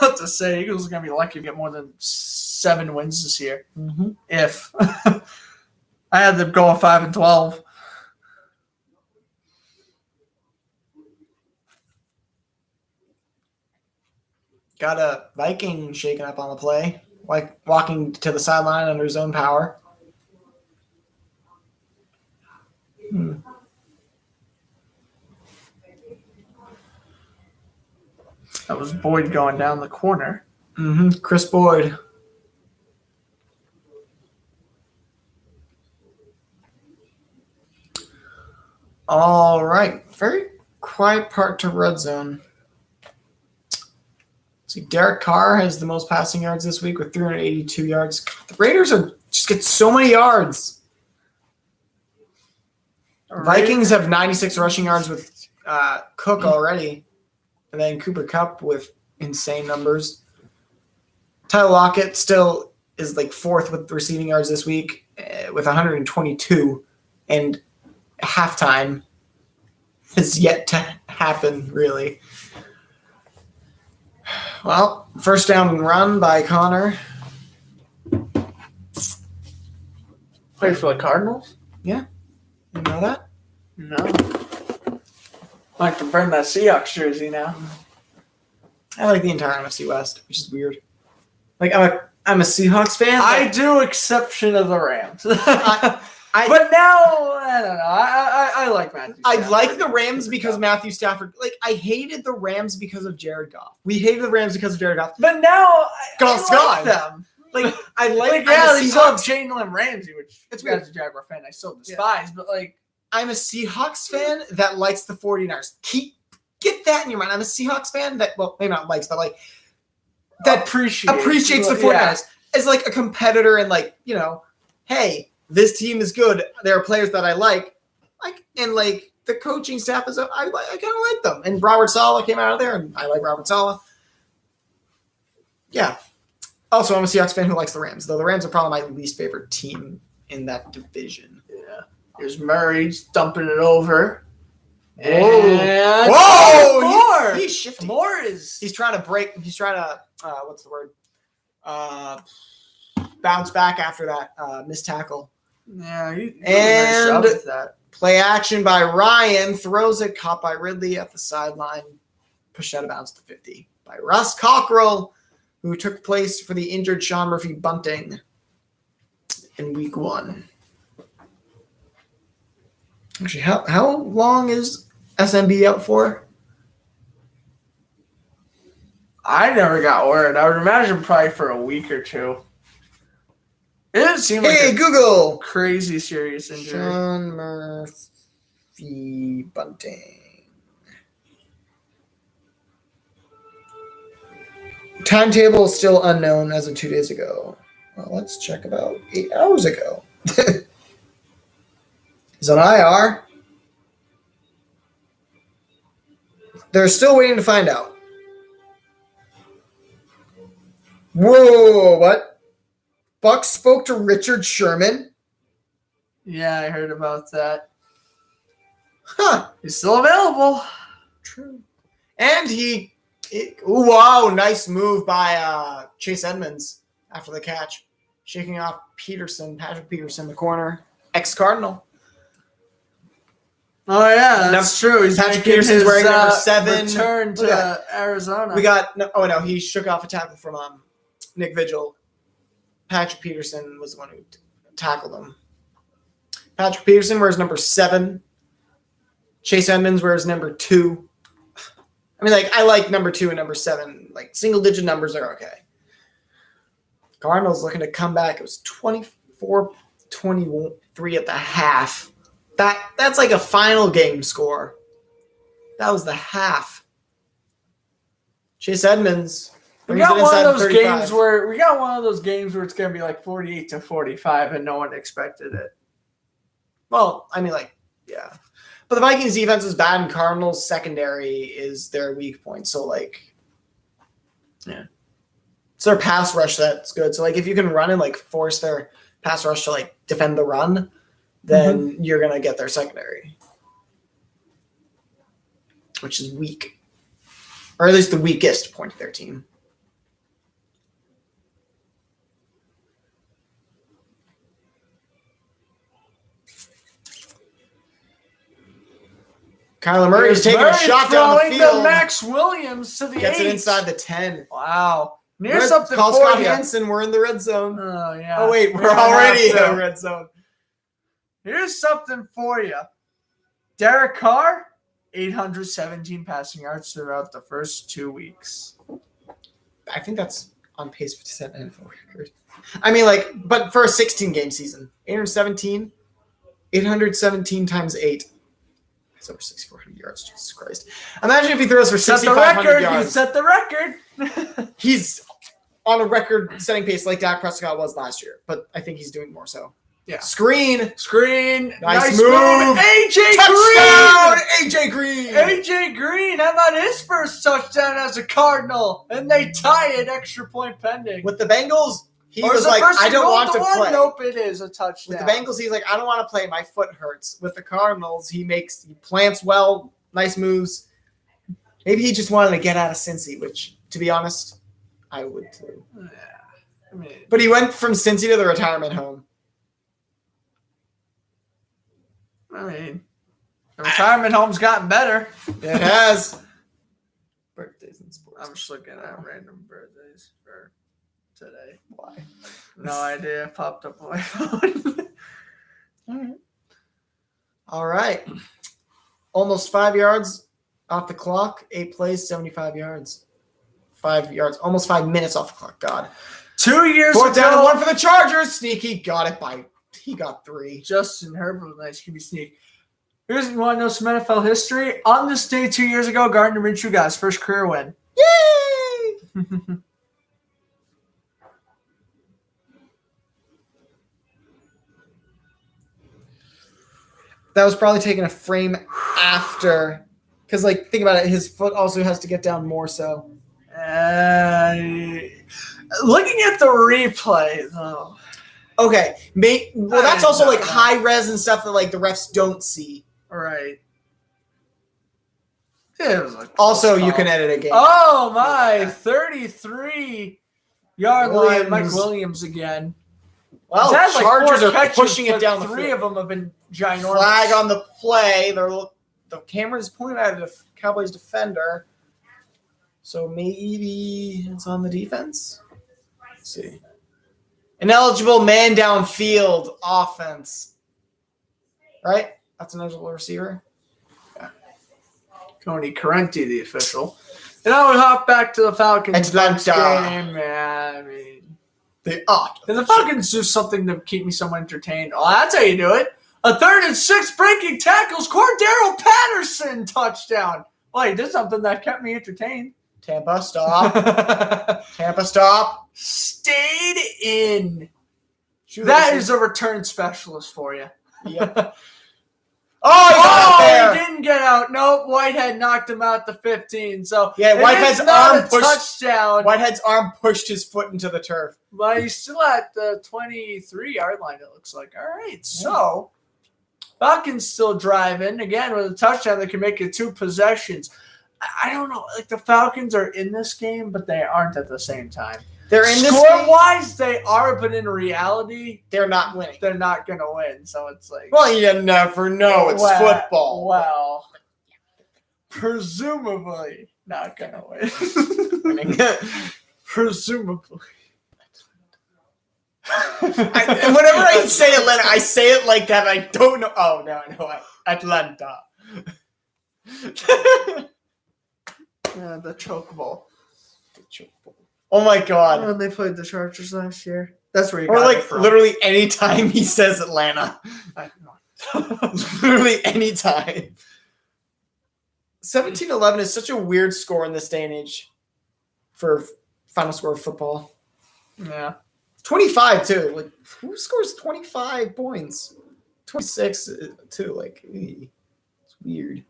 Not to say Eagles are going to be lucky to get more than 7 wins this year. Mm-hmm. If I had them going 5-12. Got a Viking shaking up on the play, like walking to the sideline under his own power. That was Boyd going down the corner. Mm-hmm. Chris Boyd. All right. Very quiet part to red zone. See, Derek Carr has the most passing yards this week with 382 yards. God, the Raiders just get so many yards. Vikings have 96 rushing yards with Cook already. And then Cooper Kupp with insane numbers. Tyler Lockett still is like fourth with receiving yards this week with 122. And halftime has yet to happen, really. Well, first down and run by Connor. Play for the Cardinals? You know that? No. I can burn that Seahawks jersey now. I like the entire NFC West, which is weird. Like I'm a Seahawks fan. I do, exception of the Rams. I but now I don't know. I like Matthew I Stafford. like the Rams because Matthew Stafford. Like I hated the Rams because of Jared Goff. We hated the Rams because of Jared Goff. But now Goff's I gone. like them. Like I like. Yeah, I'm a they still have Seahawks- Jalen Ramsey, which It's as a Jaguar fan I still despise. But like, I'm a Seahawks fan that likes the 49ers. Get that in your mind. I'm a Seahawks fan that, well, maybe not likes, but like that appreciates the 49ers as like a competitor and like, you know, hey, this team is good. There are players that I like, and like the coaching staff is. I kind of like them. And Robert Saleh came out of there, and I like Robert Saleh. Yeah. Also, I'm a Seahawks fan who likes the Rams, though the Rams are probably my least favorite team in that division. Yeah. Here's Murray dumping it over. Whoa! And Whoa! Moore. He's shifting. Moore is. He's trying to break. He's trying to what's the word? Bounce back after that missed tackle. Yeah, he And- nice job with that. Play action by Ryan. Throws it. Caught by Ridley at the sideline. Pushed out of bounds to 50 by Russ Cockrell, who took place for the injured Sean Murphy Bunting in week 1. Actually, how long is SMB out for? I never got word. I would imagine probably for a week or two. It didn't seem like Hey, a Google. crazy serious injury. Sean Murphy Bunting. Timetable is still unknown as of 2 days ago. Well, let's check about 8 hours ago. He's on IR. They're still waiting to find out. Whoa, what? Bucks spoke to Richard Sherman? Yeah, I heard about that. Huh. He's still available. True. And wow, nice move by Chase Edmonds after the catch. Shaking off Patrick Peterson, the corner, ex-Cardinal. Oh yeah, that's true. He's Patrick making Peterson's his wearing number 7. return Look at to Arizona. We got he shook off a tackle from Nick Vigil. Patrick Peterson was the one who tackled him. Patrick Peterson wears number 7. Chase Edmonds wears number 2. I mean, like, I like number 2 and number 7. Like, single-digit numbers are okay. Cardinals looking to come back. It was 24-23 at the half. That's like a final game score. That was the half. Chase Edmonds. We got one of those games where it's gonna be like 48-45, and no one expected it. Well, I mean, like, yeah. But the Vikings defense is bad, and Cardinals secondary is their weak point. So, like, yeah. It's their pass rush that's good. So, like, if you can run and, like, force their pass rush to, like, defend the run, then you're going to get their secondary, which is weak. Or at least the weakest point of their team. Kyler Murray is taking a shot down the field. Max Williams to the Gets 8. it inside the 10. Wow. Here's something Call for Scott you. Hansen. We're in the red zone. Oh, yeah. Oh, wait. We're gonna already in have the to. red zone. Here's something for you. Derek Carr, 817 passing yards throughout the first 2 weeks. I think that's on pace to set an NFL record. I mean, like, but for a 16-game season, 817 times 8. It's over 6,400 yards. Jesus Christ! Imagine if he throws for Set the 6,500 record. yards. He set the record. He's on a record-setting pace like Dak Prescott was last year, but I think he's doing more so. Yeah. Screen. Nice move. AJ Touchdown! Green. AJ Green. AJ Green. How about his first touchdown as a Cardinal? And they tie it. Extra point pending. With the Bengals, he Or was is it like, first I and don't goal want at to the one? play. Nope, it is a touchdown. With the Bengals, he's like, I don't want to play. My foot hurts. With the Cardinals, he plants well, nice moves. Maybe he just wanted to get out of Cincy, which, to be honest, I would too. Yeah. I mean, But he went from Cincy to the retirement home. the retirement home's gotten better. It has. Birthdays and sports. I'm just looking at random birthdays for today. Why? No idea. Popped up on my phone. All right. Almost 5 yards off the clock. 8 plays, 75 yards. 5 yards. Almost 5 minutes off the clock. God. 2 years Fourth down and ago, 1 for the Chargers. Sneaky. Got it by. He got 3. Justin Herbert, nice QB sneak. Here's you want to know some NFL history. On this day 2 years ago, Gardner Minshew got his first career win. Yay! That was probably taking a frame after. Because, like, think about it. His foot also has to get down more so. Looking at the replay, though. Okay. Well, that's also, like, high res and stuff that, like, the refs don't see. Right. It was Also, you can edit a game. Oh, my. 33-yard line. Mike Williams. Williams again. Well, He's had, like, Chargers 4 are catches, pushing it but down the 3 field. of them have been ginormous. Flag on the play. The camera's pointing at the Cowboys defender. So maybe it's on the defense. Let's see. Ineligible man downfield offense. Right? That's an eligible receiver. Tony Correnti, the official. And I would hop back to the Falcons Atlanta. game. Yeah, I mean, They ought. and the Falcons do something to keep me somewhat entertained. Oh, that's how you do it. A 3rd and 6 breaking tackles. Cordero Patterson touchdown. Well, he did something that kept me entertained. Tampa, stop. Tampa, stop. Stayed in. Shoot, That is a return specialist for you. Yep. Oh, he got out He there. didn't get out. Nope, Whitehead knocked him out to 15. So Yeah, it Whitehead's is not arm a pushed- touchdown. Whitehead's arm pushed his foot into the turf. But he's still at the 23-yard line, it looks like. All right, so Falcons still driving. Again, with a touchdown, they can make it 2 possessions. I don't know. Like, the Falcons are in this game, but they aren't at the same time. They're in this game. Score-wise, they are, but in reality, They're not winning. they're not going to win. So it's like, Well, you never know. It's football. Well, presumably not going to win. Presumably. And whenever I say Atlanta, I say it like that. I don't know. Oh, no, I know. Atlanta. Yeah, the choke ball. Oh, my God. When they played the Chargers last year. That's where you Or, got like, it from. literally any time he says Atlanta. I know. Literally any time. 17-11 is such a weird score in this day and age for final score of football. Yeah. 25 too. Like, who scores 25 points? 26 too. Like, it's weird.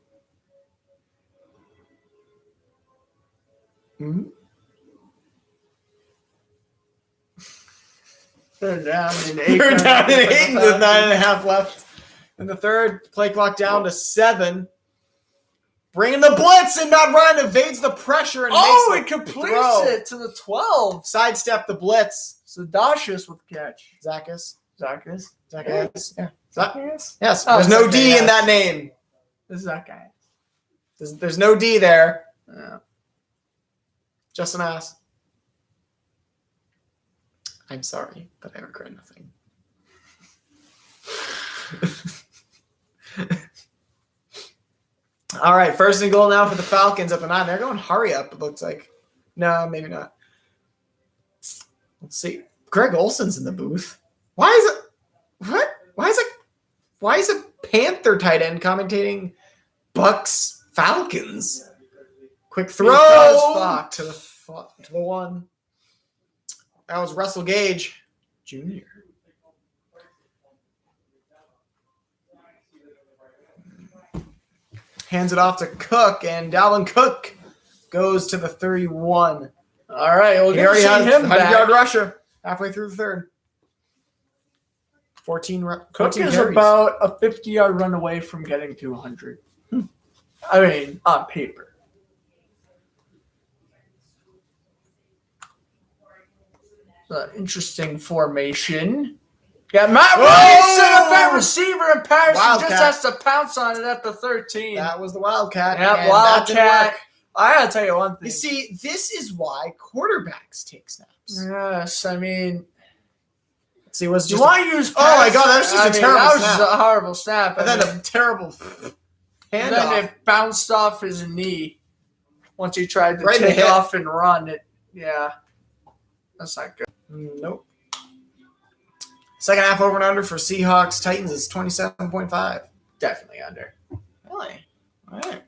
Mm-hmm. They're down in 8. They're down in 8 with 9.5 left in the third. Play clock down to 7. Bringing the blitz, and Matt Ryan evades the pressure and Oh, makes it the completes throw. it to the 12. Sidestep the blitz. Sadashis with the catch. Zacchaeus. Zacchaeus. Zacchaeus. Yeah. Zacchaeus? Yes. Oh, There's no D Zacchaeus. in that name. This is that guy. There's no D there. Yeah. Just an ass. I'm sorry, but I regret nothing. All right, 1st and goal now for the Falcons at the 9. They're going hurry up, it looks like. No, maybe not. Let's see. Greg Olson's in the booth. Why is it? What? Why is a Panther tight end commentating Bucks Falcons. Quick throw Because to the one. That was Russell Gage Jr. Hands it off to Cook, and Dalvin Cook goes to the 31. All right, well, He already has him 100-yard back. rusher halfway through the third. 14 Cook is carries. about a 50-yard run away from getting to 100. I mean, on paper. Interesting formation. Yeah, Matt Ryan set up that receiver, and Patterson Wildcat. just has to pounce on it at the 13. That was the Wildcat. Yeah, and that didn't Wildcat. work. I gotta tell you one thing. You see, this is why quarterbacks take snaps. Yes, I mean, See, was you just want to use? Oh my God, that was just a terrible That was snap. just a horrible snap. and I then mean, a terrible and handoff. then it bounced off his knee once he tried to Right in the take hip. off and run. It, yeah, that's not good. Nope. Second half over and under for Seahawks Titans is 27.5. Definitely under. Really? All right.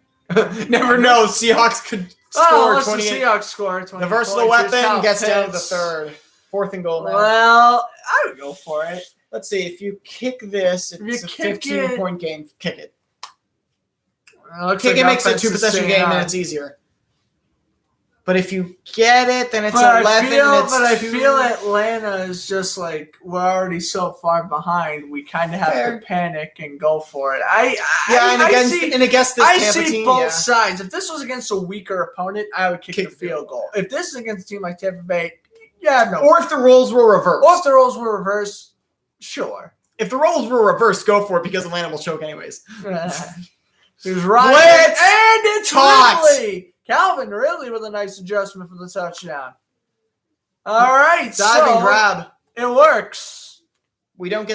Never know. Seahawks could score What's the 28. Seahawks score? 20 The versatile points. Here's weapon Kyle gets down to the Pitts. third. Fourth and goal now. Well, I would go for it. Let's see. If you kick this, If you it's a kick 15-point game. Kick it. Looks Kick like it makes it a offense is two-possession staying game, on. and it's easier. But if you get it, then it's But 11. I two. feel Atlanta is just like we're already so far behind. We kind of have Fair. to panic and go for it. Against this I Tampa see team, both yeah. sides. If this was against a weaker opponent, I would kick Kick the field goal. If this is against a team like Tampa Bay, yeah, no. Or if the roles were reversed. Or if the roles were reversed, sure. If the roles were reversed, go for it because Atlanta will choke anyways. There's Ryan Blitz! and it's Caught! Ridley. Calvin Ridley with a nice adjustment for the touchdown. All right, Dive and so grab. it works. We don't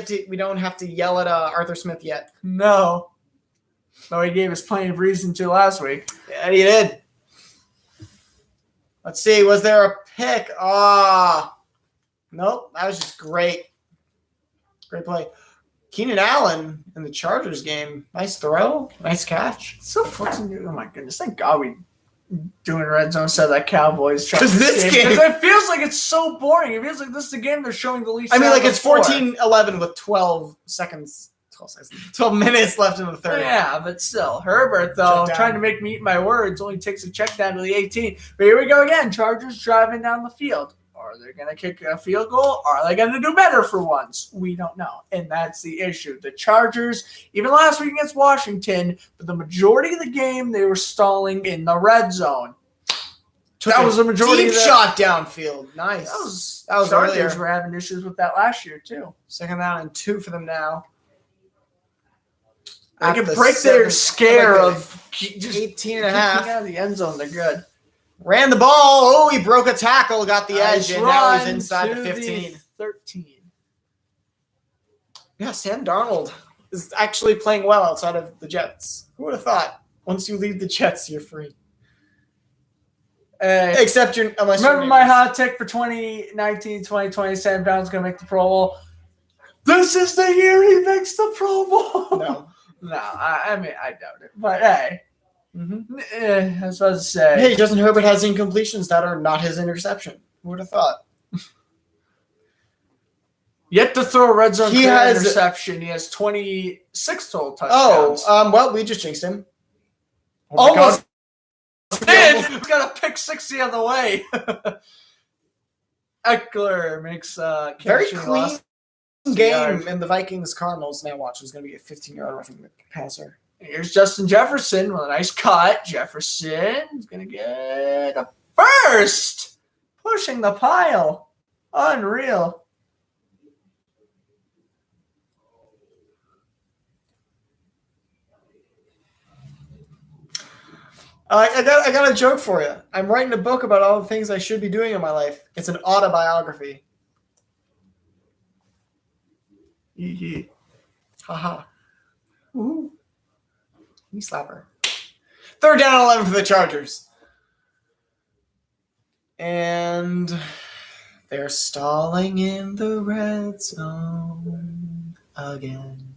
have to yell at Arthur Smith yet. No. Though he gave us plenty of reason to last week. Yeah, he did. Let's see. Was there a pick? Nope. That was just great. Great play. Keenan Allen in the Chargers game. Nice throw. Nice catch. It's so fucking oh my goodness. Thank God we doing Red Zone said that Cowboys try 'Cause this game- because it feels like it's so boring. It feels like this is the game they're showing the least. I mean, out like it's before. 14-11 with 12 minutes left in the third. Yeah, but still, Herbert though Check down. trying to make me eat my words only takes a check down to the 18. But here we go again. Chargers driving down the field. Are they going to kick a field goal? Are they going to do better for once? We don't know, and that's the issue. The Chargers, even last week against Washington, for the majority of the game, they were stalling in the red zone. That was the majority Deep of the shot downfield. Nice. That was Chargers Chargers were having issues with that last year too. Second down and 2 for them now. They At can the break their 7 scare like of just 18 and a kicking half. out of the end zone. They're good. Ran the ball. Oh, he broke a tackle, got the edge, Nice and now he's run inside to the 15. 13. Yeah, Sam Darnold is actually playing well outside of the Jets. Who would have thought? Once you leave the Jets, you're free. Except unless Remember your my name is- hot take for 2019, 2020, Sam Darnold's going to make the Pro Bowl? This is the year he makes the Pro Bowl. No. No, I mean, I doubt it. But hey, Mm-hmm. I was about to say. Hey, Justin Herbert has incompletions that are not his interception. Who would have thought? Yet to throw a red zone He clear has- interception. He has 26 total touchdowns. Well, we just jinxed him. Almost did. He's got a pick 60 on the way. Eckler makes Very catching clean loss. game Yard. in the Vikings Cardinals. Now watch, is going to be a 15-yard roughing passer. Here's Justin Jefferson with a nice cut. Jefferson's going to get a first. Pushing the pile. Unreal. I got a joke for you. I'm writing a book about all the things I should be doing in my life. It's an autobiography. Haha. Ooh. Knee slapper. Third down and 11 for the Chargers. And they're stalling in the red zone again.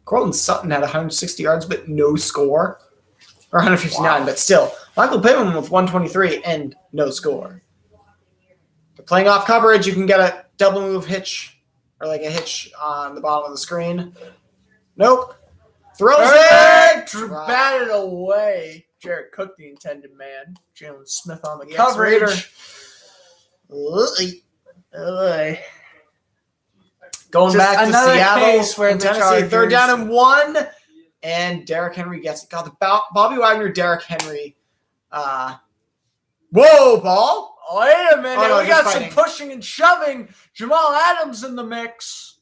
Cortland Sutton had 160 yards, but no score. or 159, but still, Michael Pittman with 123 and no score. They're playing off coverage. You can get a double move hitch or like a hitch on the bottom of the screen. Nope. Throws it. Batted away. Jarrett Cook, the intended man. Jalen Smith on the Yes, coverage. Going Just back to another Seattle, case where and the Tennessee, Chargers- 3rd down and 1, and Derrick Henry gets it. God, the Bobby Wagner, Derrick Henry. Whoa, ball! Wait a minute. Oh, no, we got just some fighting. pushing and shoving. Jamal Adams in the mix.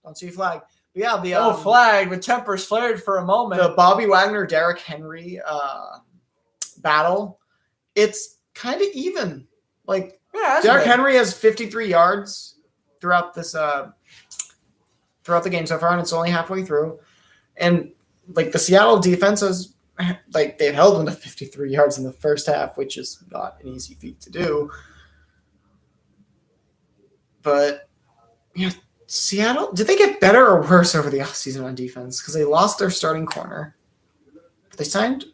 Don't see a flag. But yeah, the Flag. The tempers flared for a moment. the Bobby Wagner, Derrick Henry battle. It's kind of even. Like yeah, Derrick Henry has 53 yards throughout this throughout the game so far, and it's only halfway through. And like the Seattle defense is like they've held him to 53 yards in the first half, which is not an easy feat to do. But yeah, Seattle, did they get better or worse over the offseason on defense? Because they lost their starting corner. But they signed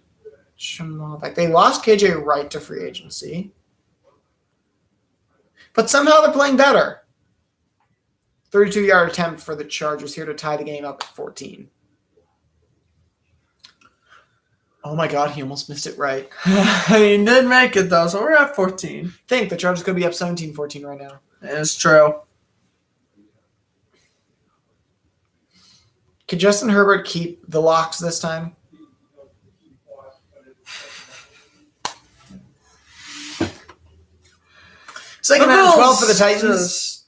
Jamal back. They lost KJ Wright to free agency. But somehow they're playing better. 32-yard attempt for the Chargers here to tie the game up at 14. Oh my God, he almost missed it right. He did make it, though, so we're at 14. I think the Chargers could be up 17-14 right now. It's true. Could Justin Herbert keep the locks this time? Second down and 12 for the Titans.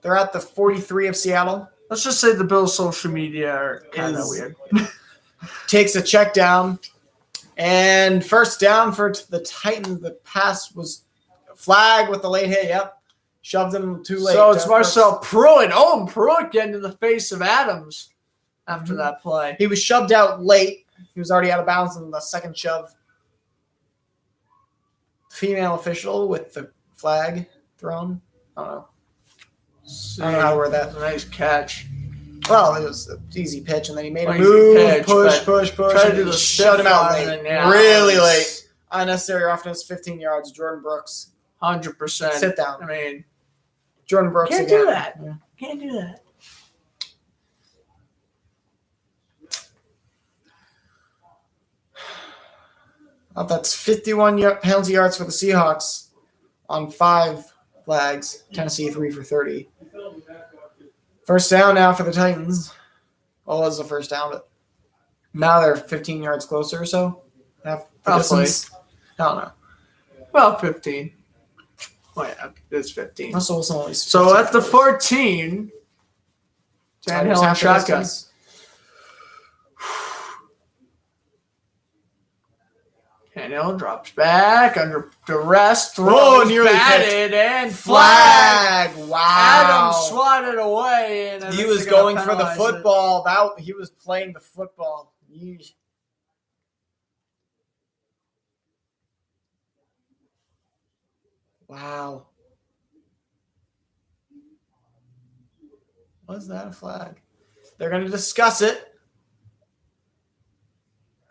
They're at the 43 of Seattle. Let's just say the Bills' social media are kind of weird. Takes a check down. And first down for the Titans. The pass was a flag with the late hit. Yep. Shoved him too late. So it's Marcel Pruitt. Oh, and Pruitt getting in the face of Adams after that play. He was shoved out late. He was already out of bounds in the second shove. Female official with the flag thrown. I don't know. I don't know how to word that. Nice catch. Well, it was an easy pitch, and then he made a Easy move, pitch, push, tried to do and the shut him out stiff late. line, yeah. Really late. Unnecessary roughness, 15 yards. Jordan Brooks. 100%. Sit down. I mean, Jordan Brooks can't again. do that. Yeah. Can't do that. Oh, that's 51 penalty yards for the Seahawks on 5 flags. Tennessee 3 for 30. First down now for the Titans. Well, it was the first down, but now they're 15 yards closer or so. Half the Roughly. distance. I don't know. Well, 15. Well, yeah, it's 15. Russell Wilson only So at the 15 yards. 14, Tigers Tannehill half the shotgun. distance. Tannehill drops back under duress. Whoa, Throws nearly batted and flag. Flag! Wow. Adams swatted away. And I He think was they're gonna going for the penalize it. football. He was playing the football. Yeesh. Wow. Was that a flag? They're going to discuss it.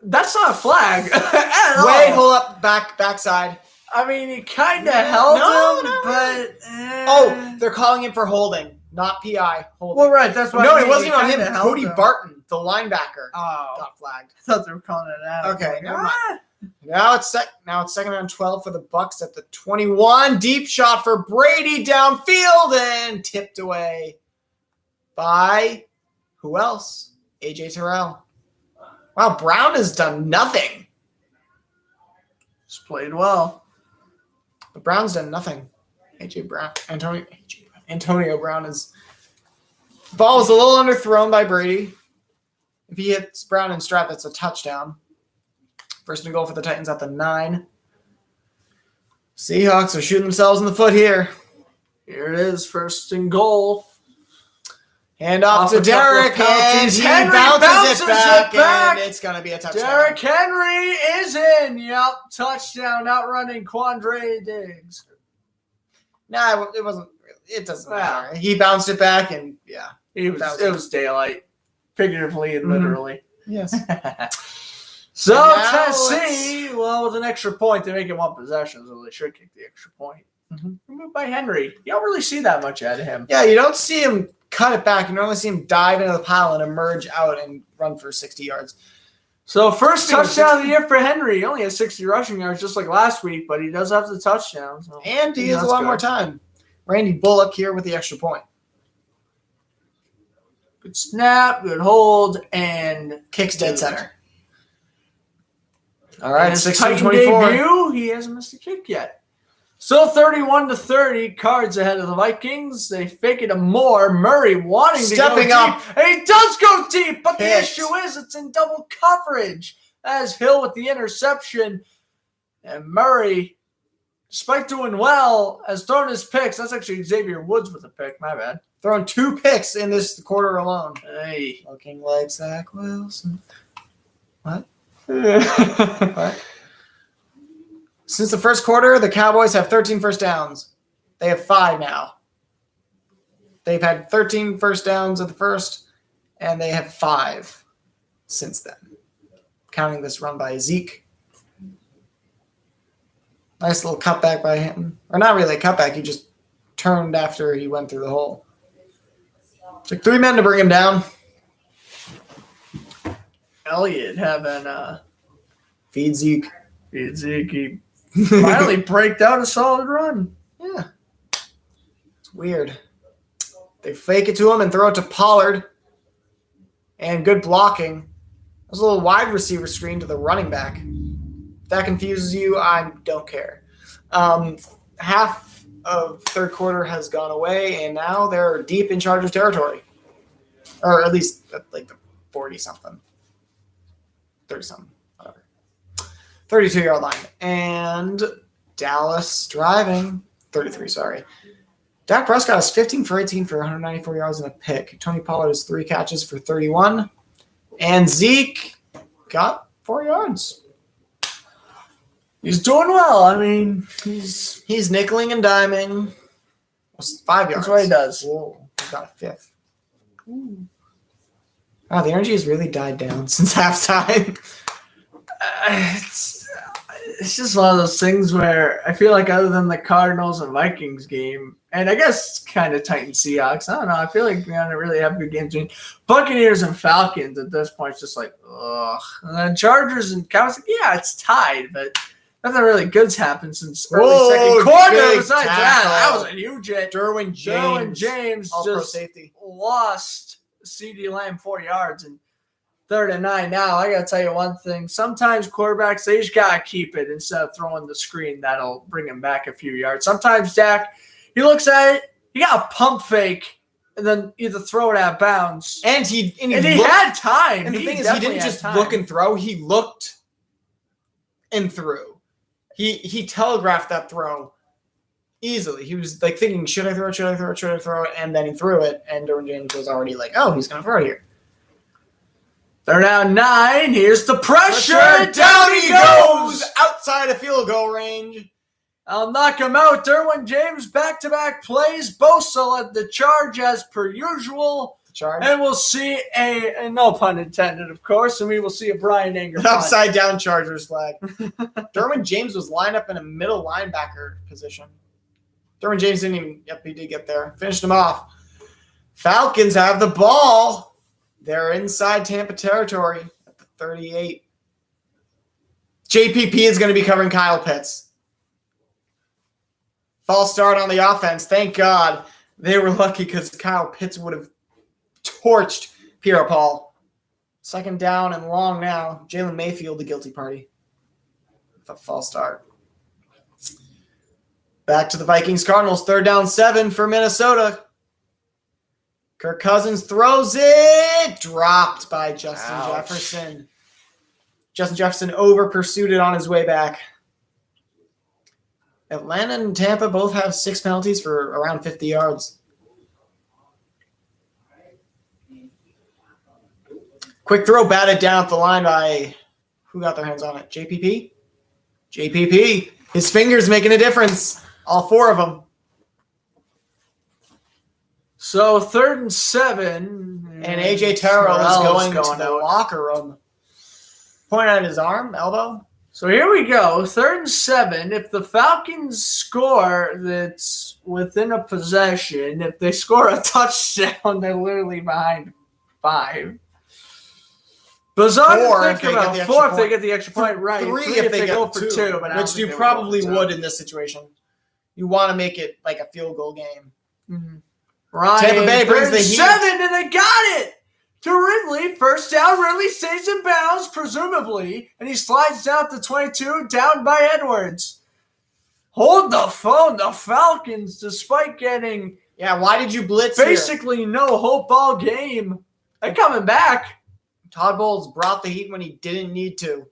That's not a flag. At all. Wait, hold up, backside. I mean, he kind of held No, him, no. but Oh, they're calling him for holding, not PI. Holding. well, right. That's why. no, I mean, it wasn't he even on him. kinda held Cody him. Barton, the linebacker, Oh, got flagged. I thought they were calling it out. Okay, Like, never mind. Now it's second and 12 for the Bucks at the 21. Deep shot for Brady downfield and tipped away by who else? AJ Terrell. Wow, Brown has done nothing. Just played well. But Brown's done nothing. Antonio Brown is. Ball was a little underthrown by Brady. If he hits Brown and strap, it's a touchdown. First and goal for the Titans at the 9. Seahawks are shooting themselves in the foot here. Here it is, first and goal. Hand off to a couple of Derrick, and penalties. he Henry bounces it back, back. and it's going to be a touchdown. Derrick Henry is in. Yep, touchdown, outrunning Quandre Diggs. Nah, it wasn't. It doesn't Wow. matter. He bounced it back, and yeah. It was daylight, figuratively and Mhm. literally. Yes. So And now Tennessee, well, with an extra point, they make it one possession, so they should kick the extra point. Moved by Henry. You don't really see that much out of him. Yeah, you don't see him cut it back. You normally see him dive into the pile and emerge out and run for 60 yards. So first touchdown of the year for Henry. He only has 60 rushing yards just like last week, but he does have the touchdown. So And he has a lot more time. Randy Bullock here with the extra point. Good snap, good hold, and Kicks dead center. All in right, his 16-24. Titan debut, he hasn't missed a kick yet. So 31-30, Cards ahead of the Vikings. They fake it to Moore. Murray wanting to Stepping go up. deep. And he does go deep, but the Picked. issue is it's in double coverage. As Hill with the interception. And Murray, despite doing well, has thrown his picks. That's actually Xavier Woods with a pick. My bad. Throwing 2 picks in this quarter alone. Hey. Looking like Zach Wilson. What? What? Since the first quarter, the Cowboys have 13 first downs. They have 5 now. They've had 13 first downs at the first, and they have 5 since then. Counting this run by Zeke. Nice little cutback by him. Or not really a cutback, he just turned after he went through the hole. Took 3 men to bring him down. Elliott having Feed Zeke. Zeke finally break down a solid run. Yeah. It's weird. They fake it to him and throw it to Pollard. And good blocking. There's a little wide receiver screen to the running back. If that confuses you, I don't care. Half of third quarter has gone away, and now they're deep in Chargers territory. Or at least like the 40-something. 30-something. 32-yard line. And Dallas driving. 33, sorry. Dak Prescott is 15 for 18 for 194 yards and a pick. Tony Pollard has 3 catches for 31. And Zeke got 4 yards. He's doing well. I mean, he's nickeling and diming. It's 5 yards. that's what he does. Whoa, he got a 5th. Wow, the energy has really died down since halftime. It's just one of those things where I feel like other than the Cardinals and Vikings game, and I guess kind of Titans Seahawks, I don't know. I feel like we don't really have good games between Buccaneers and Falcons at this point. It's just like, ugh. And then Chargers and Cowboys, yeah, it's tied, but nothing really good's happened since early second quarter. big Besides that was a huge hit. Derwin James all-pro just safety. lost CeeDee Lamb 4 yards and 3rd and 9. Now, I got to tell you one thing. Sometimes quarterbacks, they just got to keep it instead of throwing the screen. That'll bring him back a few yards. Sometimes Dak, he looks at it, he got a pump fake, and then either throw it out of bounds. And he looked, had time. And the thing is, he definitely didn't had just time. look and throw. He looked and threw. He telegraphed that throw easily. He was like thinking, should I throw it, should I throw it, should I throw it? And then he threw it, and Derwin James was already like, oh, he's going to throw it here. They're down 9. Here's the pressure. Down he goes outside of field goal range. I'll knock him out. Derwin James back-to-back plays. Bosa led the charge as per usual. Charge. And we'll see and no pun intended, of course, and we will see a Brian Anger punt. Upside down Chargers flag. Derwin James was lined up in a middle linebacker position. Derwin James didn't even, yep, he did get there. Finished him off. Falcons have the ball. They're inside Tampa territory at the 38. JPP is going to be covering Kyle Pitts. False start on the offense. Thank God they were lucky because Kyle Pitts would have torched Pierre Paul. 2nd down and long now. Jalen Mayfield, the guilty party. With a false start. Back to the Vikings Cardinals. 3rd down 7 for Minnesota. Kirk Cousins throws it. Dropped by Justin Jefferson. Justin Jefferson over-pursued it on his way back. Atlanta and Tampa both have 6 penalties for around 50 yards. Quick throw batted down at the line by who got their hands on it? JPP? JPP. His fingers making a difference. All 4 of them. So 3rd and 7. And AJ Terrell is going to the locker room. Point at his arm, elbow. So here we go. 3rd and 7. If the Falcons score that's within a possession, if they score a touchdown, they're literally behind 5. Bizarre to think about. 4 if they get the extra point. Right. 3 if they go for 2. But which you probably would in this situation. You want to make it like a field goal game. Mm-hmm. Ryan, Tampa Bay brings the heat. 7, and they got it to Ridley. First down. Ridley stays in bounds, presumably, and he slides down to 22, down by Edwards. Hold the phone. The Falcons, despite getting why did you blitz basically no hope all game, they're coming back. Todd Bowles brought the heat when he didn't need to.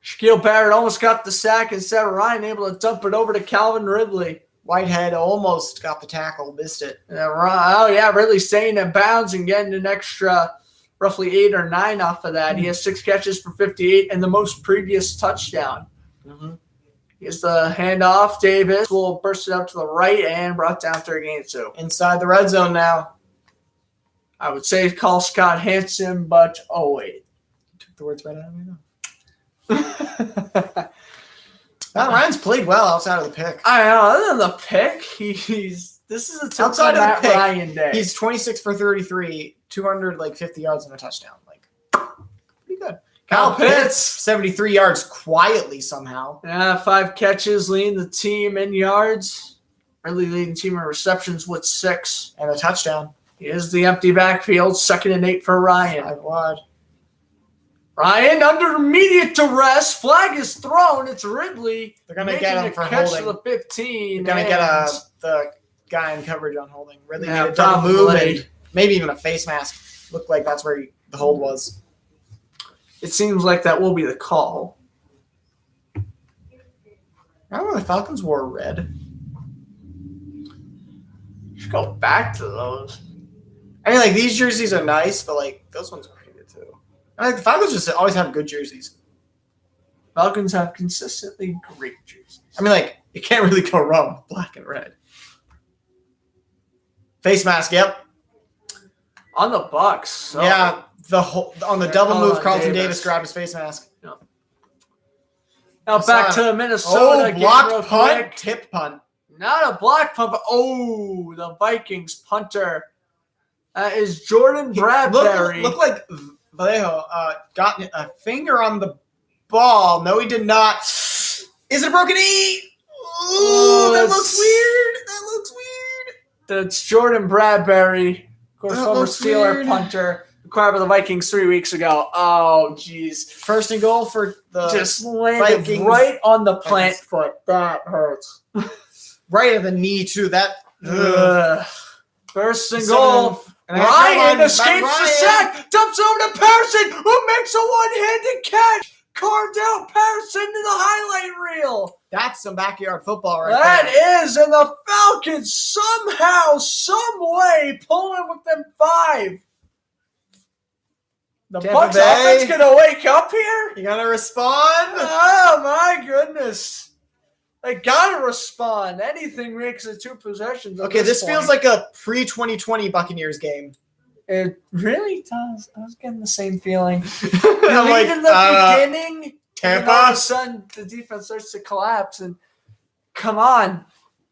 Shaquille Barrett almost got the sack instead of Ryan able to dump it over to Calvin Ridley. Whitehead almost got the tackle, missed it. Ridley staying in bounds and getting an extra roughly 8 or 9 off of that. He has 6 catches for 58 and the most previous touchdown. Mm-hmm. Here's the handoff. Davis will burst it up to the right and brought down 3rd and 2. Inside the red zone now. I would say call Scott Hansen, but wait. Took the words right out of my mouth. Matt Ryan's played well outside of the pick. I know. Other than the pick, this is a typical outside of Matt the pick, Ryan day. He's 26 for 33, 250 yards and a touchdown. Pretty good. Kyle Pitts, 73 yards quietly somehow. 5 catches, leading the team in yards. Really leading the team in receptions with 6. And a touchdown. He is the empty backfield. 2nd and 8 for Ryan. 5 wide. Ryan under immediate duress. Flag is thrown. It's Ridley. They're going to get him for catch holding. To the 15. They're going to get the guy in coverage on holding. Ridley made a double probably. move and maybe even a face mask. Looked like that's where the hold was. It seems like that will be the call. Remember when the Falcons wore red? Should go back to those. I mean, these jerseys are nice, but, those ones are pretty good, too. The Falcons just always have good jerseys. Falcons have consistently great jerseys. I mean, you can't really go wrong with black and red. Face mask, yep. On the Bucks. So. Yeah, on the double move, Carlton Davis grabbed his face mask. Yeah. Now back to Minnesota. Block punt, quick. Tip punt. Not a block punt, but the Vikings punter is Jordan Bradbury. Looked like Vallejo got a finger on the ball. No, he did not. Is it a broken knee? Ooh, that looks weird. That's Jordan Bradbury, of course, former Steeler punter, acquired by the Vikings 3 weeks ago. Oh, jeez. 1st and goal for the just landed Vikings. Right on the plant foot. That hurts. Right at the knee, too. That. 1st and goal. Ryan escapes the sack, dumps over to Patterson, who makes a one-handed catch. Carved out Patterson to the highlight reel. That's some backyard football right there. That is, and the Falcons somehow, some way, pulling with them 5. The Bucs offense gonna wake up here? You gonna respond? Oh my goodness. They gotta respond. Anything makes it 2 possessions. Okay, this feels like a pre-2020 Buccaneers game. It really does. I was getting the same feeling. I'm in the beginning, Tampa. All of a sudden, the defense starts to collapse. And come on,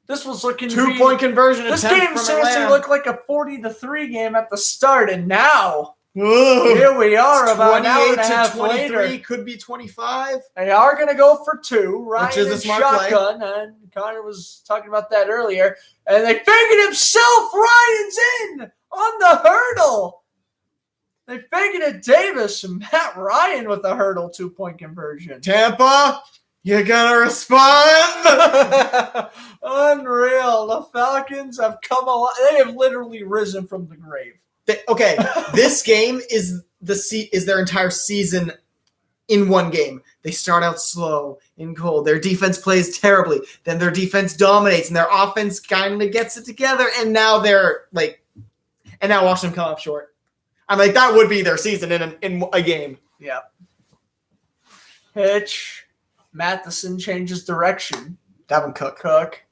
this was looking 2-point conversion. This game seriously looked like a 40-3 game at the start, and now here we are, about an hour and a half later. Could be 25. They are going to go for 2. Ryan which is a smart shotgun, play. And Connor was talking about that earlier. And they fake it himself. Ryan's in on the hurdle. They fake it at Davis, and Matt Ryan with a hurdle 2-point conversion. Tampa, you gonna respond? Unreal. The Falcons have come alive. They have literally risen from the grave. This game is their entire season in one game. They start out slow and cold. Their defense plays terribly. Then their defense dominates, and their offense kind of gets it together. And now now watch them come up short. I'm like, that would be their season in a game. Yeah. Pitch. Matheson changes direction. Dalvin Cook.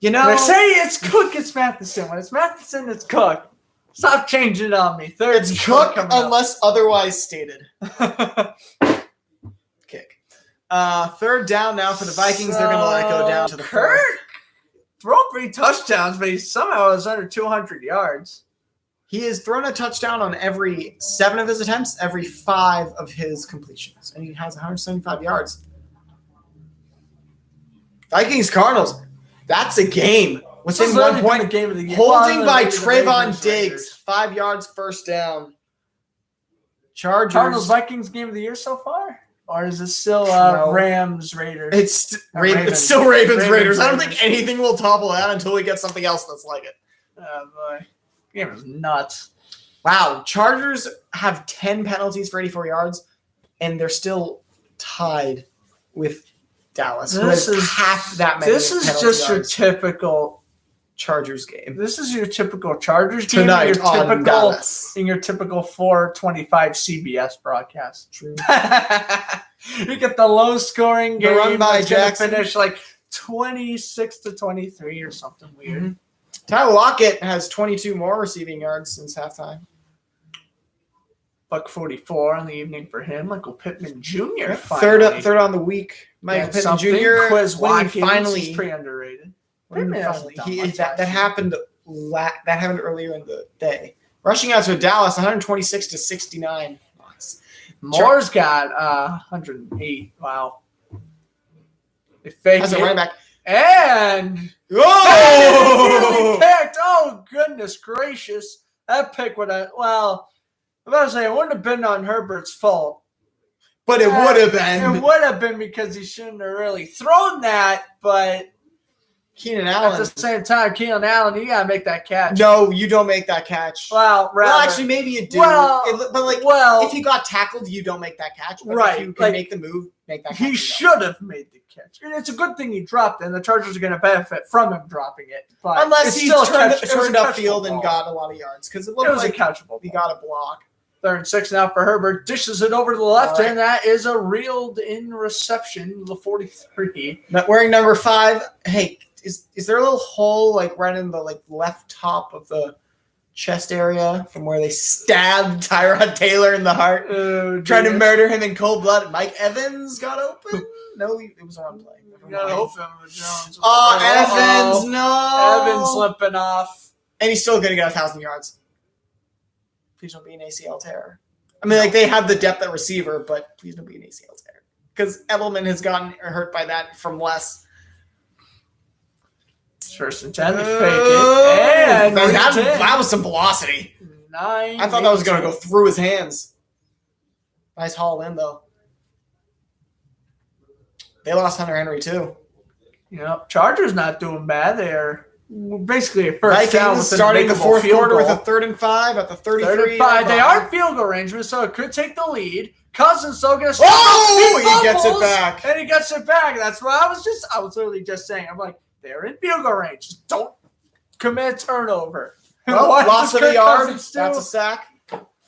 You know, when I say it's Cook, it's Matheson. When it's Matheson, it's Cook. Stop changing it on me. Third It's and short Cook coming up. unless otherwise stated. Kick. Third down now for the Vikings. They're going to let it go down to the Kirk fourth. thrown 3 touchdowns, but he somehow is under 200 yards. He has thrown a touchdown on every 7 of his attempts, every 5 of his completions, and he has 175 yards. Vikings Cardinals. That's a game. Within 1 point, game of the year. holding by Maybe the Trayvon Ravens, Diggs, Raiders. 5 yards, first down. Chargers. Cardinals Vikings game of the year so far, or is it still No. Rams Raiders? It's Ravens. It's still Ravens Raiders. I don't Raiders. think anything will topple that until we get something else that's like it. Oh boy, game is nuts. Wow, Chargers have 10 penalties for 84 yards, and they're still tied with Dallas. who This has is half that many. This is penalty just your yards. typical. Chargers game This is your typical Chargers game. tonight Your on typical Dallas. in your typical 425 CBS broadcast. True. You get the low scoring The game run by that's gonna Jackson. finish like 26-23 or something weird. Mhm. Tyler Lockett has 22 more receiving yards since halftime. $144 in the evening for him. Michael Pittman Jr. Third finally. on the week. Michael Got Pittman something. Jr. Quiz when Watkins. he finally He's pretty underrated. when he Pittman hasn't finally- done much that last happened. That happened earlier in the day. Rushing outs with Dallas, 126 to 69. Moore's got 108. Wow. They faked As a it. running back. And Oh! nearly picked. Oh, goodness gracious. That pick would have, well, I'm about to say it wouldn't have been on Herbert's fault. But it would have It been. would have been because he shouldn't have really thrown that, but Keenan at Allen. the same time, Keenan Allen, you got to make that catch. No, you don't make that catch. Well, Well, actually, maybe you do. Well, but like, well, if he got tackled, you don't make that catch. But Right, if you can like, make the move, make that catch. he you don't. should have made the catch. And it's a good thing he dropped it, and the Chargers are going to benefit from him dropping it. But Unless it's he still a turned catch- it was a upfield catchable and ball. got a lot of yards. Because it It looked was like a catchable. he ball. got a block. 3rd and 6 now for Herbert. Dishes it over to the left, All right. and that is a reeled in reception, the 43. Wearing number 5. Hey, is there a little hole like right in the like left top of the chest area from where they stabbed Tyrod Taylor in the heart, Oh, trying to dear. murder him in cold blood? Mike Evans got open. No, it was a run play. Never You gotta mind. hope Evans Jones. Oh, Uh-oh. Evans, no. Evans limping off. And he's still going to get 1,000 yards. Please don't be an ACL tear. I mean, like, they have the depth at receiver, but please don't be an ACL tear. Because Edelman has gotten hurt by that from less. First and 10, they fake it. Oh, And that was some velocity. 9. I thought that was going to go through his hands. Nice haul in, though. They lost Hunter Henry, too. You know, Chargers not doing bad. They're basically a first down Vikings with starting the fourth quarter with a goal. 3rd and 5 at the 33. 35. They are field goal range, so it could take the lead. Cousins still gonna. Oh, he gets it back. and he gets it back. That's what I was literally just saying. I'm like, they're in field goal range. Just don't commit a turnover. Well, What loss does of a Kirk yard. Cousins do? That's a sack.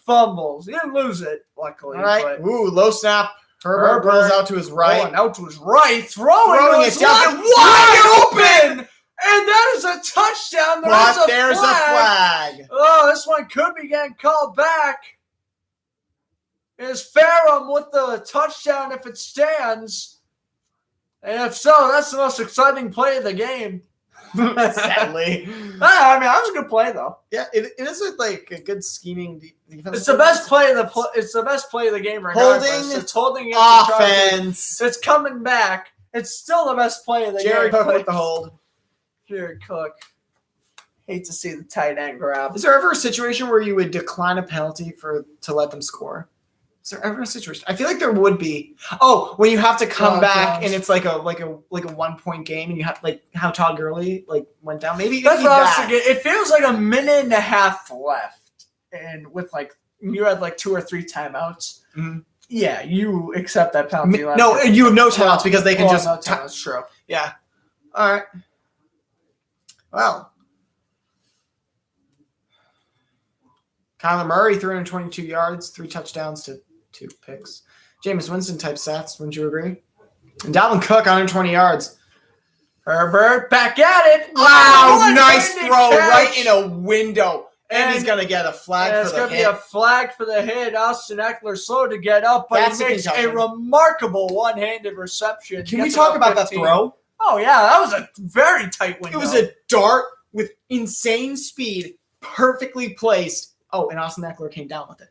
Fumbles. He didn't lose it, luckily. All right. But Ooh, low snap. Herbert rolls out to his right. Rolling out to his right, throwing Throwing to it his down left, wide open, and that is a touchdown. But there's a a flag. Oh, this one could be getting called back. Is Ferrum with the touchdown if it stands? And if so, that's the most exciting play of the game. Sadly. I mean, that was a good play though. Yeah, it is like a good scheming defense. It's the best play of the it's the best play of the game. Regardless. Holding It's holding against the Chargers. offense. It's coming back. It's still the best play of the Jared game. Cook with the hold. Jared Cook. Hate to see the tight end grab. Is there ever a situation where you would decline a penalty to let them score? Is there ever a situation? I feel like there would be. Oh, when you have to come back and it's like a 1 point game and you have like how Todd Gurley like went down. Maybe That's it'd be what I was that. thinking. It feels like a minute and a half left, and with like you had like 2 or 3 timeouts. Mhm. Yeah, you accept that penalty. No, you have no timeouts because they can Well, just. no timeouts, true. Yeah. All right. Well. Kyler Murray, 322 yards, 3 touchdowns to 2 picks. Jameis Winston type stats, wouldn't you agree? And Dalvin Cook, 120 yards. Herbert back at it. Wow, nice One-handed throw catch. right in a window. And he's going to get a flag it's for the going to be hit. a flag for the hit. Austin Eckler slow to get up, but That's he a makes a concussion. remarkable one-handed reception. Can we Gets talk about about that 15. throw? Oh, yeah, that was a very tight window. It was a dart with insane speed, perfectly placed. Oh, and Austin Eckler came down with it.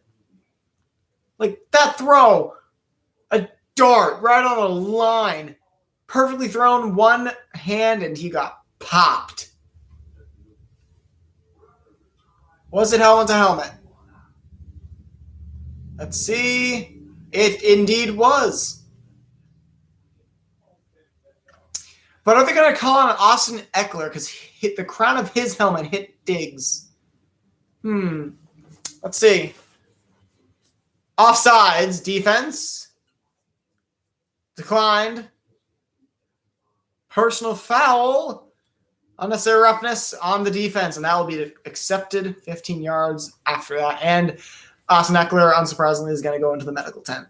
Like, that throw, a dart right on a line, perfectly thrown, one hand, and he got popped. Was it helmet to helmet? Let's see. It indeed was. But are they going to call on Austin Eckler because the crown of his helmet hit Diggs? Let's see. Offsides, defense. Declined. Personal foul. Unnecessary roughness on the defense, and that will be accepted 15 yards after that. And Austin Eckler, unsurprisingly, is going to go into the medical tent.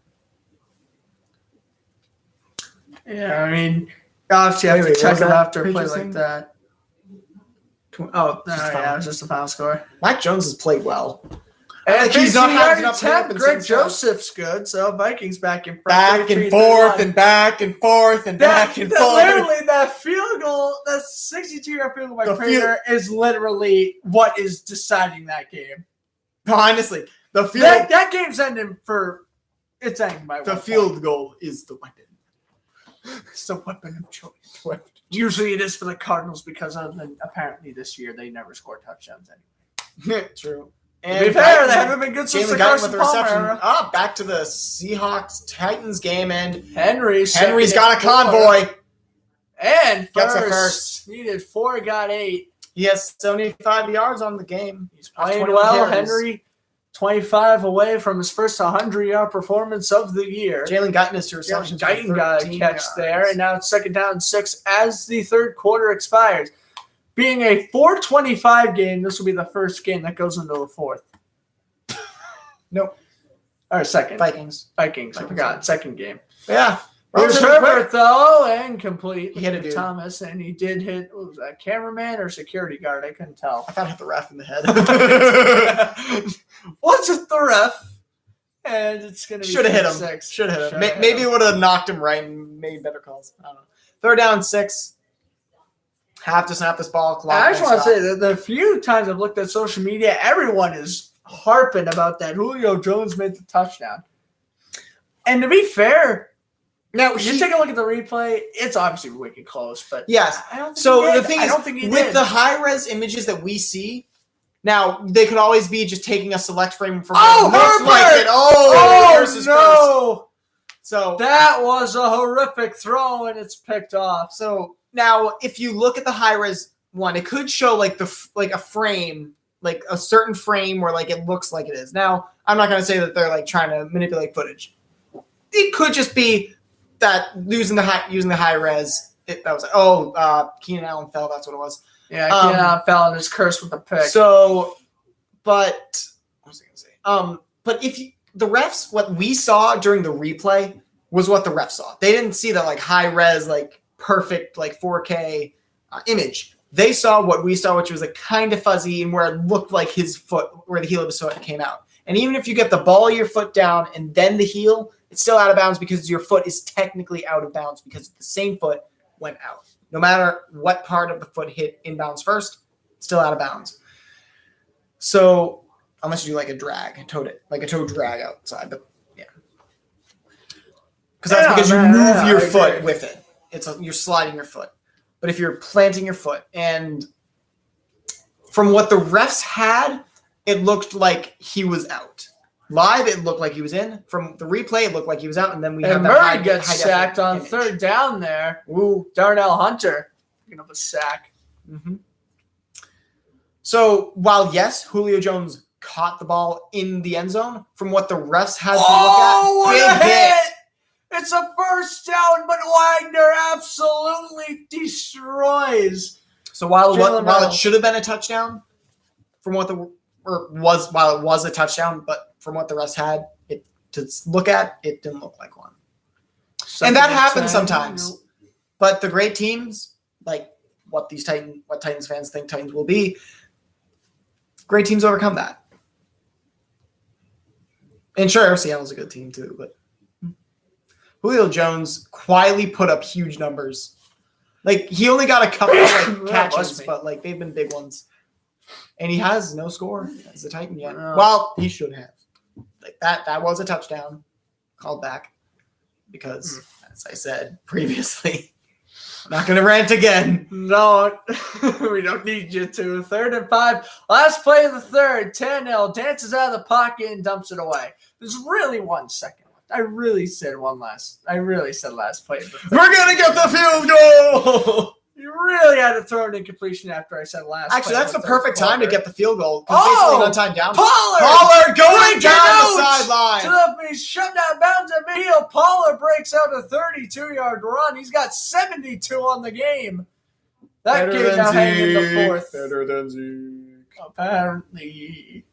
Yeah, I mean, obviously, you have to check him after a play Patriots like thing? that. Oh, yeah, it was just the final score. Mac Jones has played well. And he's not having enough tap. happen Greg since Joseph's good, so Vikings back in front. Back and forth and back and forth and back and forth. Literally, that field goal, that 62-yard field goal by Prater is literally what is deciding that game. Honestly, the field that game's ending for it's ending by the 1 field point. goal is the weapon. It's the weapon of choice. Usually, it is for the Cardinals because other than apparently this year they never score touchdowns anyway. True. To be fair, they haven't been good since the Jalen Guyton with Carson the Palmer reception. era. Back to the Seahawks-Titans game, and Henry's got a convoy. And Gets a first. first. Needed 4, got 8. He has 75 yards on the game. He's playing 21 well. carries. Henry, 25 away from his first 100-yard performance of the year. Jalen Guyton is to reception. Guyton got a catch there, and now it's 2nd down and 6 as the third quarter expires. Being a 4:25 game, this will be the first game that goes into the fourth. Nope. Or second. Vikings. I forgot. Second game. Yeah. Here's Herbert, though, incomplete. He hit a dude. Thomas, and he did hit, what was that, cameraman or security guard? I couldn't tell. I thought I hit the ref in the head. What's it, the ref? And it's going to be Should have hit him. 6. Should have hit him. Maybe it would have knocked him right and made better calls. I don't know. 3rd down and 6. Have to snap this ball. I just want to say that the few times I've looked at social media, everyone is harping about that Julio Jones made the touchdown. And to be fair, now you take a look at the replay, it's obviously wicked close, but yes. I don't think so he did. the thing I is, don't think he with did. the high-res images that we see, now they could always be just taking a select frame from Oh, what it looks like Herbert! it. Oh, versus no! first. So That was a horrific throw, and it's picked off. So now, if you look at the high-res one, it could show like a frame, like a certain frame where like it looks like it is. Now, I'm not going to say that they're like trying to manipulate footage. It could just be that using the high res. That was Keenan Allen fell. That's what it was. Yeah, Keenan Allen fell and is cursed with a pick. So, but what was I going to say? But if the refs, what we saw during the replay was what the refs saw. They didn't see that like high res, like perfect, like 4K image. They saw what we saw, which was like kind of fuzzy and where it looked like his foot, where the heel of his foot came out. And even if you get the ball of your foot down and then the heel, it's still out of bounds because your foot is technically out of bounds because the same foot went out. No matter what part of the foot hit inbounds first, it's still out of bounds. So unless you do like a drag, like a toe drag outside, but yeah. Because that's because you move your foot with it. You're sliding your foot. But if you're planting your foot, and from what the refs had, it looked like he was out. Live, it looked like he was in. From the replay, it looked like he was out. And then we have that Murray gets sacked on image. 3rd down there. Ooh, Darnell Hunter picking up a sack. Mm-hmm. So while yes, Julio Jones caught the ball in the end zone, from what the refs had to look at, what a hit! It's a first down, but Wagner absolutely destroys. So while it should have been a touchdown, while it was a touchdown, but from what the refs had it to look at, it didn't look like one. And that happens sometimes. But the great teams, like what Titans fans think Titans will be, great teams overcome that. And sure, Seattle's a good team too, but Julio Jones quietly put up huge numbers. Like, he only got a couple of catches, but like they've been big ones. And he has no score as a Titan yet. Well, he should have. Like that was a touchdown called back because, as I said previously, I'm not going to rant again. No, we don't need you to. 3rd and 5. Last play of the third. Tannehill dances out of the pocket and dumps it away. There's really 1 second left. I really said last play of the third. We're going to get the field goal! You really had to throw an incompletion after I said last. Actually, that's the perfect time to get the field goal. Oh, basically an untimed down. Pollard going down the sideline. He's shoved out of bounds at midfield. Pollard breaks out a 32-yard run. He's got 72 on the game. That kid now hanging in the fourth. Better than Zeke. Apparently.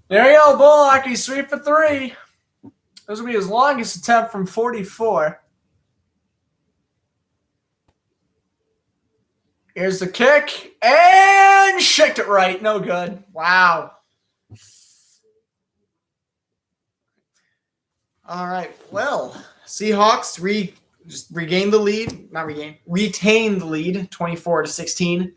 There you go, Bullock. He's 3 for 3. This will be his longest attempt from 44. Here's the kick, and shaked it right. No good. Wow. All right. Well, Seahawks regained the lead. Not regain. Retained the lead, 24-16.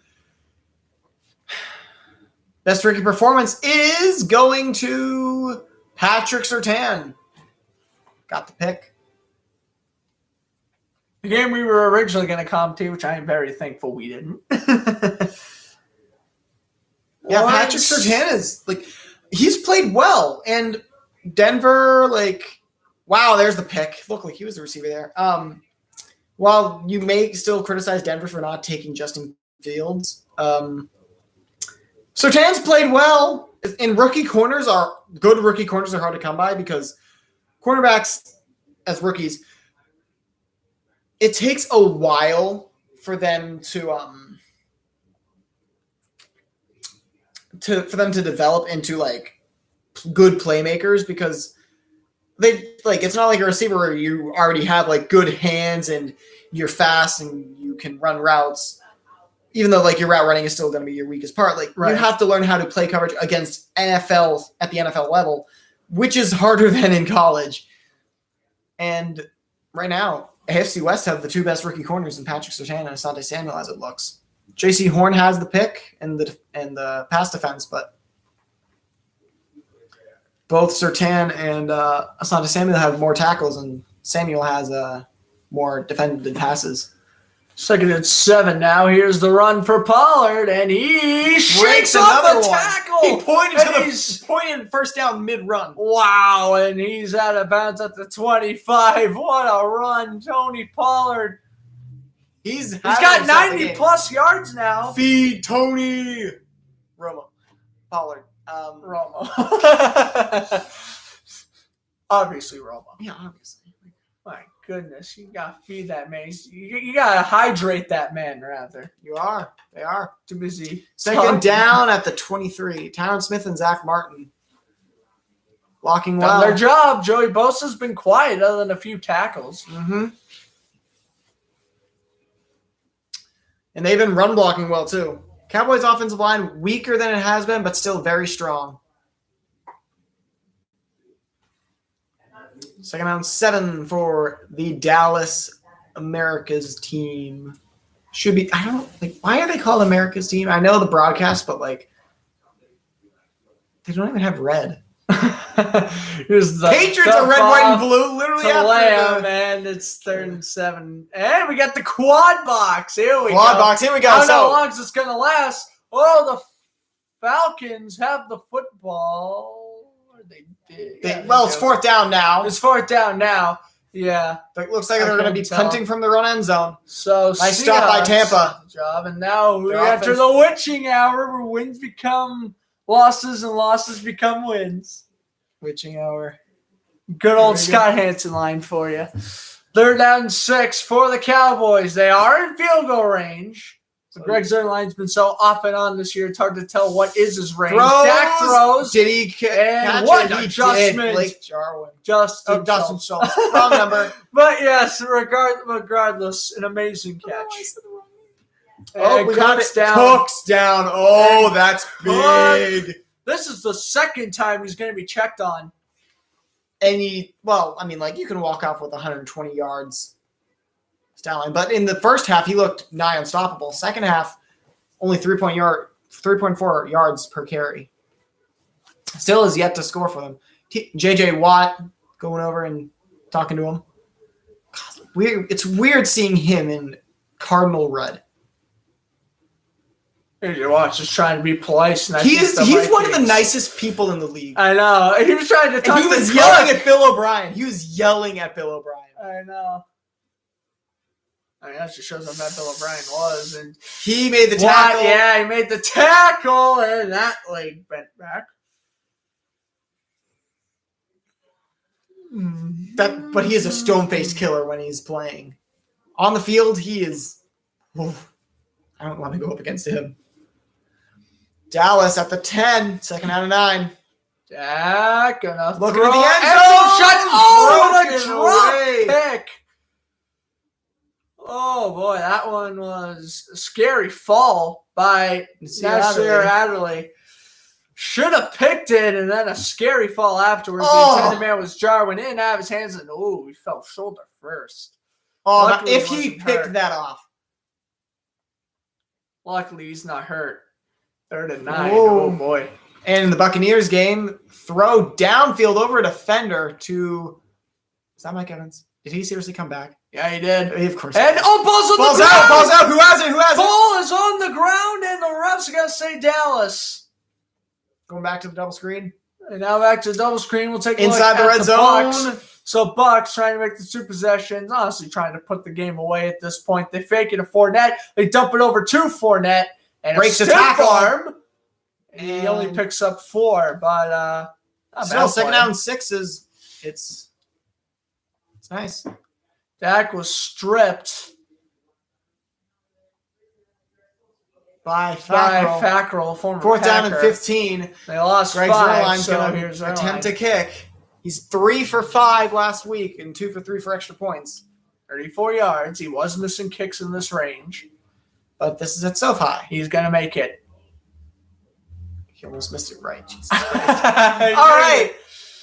Best rookie performance is going to Patrick Surtain. Got the pick. The game we were originally going to commentate, which I am very thankful we didn't. Yeah, Patrick Surtain is he's played well, and Denver wow, there's the pick. Looked like he was the receiver there. While you may still criticize Denver for not taking Justin Fields, Surtain's played well. And rookie corners are hard to come by because cornerbacks as rookies, it takes a while for them to develop into good playmakers because they it's not like a receiver where you already have good hands and you're fast and you can run routes, even though your route running is still going to be your weakest part. Right. You have to learn how to play coverage against NFL at the NFL level, which is harder than in college. And right now, AFC West have the 2 best rookie corners in Patrick Surtain and Asante Samuel as it looks. J.C. Horn has the pick and the pass defense, but both Surtain and Asante Samuel have more tackles, and Samuel has more defended passes. 2nd and 7 now. Here's the run for Pollard, and he shakes off a tackle. He pointed first down mid-run. Wow, and he's out of bounds at the 25. What a run, Tony Pollard. He's got 90-plus yards now. Feed Tony. Pollard. Romo. Obviously Romo. Yeah, obviously. My goodness, you gotta feed that man. You gotta hydrate that man, rather. You are. They are. Too busy. 2nd down at the 23. Tyron Smith and Zach Martin blocking well. Done their job. Joey Bosa's been quiet other than a few tackles. Mm-hmm. And they've been run blocking well, too. Cowboys' offensive line, weaker than it has been, but still very strong. 2nd down 7 for the Dallas America's team. Should be, I don't, why are they called America's team? I know the broadcast, but, they don't even have red. Patriots are red, white, and blue. Literally after man. It's 3rd and 7. And we got the quad box. Here we go. Quad box. Here we go. I don't know how long it's going to last. Oh, the Falcons have the football. They did. It's 4th down now. It's 4th down now. Yeah. It looks like they're going to be punting from the run end zone. So nice stop by Tampa. Job. And now we enter the witching hour where wins become losses and losses become wins. Witching hour. Good old Scott Hansen line for you. 3rd down 6 for the Cowboys. They are in field goal range. But Greg Zuerlein's been so off and on this year, it's hard to tell what is his range. Dak throws. Did he catch what it? adjustment? Blake Jarwin. Justin Schultz. Wrong number. But yes, regardless, an amazing catch. Oh, we got it. down. Cook's down. Oh, that's big. This is the second time he's going to be checked on. And you can walk off with 120 yards, Stallion. But in the first half, he looked nigh unstoppable. Second half, only 3.4 yards per carry. Still has yet to score for them. J.J. Watt going over and talking to him. God, weird. It's weird seeing him in Cardinal red. J.J. Watt's just trying to be polite. And He's one of the nicest people in the league. I know. He was trying to talk and he was to yelling at Bill O'Brien. I know. I mean, that just shows how bad Bill O'Brien was. And he made the tackle. Yeah, he made the tackle, and that leg bent back. But he is a stone-faced killer when he's playing. On the field, he is... Oof, I don't want to go up against him. Dallas at the 10, second out of 9. Dak gonna look throw at the end zone. zone. What a drop pick. Oh, boy, that one was a scary fall by Nasir Adderley. Should have picked it, and then a scary fall afterwards. The intended man was Jarwin in, out of his hands, and he fell shoulder first. Oh, luckily, if he picked that off. Luckily, he's not hurt. 3rd and 9. Whoa. Oh, boy. And in the Buccaneers game, throw downfield over a defender to... Is that Mike Evans? Did he seriously come back? Yeah, he did. Of course. And ball's on the ground. Ball's out. Who has it? Ball is on the ground, and the refs are going to say Dallas. Going back to the double screen. And now back to the double screen. We'll take a inside look the at red zone. Bucks. So Bucks trying to make the 2 possessions, honestly trying to put the game away at this point. They fake it to Fournette. They dump it over to Fournette. And breaks a the tackle arm. And he only picks up 4. But still, second out and 6 is it's nice. Dak was stripped by Fackrell, former 4th down and Packer. 15. They lost Greg 5. Zerline's going to attempt to kick. He's 3 for 5 last week and 2 for 3 for extra points. 34 yards. He was missing kicks in this range. But this is at SoFi. He's going to make it. He almost missed it right. Jesus Christ. All right.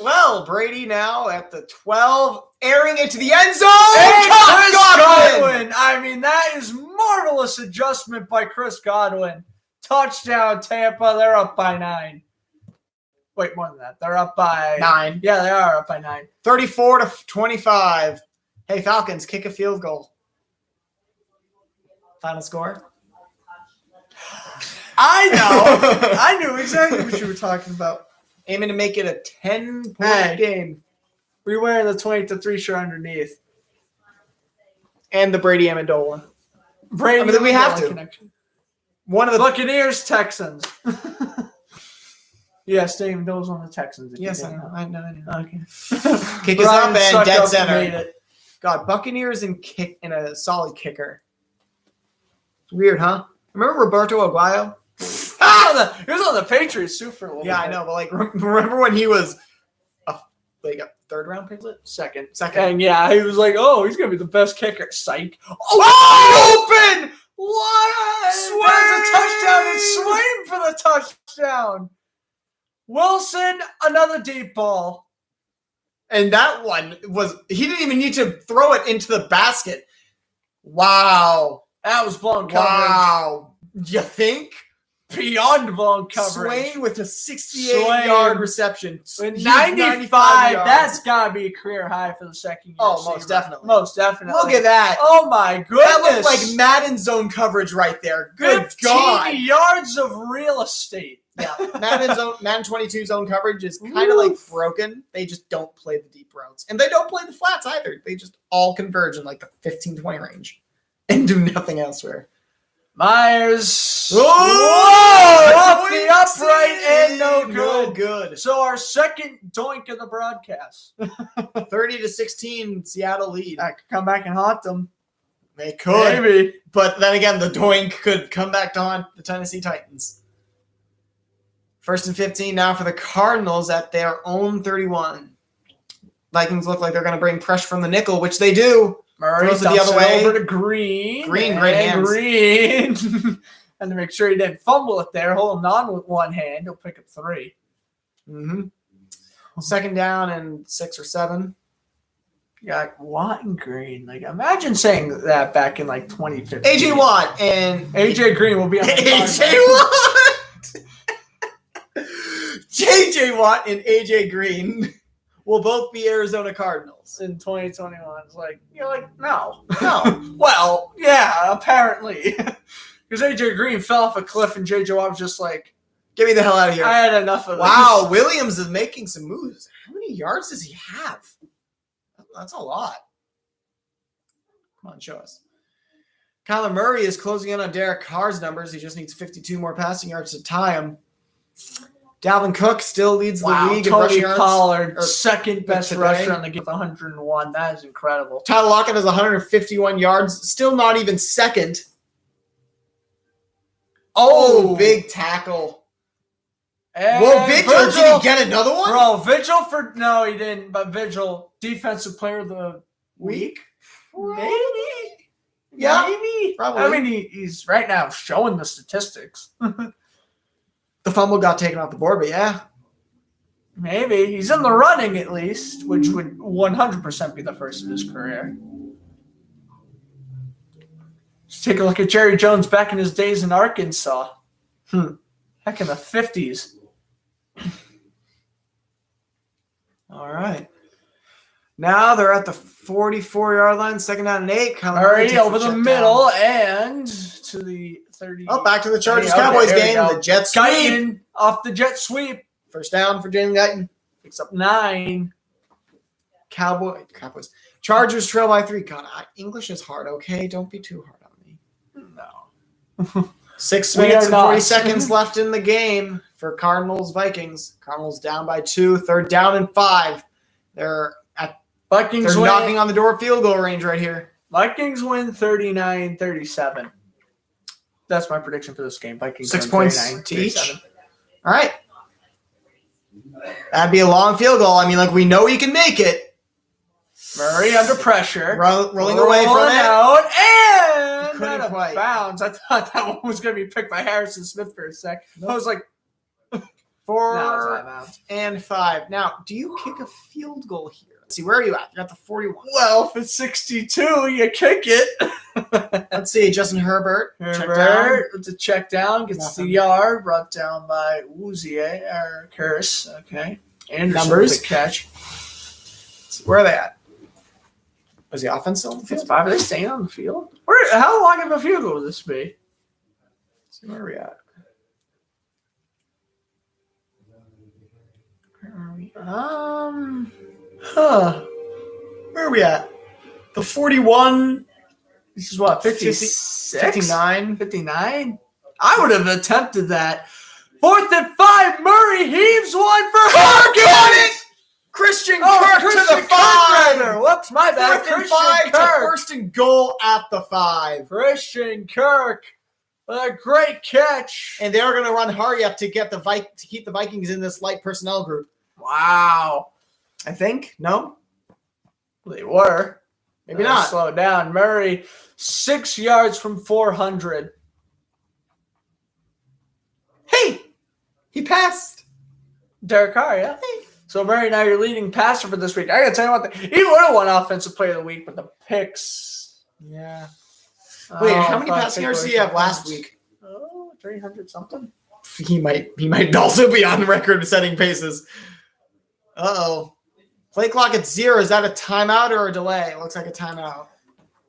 Well, Brady now at the 12, airing it to the end zone. Chris Godwin. I mean, that is marvelous adjustment by Chris Godwin. Touchdown, Tampa. They're up by 9. Wait, more than that. They're up by 9. Yeah, they are up by 9. 34-25. Hey, Falcons, kick a field goal. Final score? I know. I knew exactly what you were talking about. Aiming to make it a 10-point game. We're wearing the 20-3 shirt underneath. And the Brady Amendola. Brady, we have to. Connection. One of the Buccaneers, Texans. Yes, Dave Amendola's on the Texans. Yes, I know. Okay. Kick is up and dead center. Made it. God, Buccaneers and a solid kicker. Weird, huh? Remember Roberto Aguayo? He was on the Patriots too for a little bit. I know, but remember when he was a 3rd round pick? Second. And yeah, he was like, he's gonna be the best kicker. Psych. Open! What? There's a touchdown. It's Swain for the touchdown. Wilson, another deep ball. And that one he didn't even need to throw it into the basket. Wow. That was blown coverage. Wow. You think? Beyond blown coverage. Swain with a 68-yard reception. 95. That's got to be a career high for the second year. Oh, most definitely. Most definitely. Look at that. Oh, my goodness. That looked like Madden zone coverage right there. Good 15 God. yards of real estate. Yeah, Madden 22 zone coverage is kind of like broken. They just don't play the deep routes. And they don't play the flats either. They just all converge in like the 15-20 range and do nothing elsewhere. Myers. Whoa! Off the upright and no good. So our second doink of the broadcast. 30-16 Seattle lead. I could come back and haunt them. They could. Maybe. But then again, the doink could come back to haunt the Tennessee Titans. 1st and 15 now for the Cardinals at their own 31. Vikings look like they're going to bring pressure from the nickel, which they do. Murray throws it dumps the other way. over to Green. Green, great hands. Green. And to make sure he didn't fumble it there, holding on with one hand, he'll pick up 3. Mm-hmm. Second down and 6 or 7. You got Watt and Green. Like, imagine saying that back in like 2015. AJ Watt and AJ Green will be on the AJ Watt. JJ Watt and AJ Green will both be Arizona Cardinals in 2021. It's like, you're like, no. No. Well, yeah, apparently. Because AJ Green fell off a cliff and JJ Watt was just like, get me the hell out of here. I had enough of this. Wow, Williams is making some moves. How many yards does he have? That's a lot. Come on, show us. Kyler Murray is closing in on Derek Carr's numbers. He just needs 52 more passing yards to tie him. Dalvin Cook still leads the league in rushing yards. Pollard, second best today. rusher on the game with 101. That is incredible. Tyler Lockett has 151 yards. Still not even second. Oh, big tackle. And Whoa, Vigil, did he get another one? Bro, Vigil no, he didn't, but Vigil, defensive player of the week? Maybe. Yeah, maybe. probably. I mean, he's right now showing the statistics. The fumble got taken off the board, but yeah. Maybe. He's in the running at least, which would 100% be the first of his career. Just take a look at Jerry Jones back in his days in Arkansas. Heck, in the 50s. All right. Now they're at the 44-yard line, second down and 8. Murray over the middle and to the 30. Oh, back to the Chargers-Cowboys game. The jet sweep. Guyton off the jet sweep. First down for Jalen Guyton. Picks up 9. Cowboys. Chargers trail by 3. God, English is hard, okay? Don't be too hard on me. No. 6 minutes and 40 seconds left in the game for Cardinals-Vikings. Cardinals down by 2. Third down and 5. They're knocking on the door field goal range right here. Vikings win 39-37. That's my prediction for this game. Vikings 6 win points to each. 39-37. All right. That'd be a long field goal. I mean, like, we know he can make it. Murray under pressure. Rolling away from it. Out, and Couldn't out of quite. bounds. I thought that one was going to be picked by Harrison Smith for a sec. I was like, 4 and 5. Now, do you kick a field goal here? Let's see, where are you at? You're at the 41. well, if it's 62, you kick it. Let's see, Justin Herbert. It's a check down. Gets Nothing. the yard. Brought down by Woozier or Curse. Okay. And Numbers. The catch. Where are they at? Was the offense still on the It's field? 5. Are they staying on the field? How long of a field goal would this be? Let's see, where are we at? Where are we at? The 41. This is what, 56? 59. 59? I would have attempted that. 4th and 5. Murray heaves one for Hawkins. Christian Kirk to the 5. Whoops, my bad. 4th and 5 to first and goal at the 5. Christian Kirk with a great catch. And they're going to run hurry up to get to keep the Vikings in this light personnel group. Wow. I think. No? They were. Maybe not. Slow down. Murray, 6 yards from 400. Hey! He passed. Derek Carr, yeah. So Murray, now your leading passer for this week. I gotta tell you what, he would have won offensive player of the week, but the picks. Yeah. Wait, how many passing yards did he have last week? 300 something. He might also be on record setting paces. Uh-oh. Play clock at 0. Is that a timeout or a delay? It looks like a timeout.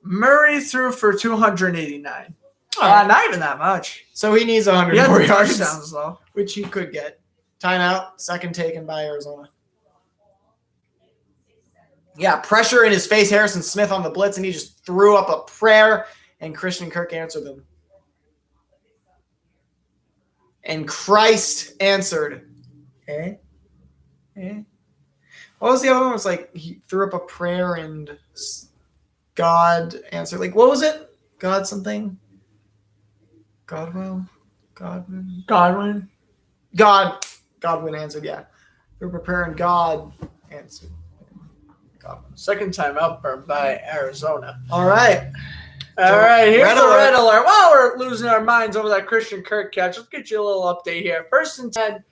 Murray threw for 289. Not even that much. So he needs 100 He had more the yards, touchdowns, though. which he could get. Timeout, second taken by Arizona. Yeah, pressure in his face. Harrison Smith on the blitz, and he just threw up a prayer, and Christian Kirk answered them. And Christ answered. Okay. What was the other one? It was like he threw up a prayer and God answered. Like, what was it? God something? Godwin? Godwin. Godwin answered, yeah. Threw up a prayer and God answered. Godwin. Second time out by Arizona. All right. All right, here's Red the alert. red alert. While we're losing our minds over that Christian Kirk catch, let's get you a little update here. First and 10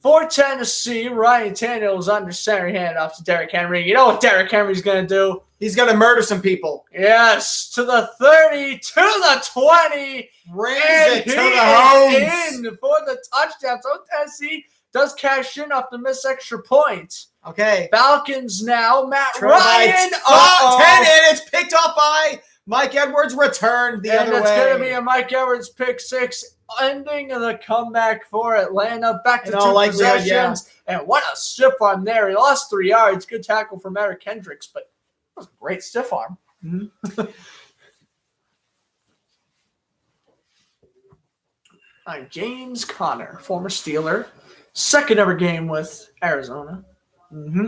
for Tennessee. Ryan Tannehill was under center, hand off to Derrick Henry. You know what Derrick Henry's going to do? He's going to murder some people. Yes, to the 30, to the 20. Brings And it to he the is homes. in for the touchdown. So Tennessee does cash in off the missed extra point. Okay. Falcons now. Matt Ryan. Ryan. 10, and it's picked up by Mike Edwards. Returned the And other it's way. going to be a Mike Edwards pick six, ending the comeback for Atlanta. Back to In all two likelihood, possessions. And what a stiff arm there. He lost 3 yards. Good tackle from Eric Hendricks, but it was a great stiff arm. Mm-hmm. James Conner, former Steeler. Second ever game with Arizona. Mm-hmm.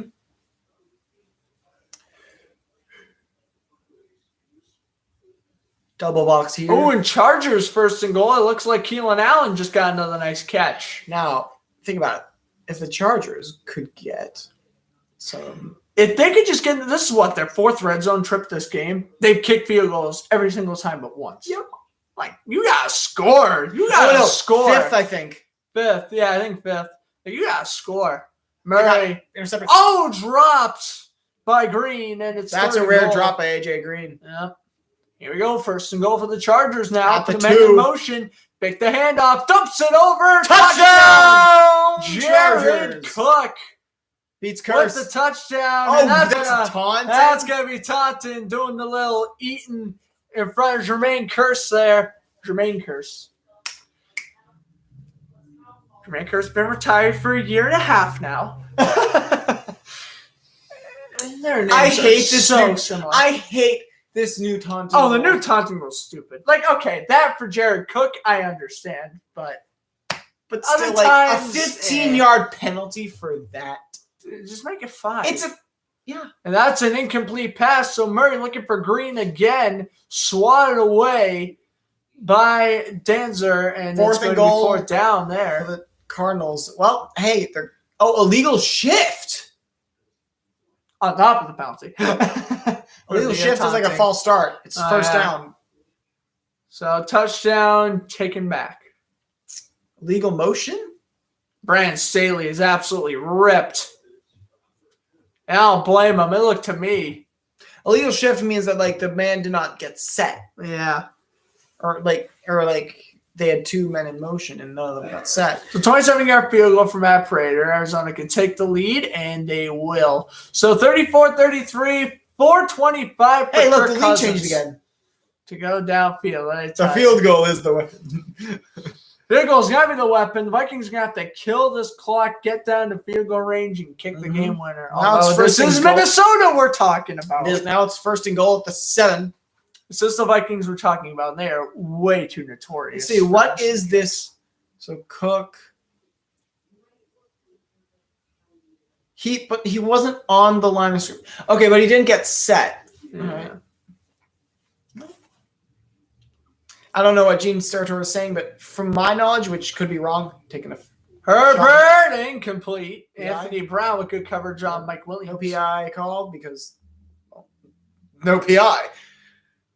Double box here. Oh, and Chargers first and goal. It looks like Keelan Allen just got another nice catch. Now, think about it. If the Chargers could get some... If they could just get – this is what, their fourth red zone trip this game. They've kicked field goals every single time but once. Yep. Like, you got to score. You got to score. Fifth, I think. Fifth. Yeah, I think fifth. You got to score. Murray. Intercepted. Oh, dropped by Green, and it's That's a third rare goal. drop by A.J. Green. Yeah. Here we go. First and goal for the Chargers now. At the Put them in 2. motion. Pick the handoff. Dumps it over. Touchdown! Jared Chargers. Cook Beats with Curse. the touchdown. Oh, and that's taunting. That's going to be Taunton doing the little eating in front of Jermaine Curse there. Jermaine Curse. Jermaine Curse been retired for a year and a half now. And their names I are hate this so new- similar. I hate this new taunting. Oh, the new taunting was stupid. Like, okay, that for Jared Cook, I understand, but But other still, like, times, a 15-yard penalty for that. just make it 5. It's a... Yeah. And that's an incomplete pass. So Murray looking for Green again, swatted away by Danzer, and Fourth it's going and to be goal. fourth down For there. the Cardinals. Well, hey, they're... Oh, illegal shift. On top of the penalty. Illegal shift is like a false start. It's first yeah. down. So touchdown taken back. Legal motion? Brandon Staley is absolutely ripped. And I don't blame him. It looked to me. Illegal shift means that like the man did not get set, Yeah. or like they had 2 men in motion and none of them got set. So 27-yard field goal from Matt Prater. Arizona can take the lead, and they will. So 34-33, 4:25. Hey, look, Kirk the lead Cousins changed again. to go downfield. The field goal is the weapon. Field goal's got to be the weapon. The Vikings are going to have to kill this clock, get down to field goal range, and kick the game winner. Now it's Although first this and is goal. Minnesota we're talking about. Now it's first and goal at the 7. This is the Vikings we're talking about, and they are way too notorious. Let's see, what is this? So Cook. But he wasn't on the line of scrimmage. Okay, but he didn't get set. Yeah. I don't know what Gene Steratore is saying, but from my knowledge, which could be wrong, taking a Herbert incomplete. Yeah. Anthony Brown with good coverage on Mike Williams. no PI called because no PI.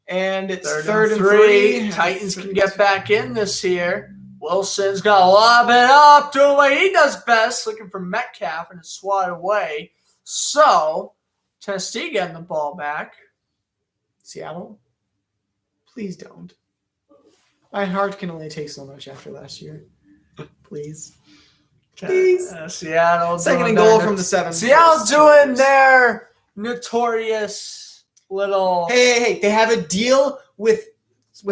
And it's third and 3. Titans can get back in this here. Wilson's going to lob it up, doing what he does best, looking for Metcalf, and it's swatted away. So, Tennessee getting the ball back. Seattle, please don't. My heart can only take so much after last year. Please. Please. Seattle. Second doing and goal their- from the 7. Seattle's doing their notorious little... Hey, they have a deal with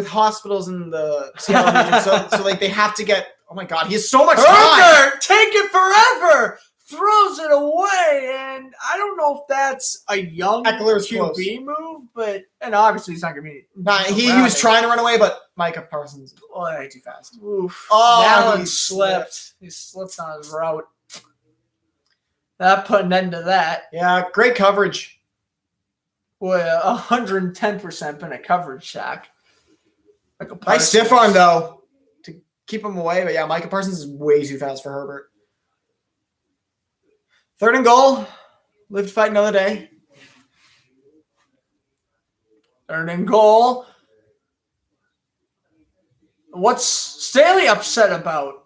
hospitals in the Seattle region, so like they have to get. Oh my God, he has so much time. Herbert, take it forever. Throws it away, and I don't know if that's a young Eckler's QB move, and obviously he's not going to be. Nah, he was trying to run away, but Micah Parsons way too fast. Oof. Oh, Allen he slipped. He slipped on his route. That put an end to that. Yeah, great coverage. Boy, 110% been a coverage sack. Like a Nice stiff arm though to keep him away, but yeah, Micah Parsons is way too fast for Herbert. Third and goal. Live to fight another day. Third and goal. What's Staley upset about?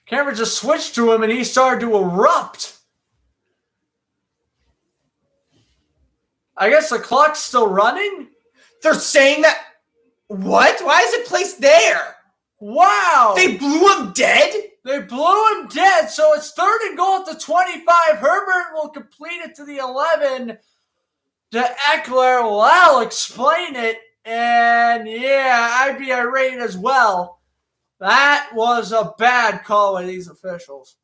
Camera just switched to him and he started to erupt. I guess the clock's still running? They're saying that. What? Why is it placed there? Wow. They blew him dead? They blew him dead, so it's third and goal at the 25. Herbert will complete it to the 11. To Eckler, well, I'll explain it. And yeah, I'd be irate as well. That was a bad call by these officials.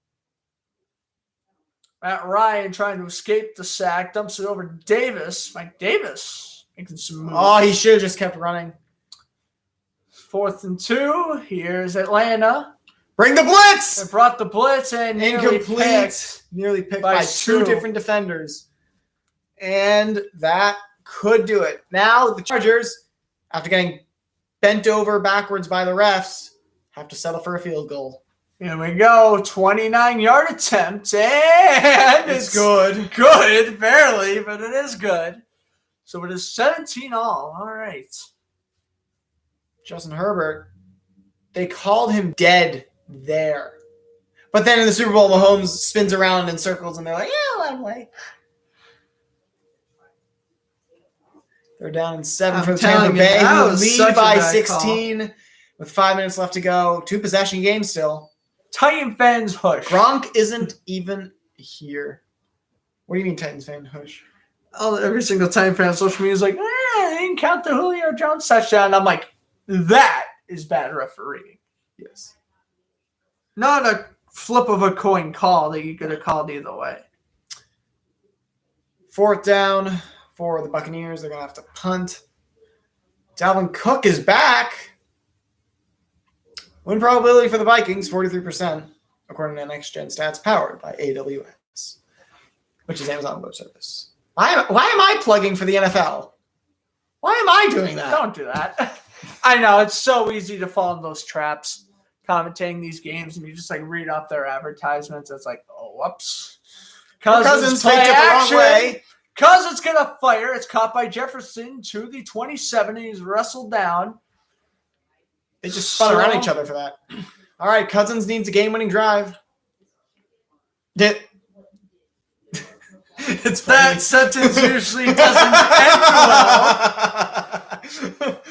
Matt Ryan trying to escape the sack, dumps it over to Davis. Mike Davis making some moves. Oh, he should have just kept running. 4th and 2. Here's Atlanta. Bring the blitz! They brought the blitz and Incomplete. Nearly picked by two different defenders. And that could do it. Now the Chargers, after getting bent over backwards by the refs, have to settle for a field goal. Here we go. 29-yard attempt. And It's good. Good, barely, but it is good. So it is 17 all. All right. Justin Herbert, they called him dead there. But then in the Super Bowl, Mahomes spins around in circles, and they're like, yeah, let him play. They're down in 7 for Tampa Bay, who lead by 16 with 5 minutes left to go. 2-possession game still. Titan fans hush. Gronk isn't even here. What do you mean Titans fan hush? Oh, every single Titan fan on social media is like, they didn't count the Julio Jones touchdown. I'm like, that is bad refereeing. Yes. Not a flip of a coin call that you could have called either way. 4th down for the Buccaneers. They're going to have to punt. Dalvin Cook is back. Win probability for the Vikings, 43%, according to Next Gen Stats, powered by AWS, which is Amazon Web Service. Why am I plugging for the NFL? Why am I doing that? Don't do that. I know, it's so easy to fall in those traps, commentating these games, and you just like read off their advertisements. It's like, oh, whoops. Cousins faked it the wrong way. Cousins going to fire. It's caught by Jefferson to the 27, and he's wrestled down. They just spun around each other for that. All right, Cousins needs a game-winning drive. It's funny. That sentence usually doesn't end well.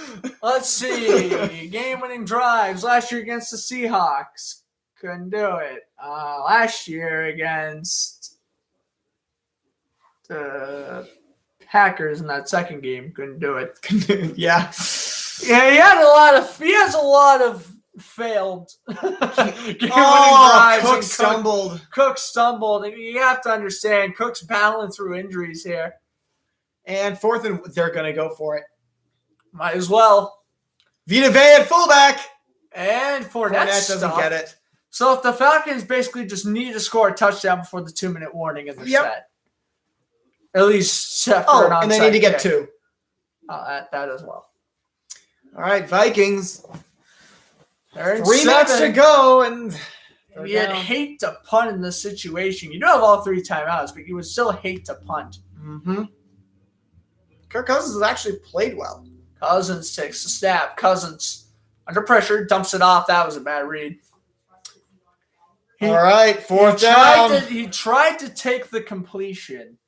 Let's see. Game-winning drives. Last year against the Seahawks. Couldn't do it. Last year against the Packers in that second game. Couldn't do it. Yeah. Yeah, he has a lot of failed game-winning drives. Cook stumbled. Cook stumbled. You have to understand, Cook's battling through injuries here. And 4th and they're going to go for it. Might as well. Vita Vea at fullback. And Fournette doesn't get it. So if the Falcons basically just need to score a touchdown before the 2-minute warning in the set. At least set for an onside and they need to get kick. 2. That as well. All right, Vikings. They're in 3 minutes to go, and you'd hate to punt in this situation. You do have all 3 timeouts, but you would still hate to punt. Mm-hmm. Kirk Cousins has actually played well. Cousins takes the snap. Cousins under pressure, dumps it off. That was a bad read. All right, 4th down. He tried to take the completion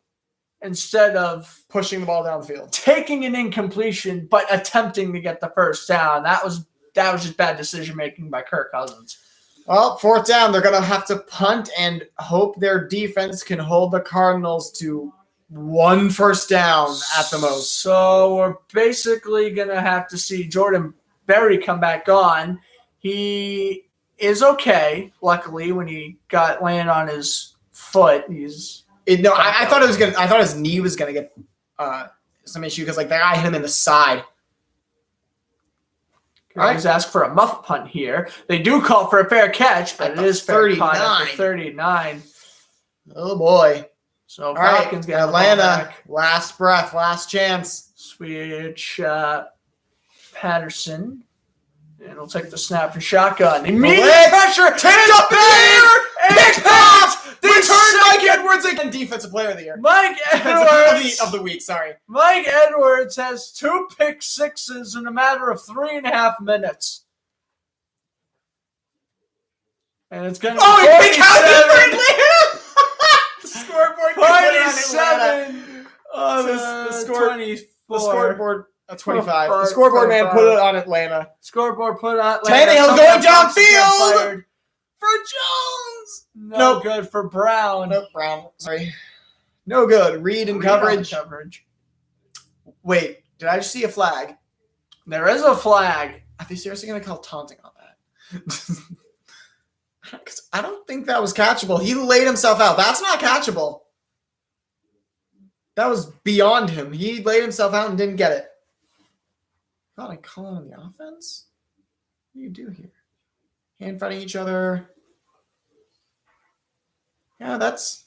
instead of pushing the ball downfield. Taking an incompletion, but attempting to get the first down. That was just bad decision-making by Kirk Cousins. Well, 4th down, they're going to have to punt and hope their defense can hold the Cardinals to 1 first down at the most. So we're basically going to have to see Jordan Berry come back on. He is okay, luckily, when he got landed on his foot. I thought his knee was gonna get some issue because like the guy hit him in the side. He's asked for a muff punt here. They do call for a fair catch, but it is fair caught at the 39. Oh boy! So Falcons get Atlanta, last breath, last chance. Switch Patterson, and he'll take the snap and shotgun. Immediate pressure, tipped up in the air, picked off. Return Mike Edwards again, Defensive Player of the Year. Mike Defensive Edwards of the week. Sorry. Mike Edwards has 2 pick sixes in a matter of 3.5 minutes. And it's going to be he picked out 47. the scoreboard. 47. The The scoreboard. 25. The 25. scoreboard man put it on Atlanta. Scoreboard put on Atlanta. Tannehill going downfield Fired. for Jones. No good for Brown. Nope, Brown. Sorry. No good. Reed in coverage. Wait, did I just see a flag? There is a flag. Are they seriously going to call taunting on that? Because I don't think that was catchable. He laid himself out. That's not catchable. That was beyond him. He laid himself out and didn't get it. God, I call it on the offense? What do you do here? Hand fighting each other. Yeah, it's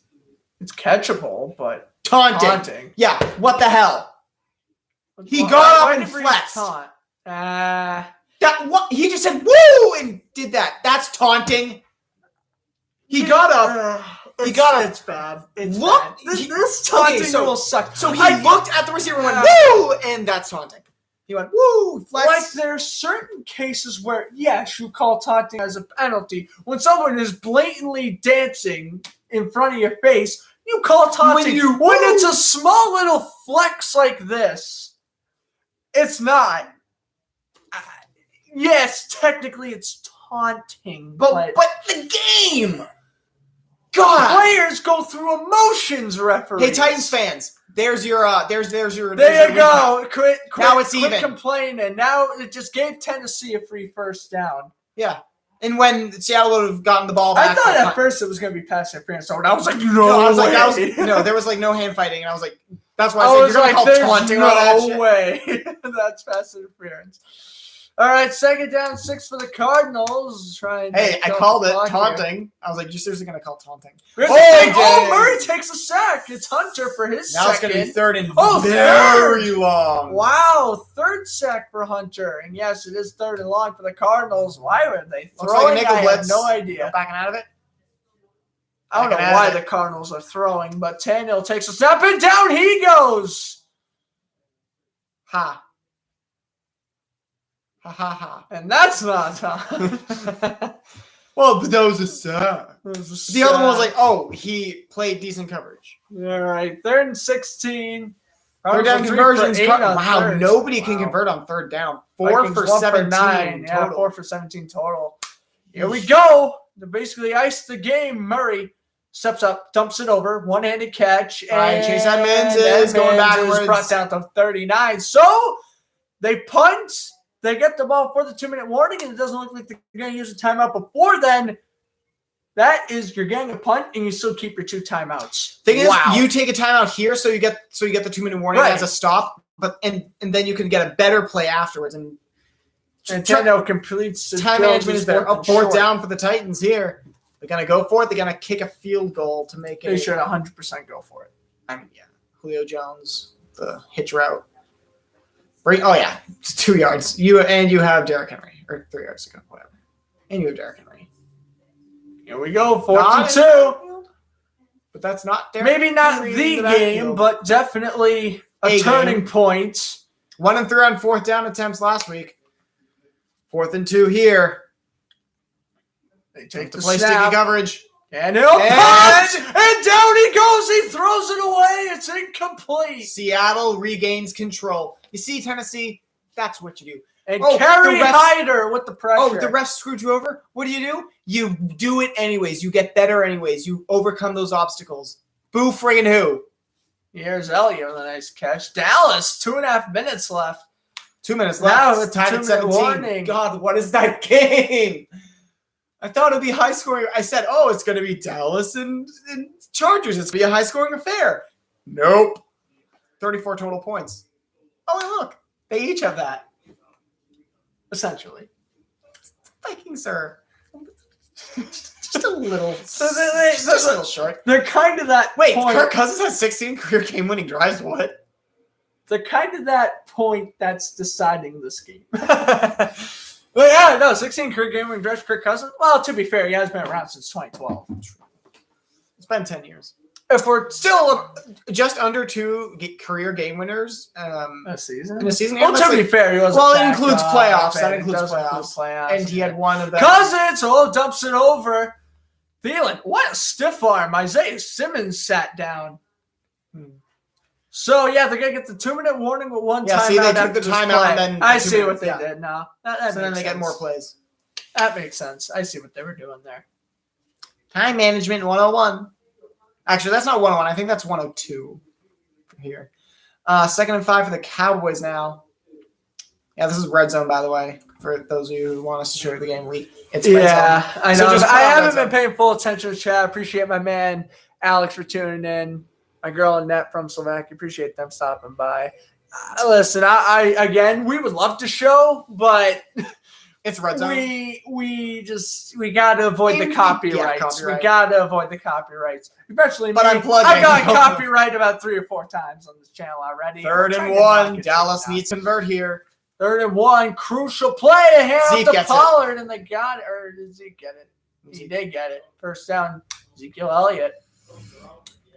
catchable, but taunting. Yeah, what the hell? He got up and flexed. He just said woo and did that. That's taunting. He got up. It's bad. It's bad. This taunting rule sucks. So he looked at the receiver and went woo, and that's taunting. He went woo, flex. Like there's certain cases where yes, you call taunting as a penalty. When someone is blatantly dancing in front of your face, you call taunting. When it's a small little flex like this, it's not. Yes, technically it's taunting, but the game. God, players go through emotions, referees. Hey, Titans fans, there's your. There you go. Quit even. Complaining. Now it just gave Tennessee a free first down. Yeah, and when Seattle would have gotten the ball back, I thought at first it was going to be pass interference. So I was like, there was like no hand fighting, and I was like, that's why I said you're going to call taunting on that shit. No way, that's pass interference. All right, 2nd down, 6 for the Cardinals. I called it taunting. Here. I was like, you're seriously going to call taunting? Murray takes a sack. It's Hunter for his now second. Now it's going to be 3rd and very long. Wow, 3rd sack for Hunter. And yes, it is 3rd and long for the Cardinals. Why were they throwing? Like I have no idea. Backing out of it? I don't know why the Cardinals are throwing, but Tannehill takes a snap and down he goes. Ha ha ha. And that's not time. Well, but that was a sack. The other one was like, he played decent coverage. All right, 3rd and 16. 3rd down conversions. Wow, nobody can convert on 3rd down. 4 for 17 total. Yeah, 4 for 17 total. Here we go. They basically iced the game. Murray steps up, dumps it over, one-handed catch. And Chase Edmonds is going backwards. Brought down to 39. So they punt. They get the ball for the 2-minute warning, and it doesn't look like they're going to use a timeout before then. That is, you're getting a punt, and you still keep your 2 timeouts. Thing is, you take a timeout here, so you get the 2-minute warning as a stop, but and then you can get a better play afterwards. And Tannehill completes the time management is better. 4th down for the Titans here. They're going to go for it. They're going to kick a field goal to make it. They should 100% go for it. I mean, yeah. Julio Jones, the hitch route. It's 2 yards. You have Derrick Henry, or 3 yards to go, whatever. And you have Derrick Henry. Here we go, 4th and 2. But that's not Derrick Maybe not the game, but definitely a turning point. 1 and 3 on 4th down attempts last week. 4th and 2 here. They take the play snap. Sticky coverage. And he'll punch! And down he goes! He throws it away! It's incomplete! Seattle regains control. You see, Tennessee, that's what you do. And Kerry Hyder with the pressure. Oh, the refs screwed you over? What do? You do it anyways. You get better anyways. You overcome those obstacles. Boo friggin' who? Here's Elliott with a nice catch. Dallas, 2.5 minutes left. 2 minutes left. Now it's tied at 17. Warning. God, what is that game? I thought it would be high scoring. I said, it's going to be Dallas and Chargers. It's going to be a high scoring affair. Nope. 34 total points. Oh, and look. They each have that. Essentially. Vikings are just a little, just a little short. They're kind of that point. Kirk Cousins has 16 career game-winning drives. What? They're kind of that point that's deciding this game. But 16 career game-winning drives Kirk Cousins. Well, to be fair, he has been around since 2012. been 10 years. If we're Still just under 2 career game winners a season, in a season. Well, to be fair, he was it includes playoffs. That includes playoffs. And he had one of them. Cousins, dumps it over. Thielen, what a stiff arm. Isaiah Simmons sat down. So, yeah, they're going to get the 2-minute warning with one timeout. See, they took the timeout and then I see what they did now. That so then they get more plays. That makes sense. I see what they were doing there. Time management 101. Actually, that's not 101. I think that's 102 from here. 2nd and 5 for the Cowboys now. Yeah, this is RedZone, by the way, for those of you who want us to show you the game week. It's RedZone. I know. So I haven't been paying full attention to chat. I appreciate my man Alex for tuning in. My girl Annette from Slovakia. Appreciate them stopping by. Listen, again, we would love to show, but it's RedZone. We got to avoid the copyrights. We got to avoid the copyrights. Especially but I'm plugging. I've gotten copyright about 3 or 4 times on this channel already. 3rd and 1. Dallas needs to convert here. 3rd and 1. Crucial play. A hand to Pollard, and they got it. Or did Zeke get it? He did get it. First down, Ezekiel Elliott.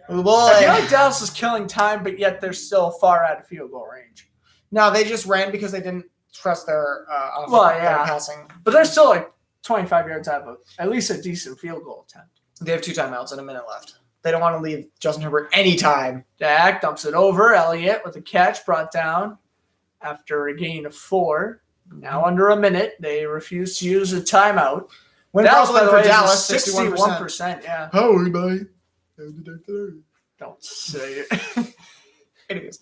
Oh boy. I feel like Dallas is killing time, but yet they're still far out of field goal range. No, they just ran because they didn't trust their passing. But they're still like 25 yards out of at least a decent field goal attempt. They have 2 timeouts and a minute left. They don't want to leave Justin Herbert any time. Dak dumps it over. Elliott with a catch brought down after a gain of 4. Now under a minute. They refuse to use a timeout. Dallas, by the way, Dallas 61%. Yeah. How everybody? Don't say it. Anyways.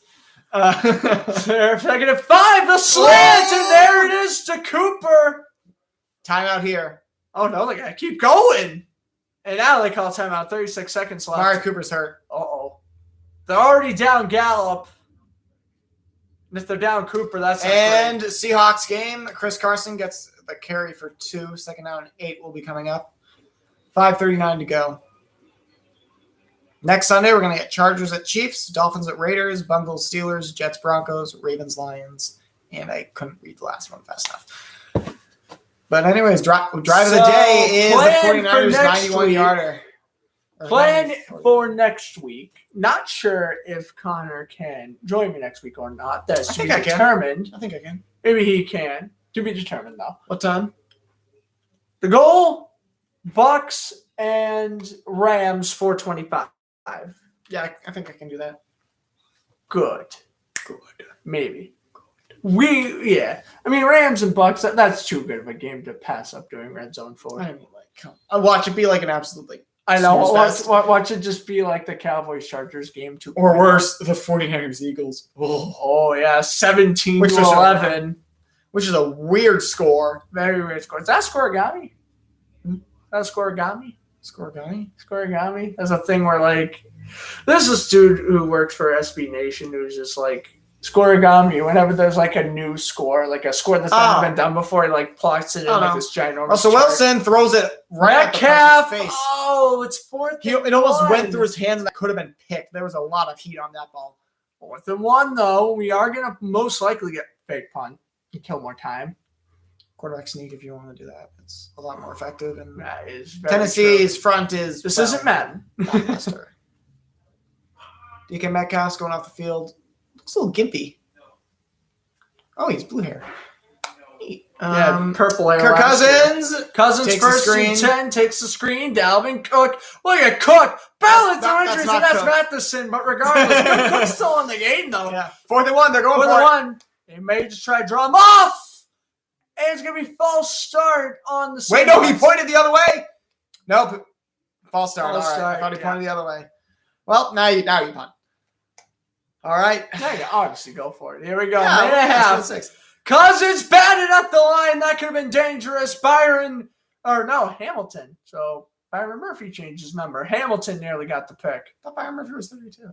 They're second and 5. The slant, and there it is to Cooper. Timeout here. Oh, no, they got to keep going. And now they call timeout. 36 seconds left. Amari Cooper's hurt. Uh-oh. They're already down Gallup. And if they're down Cooper, that's and great. Seahawks game. Chris Carson gets the carry for 2. 2nd down and 8 will be coming up. 5:39 to go. Next Sunday, we're going to get Chargers at Chiefs, Dolphins at Raiders, Bengals, Steelers, Jets, Broncos, Ravens, Lions, and I couldn't read the last one fast enough. But anyways, drive of the day is the 49ers 91-yarder. Plan for next week. Not sure if Connor can join me next week or not. That's to be determined. I think I can. Maybe he can. To be determined, though. What time? The goal, Bucks and Rams 4:25. Yeah, I think I can do that. Good. Maybe. I mean, Rams and Bucks, that's too good of a game to pass up doing Red Zone for. I mean, I'll watch it be like an absolute, I know. Watch it just be like the Cowboys-Chargers game. Or worse, the 49ers-Eagles. Oh, yeah. 17-11. Which is a weird score. Very weird score. Is that scoregami? Scoregami? That's a thing where, like, there's this dude who works for SB Nation who's just like, scoregami, whenever there's like a new score, like a score that's never been done before, he like plots it in like this ginormous Russell Wilson throws it right at the person's face. Oh, it's 4th. It almost went through his hands and that could have been picked. There was a lot of heat on that ball. 4th and 1, though. We are going to most likely get fake punt and kill more time. Quarterback sneak if you want to do that. It's a lot more effective. And that is Tennessee's front is... This isn't Madden. DK Metcalf's going off the field. Looks a little gimpy. Oh, he's blue hair. Purple hair. Kirk Cousins. Cousins first and 10 takes the screen. Dalvin Cook. Look at Cook. Balance through injuries, and that's Matheson. But regardless, Cook's still in the game, though. Yeah. 4th and 1. They're going for it. 4th and 1. They may just try to draw him off. And it's going to be false start on the... Wait, no, he pointed the other way. Nope. False start. All right. Start, I thought he pointed the other way. Well, now you punt. All right. Now you obviously go for it. Here we go. Yeah, minute and a half. Cousins batted at the line. That could have been dangerous. Hamilton. So Byron Murphy changed his number. Hamilton nearly got the pick. I thought Byron Murphy was 32.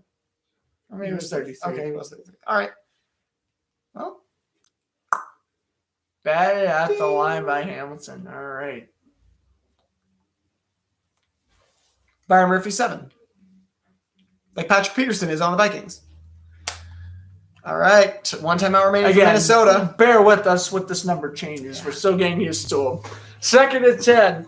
I mean, he was 33. Okay, he was 33. All right. Well. Batted at the line by Hamilton. All right. Byron Murphy 7. Like Patrick Peterson is on the Vikings. All right. 1 timeout remaining for Minnesota. Bear with us with this number changes. We're still getting used to them. 2nd and 10.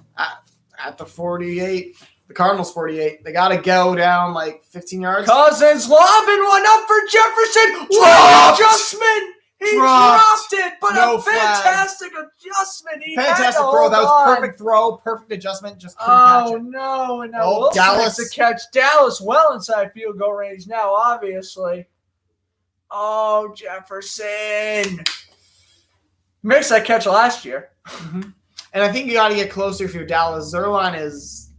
At the 48. The Cardinals 48. They got to go down like 15 yards. Cousins lobbing one up for Jefferson. What Dropped. adjustment! He Dropped. dropped it, but No a flag. fantastic adjustment. He had Fantastic to throw. hold That was on. perfect throw. Perfect adjustment. Just couldn't catch Oh it. no! And now Oh, Wilson Dallas. makes the catch. Dallas well inside field goal range now, obviously. Oh, Jefferson makes that catch last year. And I think you got to get closer if you're Dallas. Zerline is.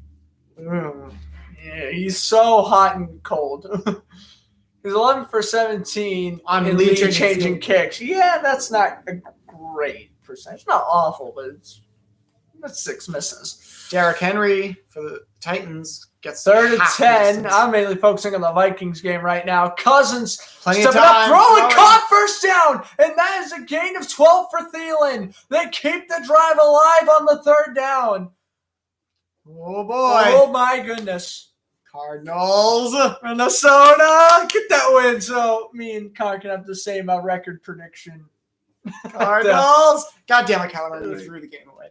Yeah, he's so hot and cold. He's 11 for 17 On in lead lead changing changing field. kicks. Yeah, that's not a great percentage. Not awful, but that's 6 misses. Derrick Henry for the Titans gets 3rd and half the 10. distance. I'm mainly focusing on the Vikings game right now. Cousins Plenty of stepping up, time. throwing, caught, first down, and that is a gain of 12 for Thielen. They keep the drive alive on the 3rd down. Oh boy. Oh my goodness. Cardinals. Minnesota, get that win so me and Connor can have the same record prediction. Cardinals. God damn it, Kyler Murray, you threw the game away.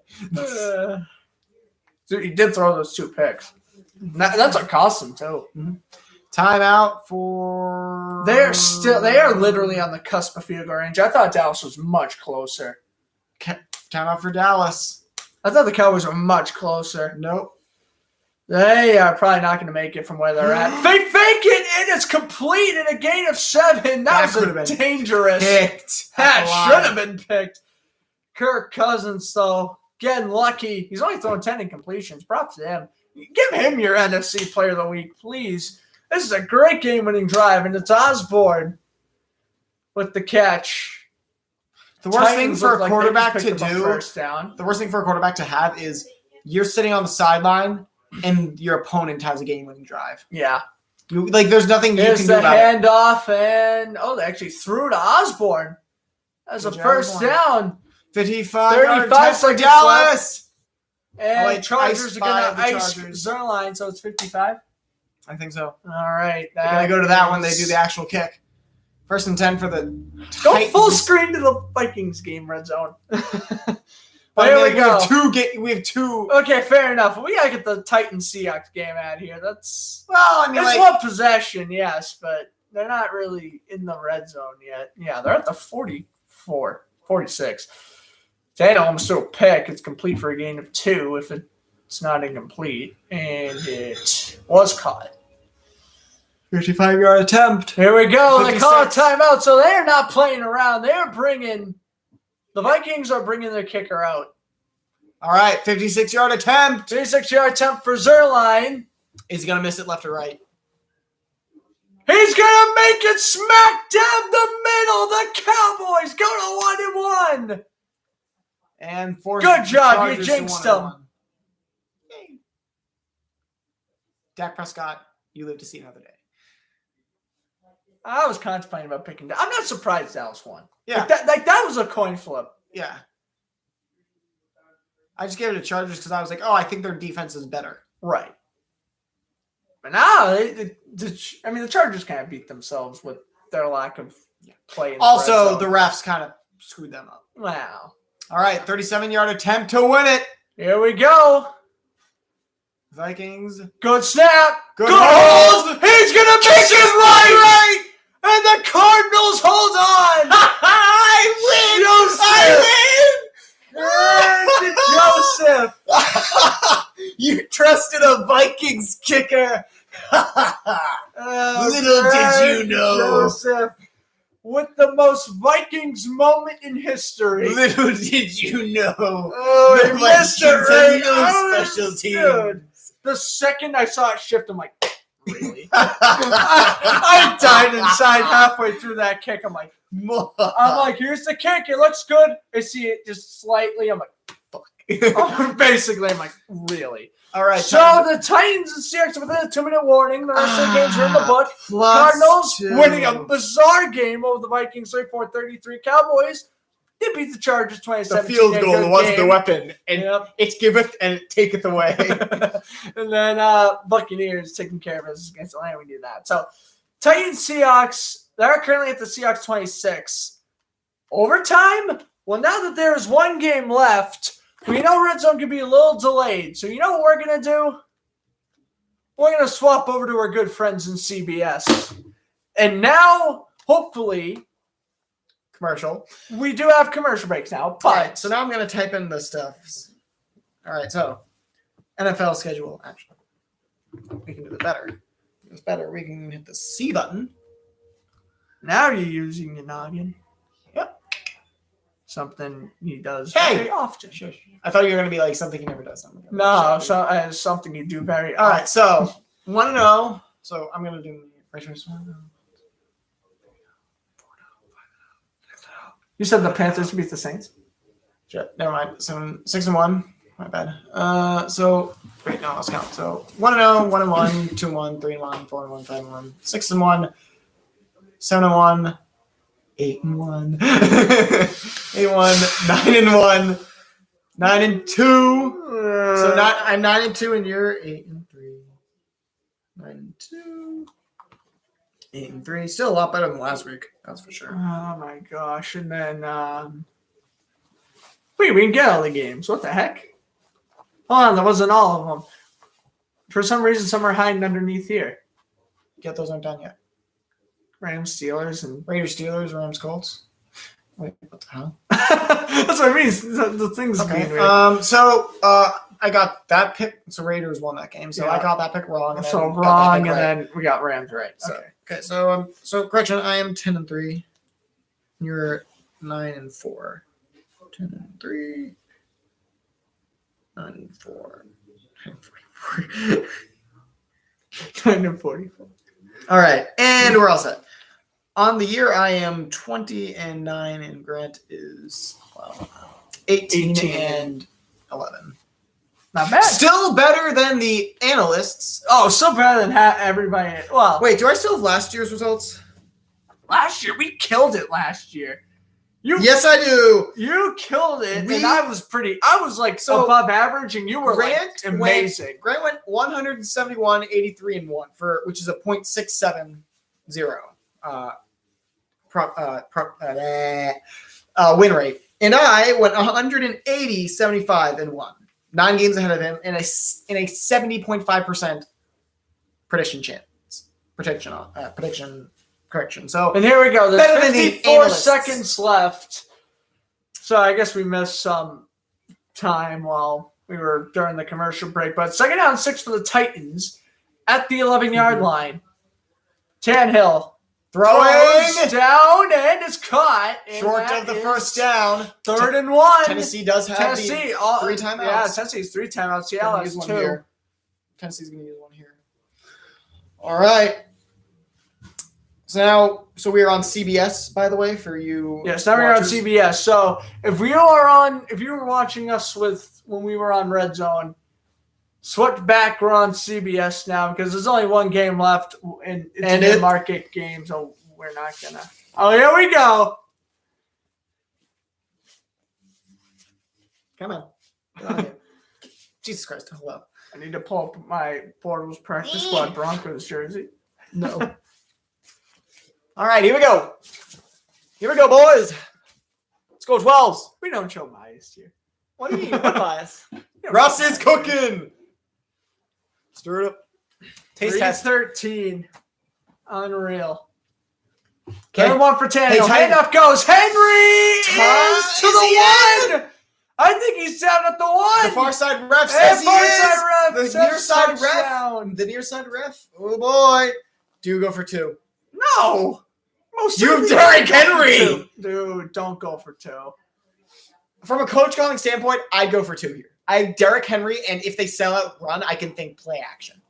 Dude, he did throw those 2 picks. That's what cost him too. Timeout for. They are literally on the cusp of field goal range. I thought Dallas was much closer. Timeout for Dallas. I thought the Cowboys were much closer. Nope. They are probably not going to make it from where they're at. They fake it, and it's complete in a gain of 7. That could was have been dangerous. Picked. That should have been picked. Kirk Cousins, though, getting lucky. He's only throwing 10 incompletions. Props to him. Give him your NFC Player of the Week, please. This is a great game-winning drive, and it's Osborne with the catch. The worst thing Titans for look a like they quarterback just to picked up a do. first down. The worst thing for a quarterback to have is you're sitting on the sideline and your opponent has a game-winning drive. Yeah. There's nothing you There's can do the about it. handoff, and they actually threw to Osborne. As a Good job, first Osborne. down. 55 35 for seconds Dallas. And wait, Chargers ice are going five to the ice Chargers. Zerline, so it's 55. I think so. All right. They're going to go to that when they do the actual kick. 1st and 10 for the Go Titans. full screen to the Vikings game, Red Zone. But There we go. We have two. Okay, fair enough. We got to get the Titans-Seahawks game out here. That's Well, I mean, it's like, one possession, yes, but they're not really in the red zone yet. Yeah, they're at the 44, 46. They almost threw a pick. It's complete for a gain of 2 if it's not incomplete. And it was caught. 55-yard attempt. Here we go. They call a 56. timeout, so they're not playing around. The Vikings are bringing their kicker out. All right, 56-yard attempt. 56-yard attempt for Zerline. Is he going to miss it left or right? He's going to make it smack down the middle. The Cowboys go to 1-1. And force Good job, Chargers you to jinxed them. 1-1. Yay. Dak Prescott, you live to see another day. I was contemplating about picking. I'm not surprised Dallas won. Yeah. That was a coin flip. Yeah. I just gave it to Chargers because I was like, oh, I think their defense is better. Right. But now, the Chargers kind of beat themselves with their lack of play. In the Also, red the zone. refs kind of screwed them up. Wow. All right, 37-yard attempt to win it. Here we go. Vikings. Good snap. Good hold. hold. He's going to make it right. And the Cardinals hold on. Joseph. You trusted a Vikings kicker. Little did you know. Joseph, with the most Vikings moment in history. Little did you know. Oh, The he missed it Vikings right. are no special Dude, the second I saw it shift, I'm like, really? I died inside halfway through that kick. I'm like, here's the kick. It looks good. I see it just slightly. I'm like, fuck. Basically, I'm like, really? All right. So the Titans and Seahawks within a 2-minute warning. The rest of the games are in the book. Cardinals +2. winning a bizarre game over the Vikings 34-33. Cowboys, they beat the Chargers 27. The field goal was the weapon, and Yep. it giveth and it taketh away. And then Buccaneers taking care of us against Atlanta. We do that. So Titans, Seahawks, they're currently at the Seahawks 26. Overtime? Well, now that there is one game left, we know Red Zone can be a little delayed. So you know what we're going to do? we're going to swap over to our good friends in CBS. And now, hopefully, Commercial. we do have commercial breaks now. All But right, so now I'm going to type in the stuff. All right, so NFL schedule. Actually, we can do it better. It's better. We can hit the C button. now you're using your noggin. Yep. Something he does Hey! very often. Shush. I thought you were going to be like something he never does. No, something you do very All often. right, so 1-0. So I'm going to do first one. You said the Panthers beat the Saints? Shit, never mind. 6-1. My bad. So wait, no, let's count. So 1-0, 1-1, 2-1, 3-1, 4-1, 5-1, 6-1, 7-1, 8-1, 8-1, 9-1, 9-2. So I'm 9-2 and you're 8-3. 9-2. 8-3. Still a lot better than last week. That's for sure. Oh my gosh! And then we didn't get all the games. What the heck? Hold on, that wasn't all of them. For some reason, some are hiding underneath here. Get those aren't done yet. Rams, Steelers, and Raiders, Steelers, Rams, Colts. Wait, what the hell? that's what I mean. The things Okay. being weird. So I got that pick. So Raiders won that game. So Yeah. I got that pick wrong. And So then got that wrong, pick and right. then we got Rams right. So, Okay. okay. So correction. I am 10-3. You're 9-4. 10-3. 9-4. 9-44. 9-44. All right, and we're all set. On the year, I am 20-9, and Grant is 18 and 11. Not bad. Still better than the analysts. Oh, so better than everybody. Well, Wait, do I still have last year's results? last year we killed it. Last year, Yes, I do. you killed it, We- and I was like So, above average, and you were Grant like amazing. Grant went 171, 83, and 1 which is a .670 win rate. And I went 180, 75, and 1. 9 games ahead of him in a 70.5% prediction chance. Prediction correction. So And here we go. There's Better than the 54 analysts. seconds left. So I guess we missed some time while we were during the commercial break. But 2nd down 6 for the Titans at the 11-yard line. Tannehill throwing throws down and is caught. And short that of the is first down. 3rd and 1. Tennessee does have Tennessee, the 3 timeouts. Yeah, Tennessee's 3 timeouts. Seattle Gonna has use 2. one here. Tennessee's going to use one here. All right. So we are on CBS, by the way, for you. Yes, now we're on watchers. CBS. So if you were watching us when we were on RedZone, switch back. We're on CBS now because there's only one game left, and it's a market game, so we're not gonna. Oh, here we go. Come on. Get on here. Jesus Christ, hello. I need to pull up my Portals practice squad Broncos jersey. No. All right, here we go. Here we go, boys. Let's go 12s. We don't show bias here. What do you mean? What bias? We don't Russ show is bias. cooking. Stir it up. Taste 3 test. 13. Unreal. Okay. Third one for Tannehill. Hey, Handoff goes. Henry is to Is the he 1. I think he's down at the 1. The far side ref Hey, says he far is. side ref The says near side ref. touchdown. The near side ref. Oh boy. Do go for 2. No. Most You have certainly Derrick don't go for Henry. 2. Dude, don't go for 2. From a coach calling standpoint, I'd go for 2 here. I have Derrick Henry, and if they sell out run, I can think play action.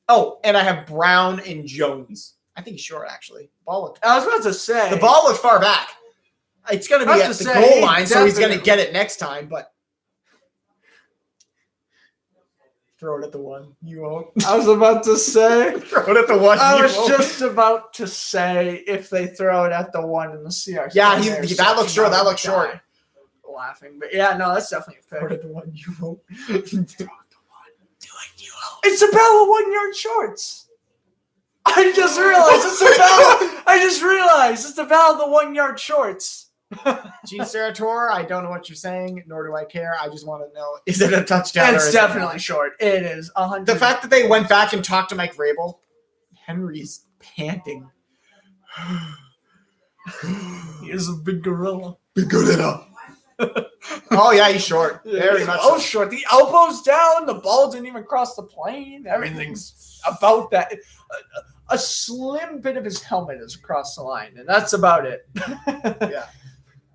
Oh, and I have Brown and Jones. I think he's short, actually. I was about to say. The ball looked far back. It's going to be I at was the to say, goal line, so he's going to definitely. get it next time, but throw it at the 1. You won't. I was about to say. Throw it at the 1. I you was won't. just about to say if they throw it at the 1 in the CR. Yeah, that looks short. That looks short. Laughing, but yeah, no, that's definitely a Throw it pick. at the 1. You won't. It's about the 1-yard shorts. I just realized it's about. I just realized it's about the 1-yard shorts. Gene Steratore, I don't know what you're saying, nor do I care. I just want to know, is it a touchdown? It's or is definitely it short. It is 100. The fact that they went back and talked to Mike Vrabel, Henry's panting. He is a big gorilla. Big gorilla. Oh yeah, he's short. Very much. Oh, short. The elbows down. The ball didn't even cross the plane. Everything's about that. A slim bit of his helmet is across the line, and that's about it. Yeah.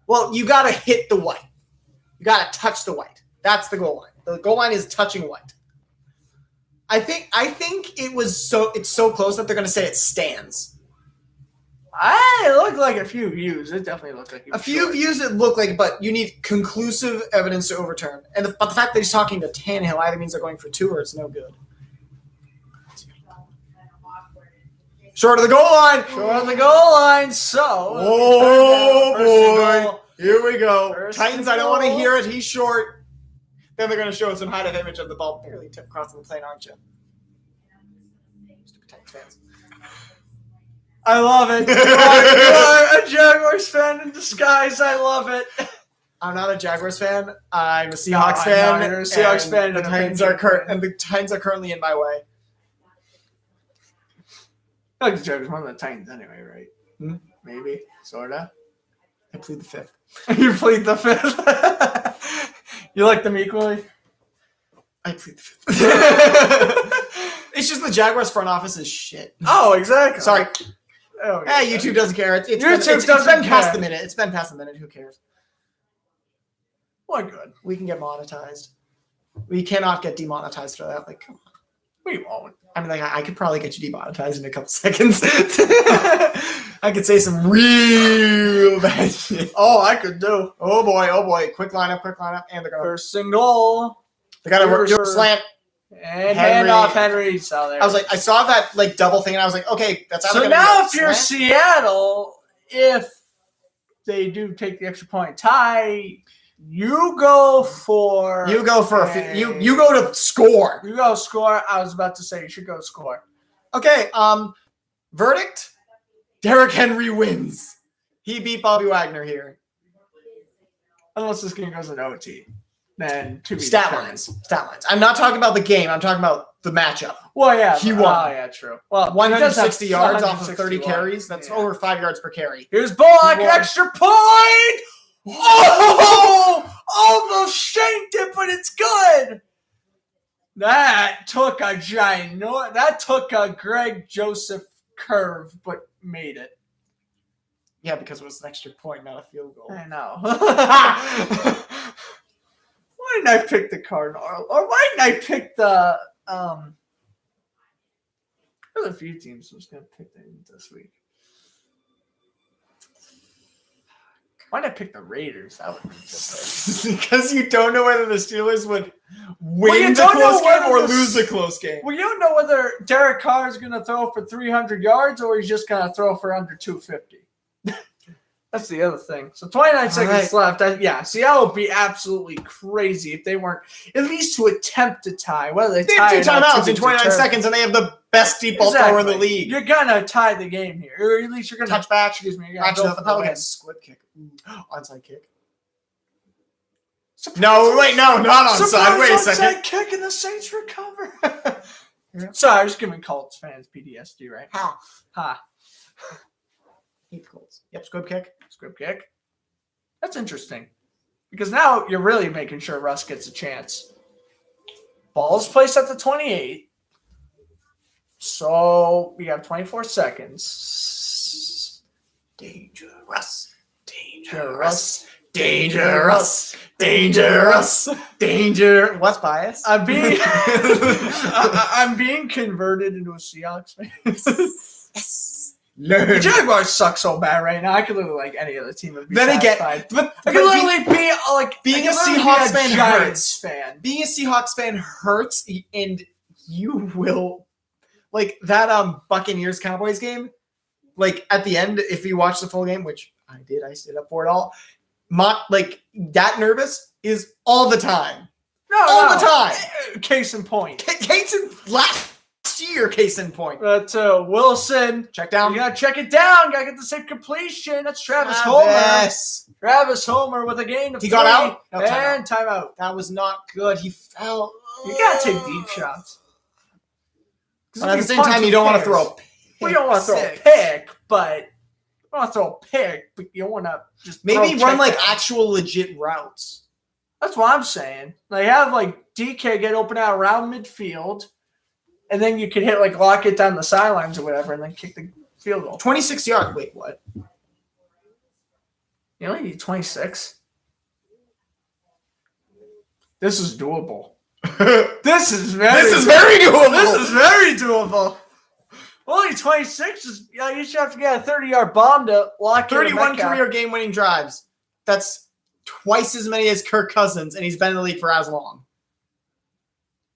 Well, you gotta hit the white. You gotta touch the white. That's the goal line. The goal line is touching white. I think it's so close that they're gonna say it stands. It looked like a few views. It definitely looked like A few views it looked like, but you need conclusive evidence to overturn. But the fact that he's talking to Tannehill either means they're going for 2 or it's no good. Short of the goal line. Short of the goal line. So. Oh boy! Goal. Here we go. First Titans. and I don't want to goal. hear it. He's short. Then they're going to show us some high-def image of the ball barely crossing the plane, aren't you? Stupid Titans fans. I love it. You are a Jaguars fan in disguise. I love it. I'm not a Jaguars fan. I'm a Seahawks fan. You're a Seahawks fan. The Titans are currently in my way. I like the Jaguars one of the Titans anyway, right? Hmm? Maybe, sorta. I plead the 5th. You plead the 5th. You like them equally? I plead the 5th. It's just the Jaguars front office is shit. Oh, exactly. Sorry. Oh, Hey, YouTube doesn't care. It's YouTube been doesn't past care. the minute. It's been past the minute. Who cares? Well, good. We can get monetized. We cannot get demonetized for that. Like, come on. We won't. I mean, like, I could probably get you demonetized in a couple seconds. I could say some real bad shit. Oh, I could do. Oh boy. Quick lineup. And they're going to. First and goal. They got to Sure. slant. And Henry. hand off Henry. So there. I was like, I saw that like double thing, and I was like, okay, that's so either now gonna be a if you're slant. Seattle, if they do take the extra point tie, you go for You go for you go to score. You go score. I was about to say you should go score. Okay, verdict: Derrick Henry wins. He beat Bobby Wagner here. Unless this game goes in OT. Then to be Stat determined. lines. I'm not talking about the game. I'm talking about the matchup. Well, yeah. He won. Oh, yeah, true. Well, he does have 160 yards off of 30 161. carries. That's Yeah. over 5 yards per carry. Here's Bullock, He won. extra point! Oh! Almost shanked it, but it's good! That took a Greg Joseph curve, but made it. Yeah, because it was an extra point, not a field goal. I know. Why didn't I pick the Cardinal? Or why didn't I pick the there's a few teams I was going to pick them this week. Why did I pick the Raiders? That would be just Because you don't know whether the Steelers would Well, you win the don't know close game whether or the- lose the close game. Well, you don't know whether Derek Carr is going to throw for 300 yards or he's just going to throw for under 250. That's the other thing. So 29 seconds left. Seattle would be absolutely crazy if they weren't at least to attempt to tie. Whether They tie have 2 or not to timeouts be in 29 determined. seconds, and they have the best deep ball thrower in the league. You're going to tie the game here. Or at least you're going to Touchback. Excuse me. You're gonna Actually, go no, for the the probably win. gets squib kick. Onside kick. No, wait, no, not onside. Surprise Wait a onside second. kick and the Saints recover. Sorry, I was giving Colts fans PTSD, right? How? Ha. Hate the Colts. Yep, squib kick. Script kick. That's interesting. Because now you're really making sure Russ gets a chance. Ball's placed at the 28. So we have 24 seconds. Dangerous. Dangerous. Dangerous. Dangerous. Danger. What's bias? I'm being I'm being converted into a Seahawks fan. Yes. The Learn. Jaguars suck so bad right now. I could literally like any other team and be Then again, satisfied. but I could literally be like being I a could literally Seahawks be fan Giants hurts. fan. being a Seahawks fan hurts, and you will like that Buccaneers Cowboys game. Like at the end, if you watch the full game, which I did, I stayed up for it all. Like that nervous is all the time. No, All the time. Case in point. Cates last last year, case in point. That's Wilson. Check You down. gotta check it down. Gotta get the safe completion. That's Travis Homer. Travis. Travis Homer with a gain of He 3. got out? No, and timeout. That was not good. He fell. You gotta take deep shots. But at the same time, you don't want to throw a pick. We don't want to throw a six. pick, but you want to throw a pick, but you don't want to just Maybe throw run like check down. actual legit routes. That's what I'm saying. Like have like DK get open out around midfield, and then you can hit like lock it down the sidelines or whatever, and then kick the field goal. 26 yards. Wait, what? You only need 26. This is doable. This is very doable. This is very doable. Only 26 is you should have to get a 30-yard bomb to lock in 31 Metcalf. career game-winning drives. That's twice as many as Kirk Cousins, and he's been in the league for as long.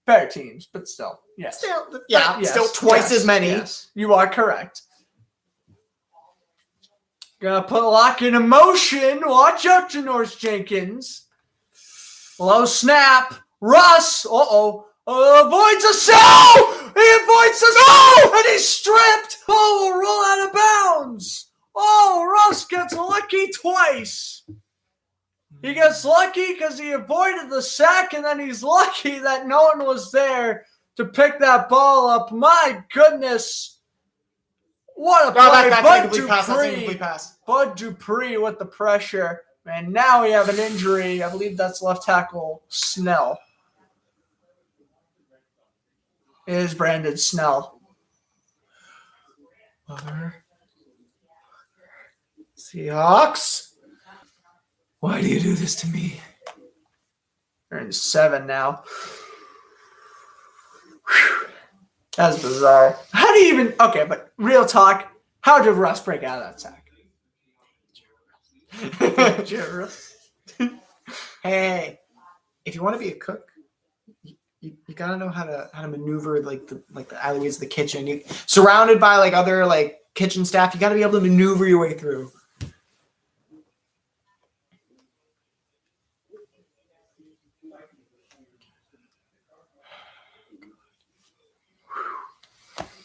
Better teams, but still, yes. Still twice as many. Yes, you are correct. Gonna put lock in motion. Watch out, Janoris Jenkins. Low snap. Russ. Avoids a sell. He avoids a sell, and he's stripped. Will roll out of bounds. Russ gets lucky twice. He gets lucky because he avoided the sack, and then he's lucky that no one was there to pick that ball up. My goodness. What a play. That's incomplete pass. Bud Dupree with the pressure. And now we have an injury. I believe that's left tackle Snell. It is Brandon Snell. Seahawks. Why do you do this to me? They're in 7 now. Whew. That's bizarre. How do you even... Okay, but real talk. How did Russ break out of that sack? Hey, if you want to be a cook, you gotta know how to maneuver like the alleyways of the kitchen. You surrounded by like other like kitchen staff, you gotta be able to maneuver your way through.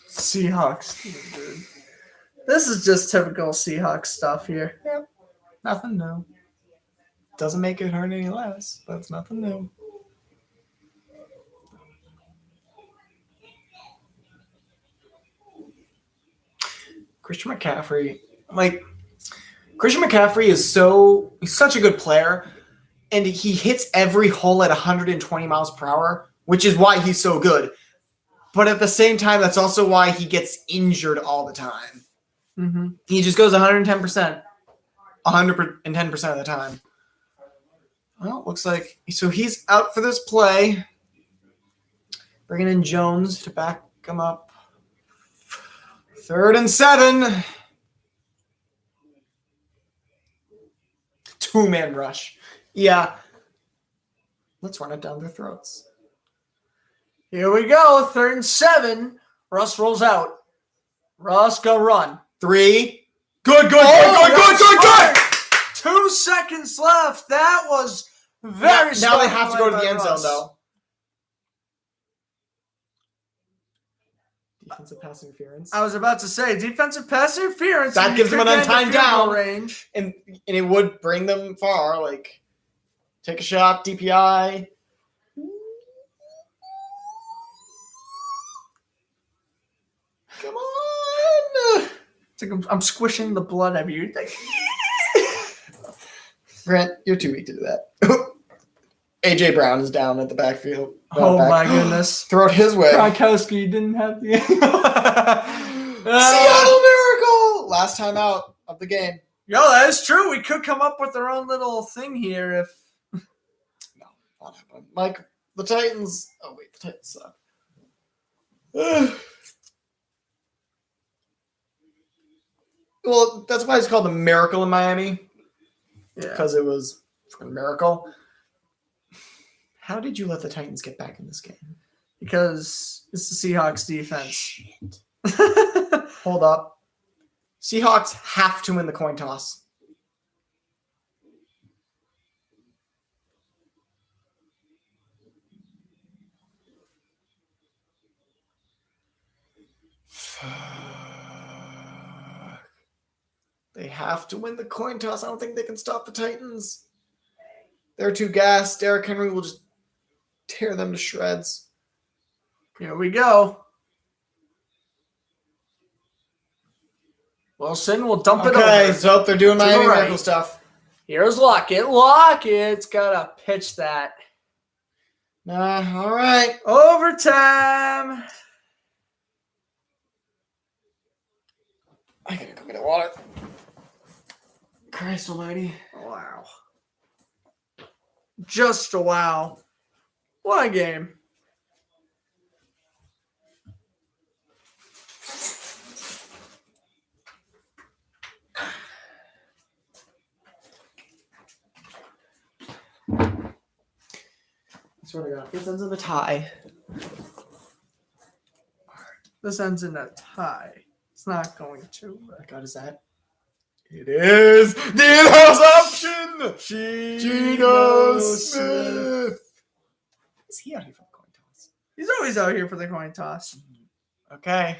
Seahawks. Dude. This is just typical Seahawks stuff here. Yep. Nothing new. Doesn't make it hurt any less. That's nothing new. Christian McCaffrey is he's such a good player, and he hits every hole at 120 miles per hour, which is why he's so good. But at the same time, that's also why he gets injured all the time. Mm-hmm. He just goes 110%, 110% of the time. Well, looks like so he's out for this play. Bringing in Jones to back him up. 3rd and 7. 2-man rush. Yeah. Let's run it down their throats. Here we go. 3rd and 7. Russ rolls out. Russ, go run. 3. Good. 2 seconds left. That was very Now they smart have to play go to by the end zone, Russ. though. Defensive pass interference. I was about to say defensive pass interference. That and gives you them could an get into untimed field goal down. range. And it would bring them far. Like, take a shot, DPI. Come on. It's like I'm squishing the blood out of you. Grant, you're too weak to do that. AJ Brown is down at the backfield. Oh back. my goodness. Throw it his way. Gronkowski didn't have the Seattle Miracle! Last time out of the game. Yo, that is true. We could come up with our own little thing here if No, not happening. Mike, the Titans. Oh, wait, the Titans suck. Well, that's why it's called the Miracle in Miami. yeah. Because it was a miracle. How did you let the Titans get back in this game? Because it's the Seahawks defense. Shit. Hold up. Seahawks have to win the coin toss. They have to win the coin toss. I don't think they can stop the Titans. They're too gassed. Derrick Henry will just tear them to shreds. Here we go. Wilson will dump it Okay, over. so they're doing To the Miami right. Miracle stuff. Here's Lockett. Lockett's got to pitch that. All right. Overtime. I gotta go get water. Christ almighty. Wow. Just a wow. What a game. I swear to God, this ends in a tie. This ends in a tie. It's not going to. Oh my God, is that? It is the in-house option. Geno Smith. Is he out here for the coin toss? He's always out here for the coin toss. Okay.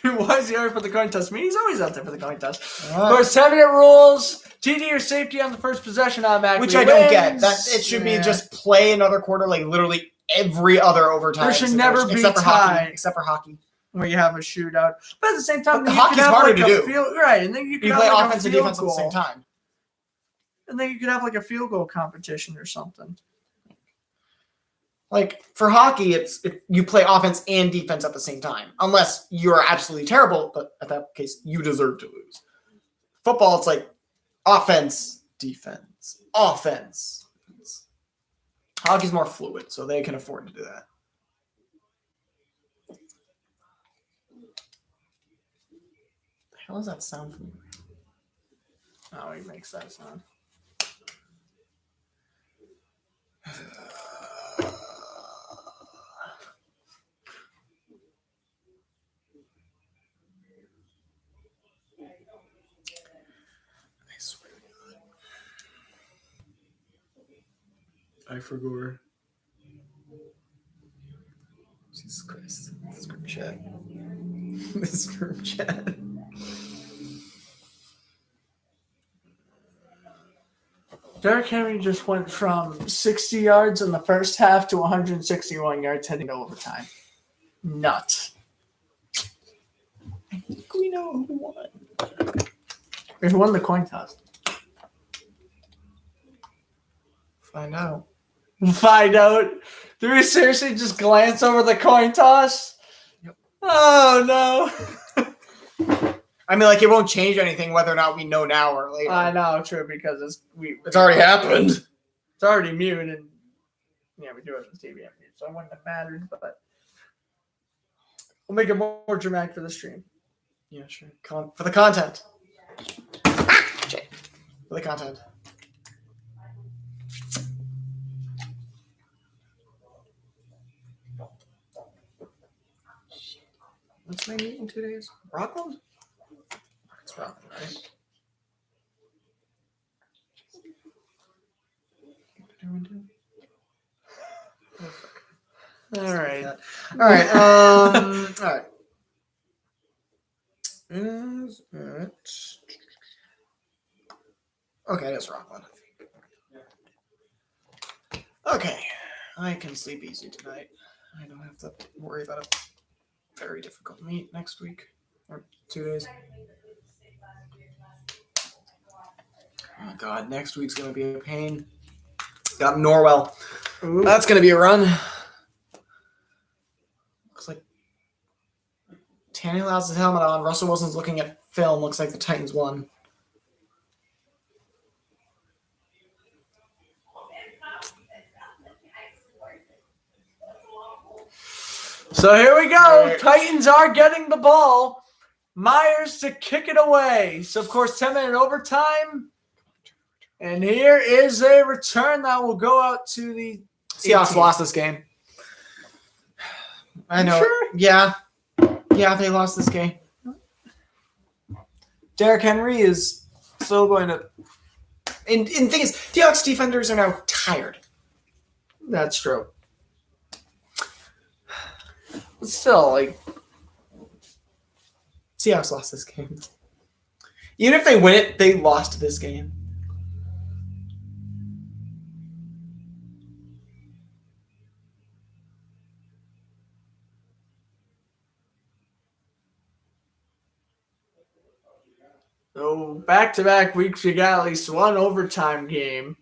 Why is he out here for the coin toss? I mean, he's always out there for the coin toss. All Of right. course, 10-minute rules. TD or safety on the first possession automatically Which I don't get. wins. That it should be Yeah. just play another quarter, like literally every other overtime. There should never be except for tie. hockey. Except for hockey. where you have a shootout. But at the same time, But you hockey's could have harder like to a do. field, right? And then you could You have play like offense a and field defense at the same goal. time. And then you could have like a field goal competition or something. Like for hockey, you play offense and defense at the same time, unless you're absolutely terrible. But at that case, you deserve to lose. Football, it's like offense, defense, offense. Hockey's more fluid, so they can afford to do that. The hell is that sound from? Oh, he makes that sound. I swear to God. I forgot. Jesus Christ. This group chat. This group chat. Derrick Henry just went from 60 yards in the first half to 161 yards heading to overtime. Nuts. I think we know who won. Who won the coin toss? Find out. Find out. Did we seriously just glance over the coin toss? Yep. Oh, no. I mean, like, it won't change anything whether or not we know now or later. I know, true, because It's already happened. It's already mute, and yeah, we do have the TV on mute, so it wouldn't have mattered, but we'll make it more dramatic for the stream. Yeah, sure. For the content. For the content. What's my meet in 2 days? Rockland? It's Rockland, right? All right. All right. All right. Is it? Okay, it's Rockland. Okay, I can sleep easy tonight. I don't have to worry about a very difficult meet next week or 2 days. Oh God, next week's gonna be a pain. Got Norwell. Ooh. That's gonna be a run. Looks like Tannehill has his helmet on. Russell Wilson's looking at film. Looks like the Titans won. So here we go. All right. Titans are getting the ball. Myers to kick it away. So, of course, 10-minute overtime. And here is a return that will go out to the Seahawks 18th. lost this game. I know. Sure? Yeah. Yeah, they lost this game. Derrick Henry is still going to. And the thing is, Seahawks defenders are now tired. That's true. But still, like, Seahawks lost this game. Even if they win it, they lost this game. so back-to-back weeks, we got at least one overtime game.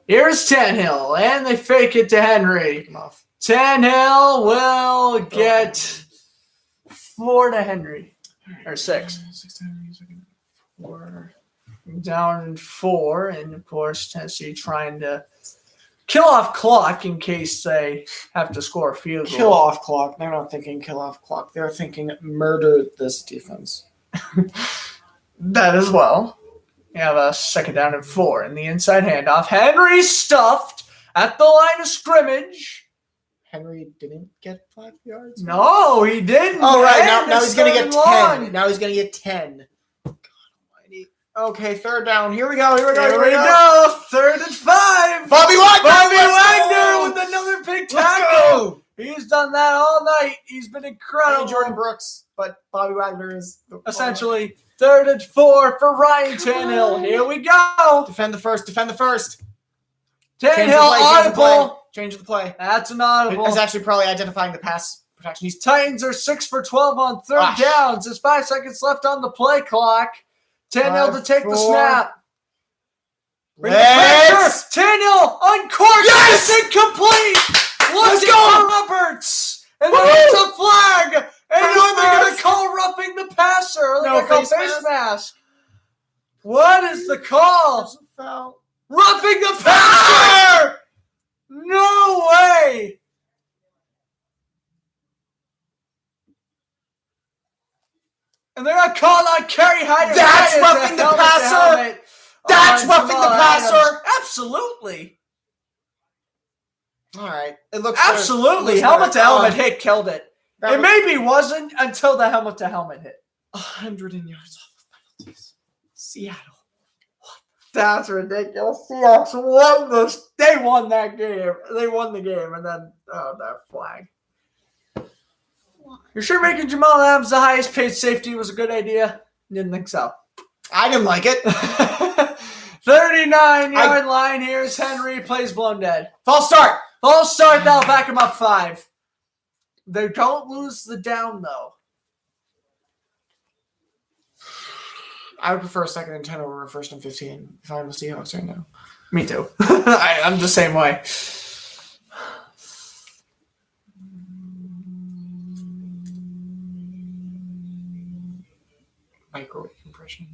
Here's Tannehill, and they fake it to Henry. Come off. Tannehill will get 4 to Henry. Or 6. 4. Down 4. And, of course, Tennessee trying to kill off clock in case they have to score a field goal. Kill off clock. They're not thinking kill off clock. They're thinking murder this defense. That as well. We have a 2nd down and 4 in the inside handoff. Henry stuffed at the line of scrimmage. Henry didn't get 5 yards? No, he didn't. Oh, right. And Now he's going to get 10. long. Now he's going to get 10. God almighty. Okay, 3rd down. Here we go. Here we go. 3rd and 5. Bobby Wagner. Bobby Let's Wagner go. with another big Let's tackle. go. He's done that all night. He's been incredible. And Jordan Brooks, but Bobby Wagner is Essentially, 3rd and 4 for Ryan Tannehill. Here we go. Defend the first. Defend the first. Tannehill audible. Change the play. That's an audible. It's actually probably identifying the pass protection. He's Titans are 6 for 12 on 3rd downs. There's 5 seconds left on the play clock. Tannehill to take the snap. Bring the pressure. Tannehill on course. Yes! It's incomplete. Let's Looking go. for Roberts. And there's a flag. And now they're going to call roughing the passer. Or they're No, going to call face face mask. What is the call? Foul. Roughing the passer. No way. And they're not calling on Kerry Hyder. That's roughing the passer. That's roughing the passer. Absolutely. All right. It looks Absolutely. better. Helmet to helmet hit killed it. That It was maybe wasn't until the helmet to helmet hit. 100 yards off of penalties. Seattle. That's ridiculous. Seahawks won this. They won that game. They won the game, and then that flag. You're sure making Jamal Adams the highest paid safety was a good idea? Didn't think so. I didn't like it. 39-yard line. Here's Henry. Plays blown dead. False start. False start. They'll back him up 5. They don't lose the down, though. I would prefer 2nd and 10 over 1st and 15 if I'm the Seahawks right now. Me too. I'm the same way. Microwave impression.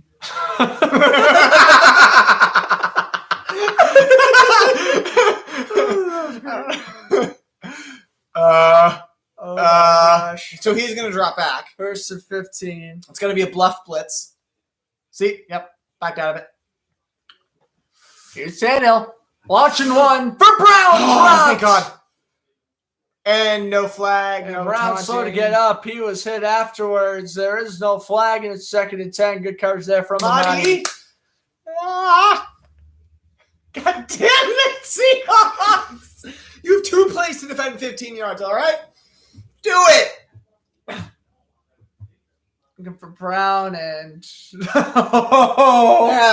Oh my gosh. So he's going to drop back. 1st and 15. It's going to be a bluff blitz. See? Yep. Backed out of it. Here's Tannehill. Launching one for Brown. Oh, thank God. And no flag. And No Brown slow to taunting. get up. He was hit afterwards. There is no flag, and it's 2nd and 10. Good coverage there from Amadi. Ah! God damn it, Seahawks! You have 2 plays to defend 15 yards, all right? Do it! Looking for Brown and Yeah,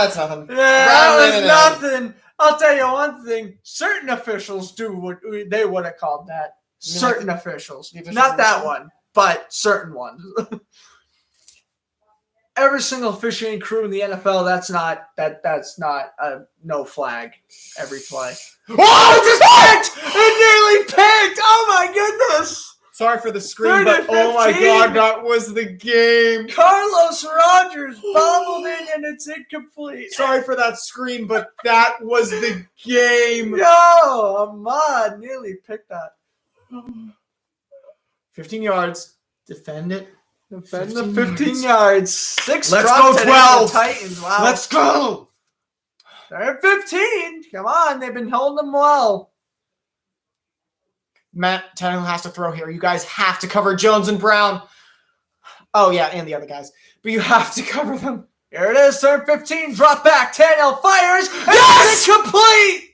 that's nothing. that was nothing. I'll tell you one thing. Certain officials do what they would have called that. You mean Certain like officials. the officials Not that in the one, but certain ones. Every single officiating crew in the NFL, that's not a no flag every play. Oh, It's picked! It nearly picked! Oh my goodness! Sorry for the screen, 3rd but and oh my 15. God, that was the game. Carlos Rogers bobbled in and it's incomplete. Sorry for that screen, but that was the game. Yo, Ahmad nearly picked that. 15 yards. Defend it. Defend the 15 yards. 6 Let's dropped go today 12. for the Titans. Wow. Let's go. They're at 15. Come on. They've been holding them well. Matt Tannehill has to throw here. You guys have to cover Jones and Brown. Oh, yeah, and the other guys. But you have to cover them. Here it is. 3rd 15. Drop back. Tannehill fires. And Yes! it's complete.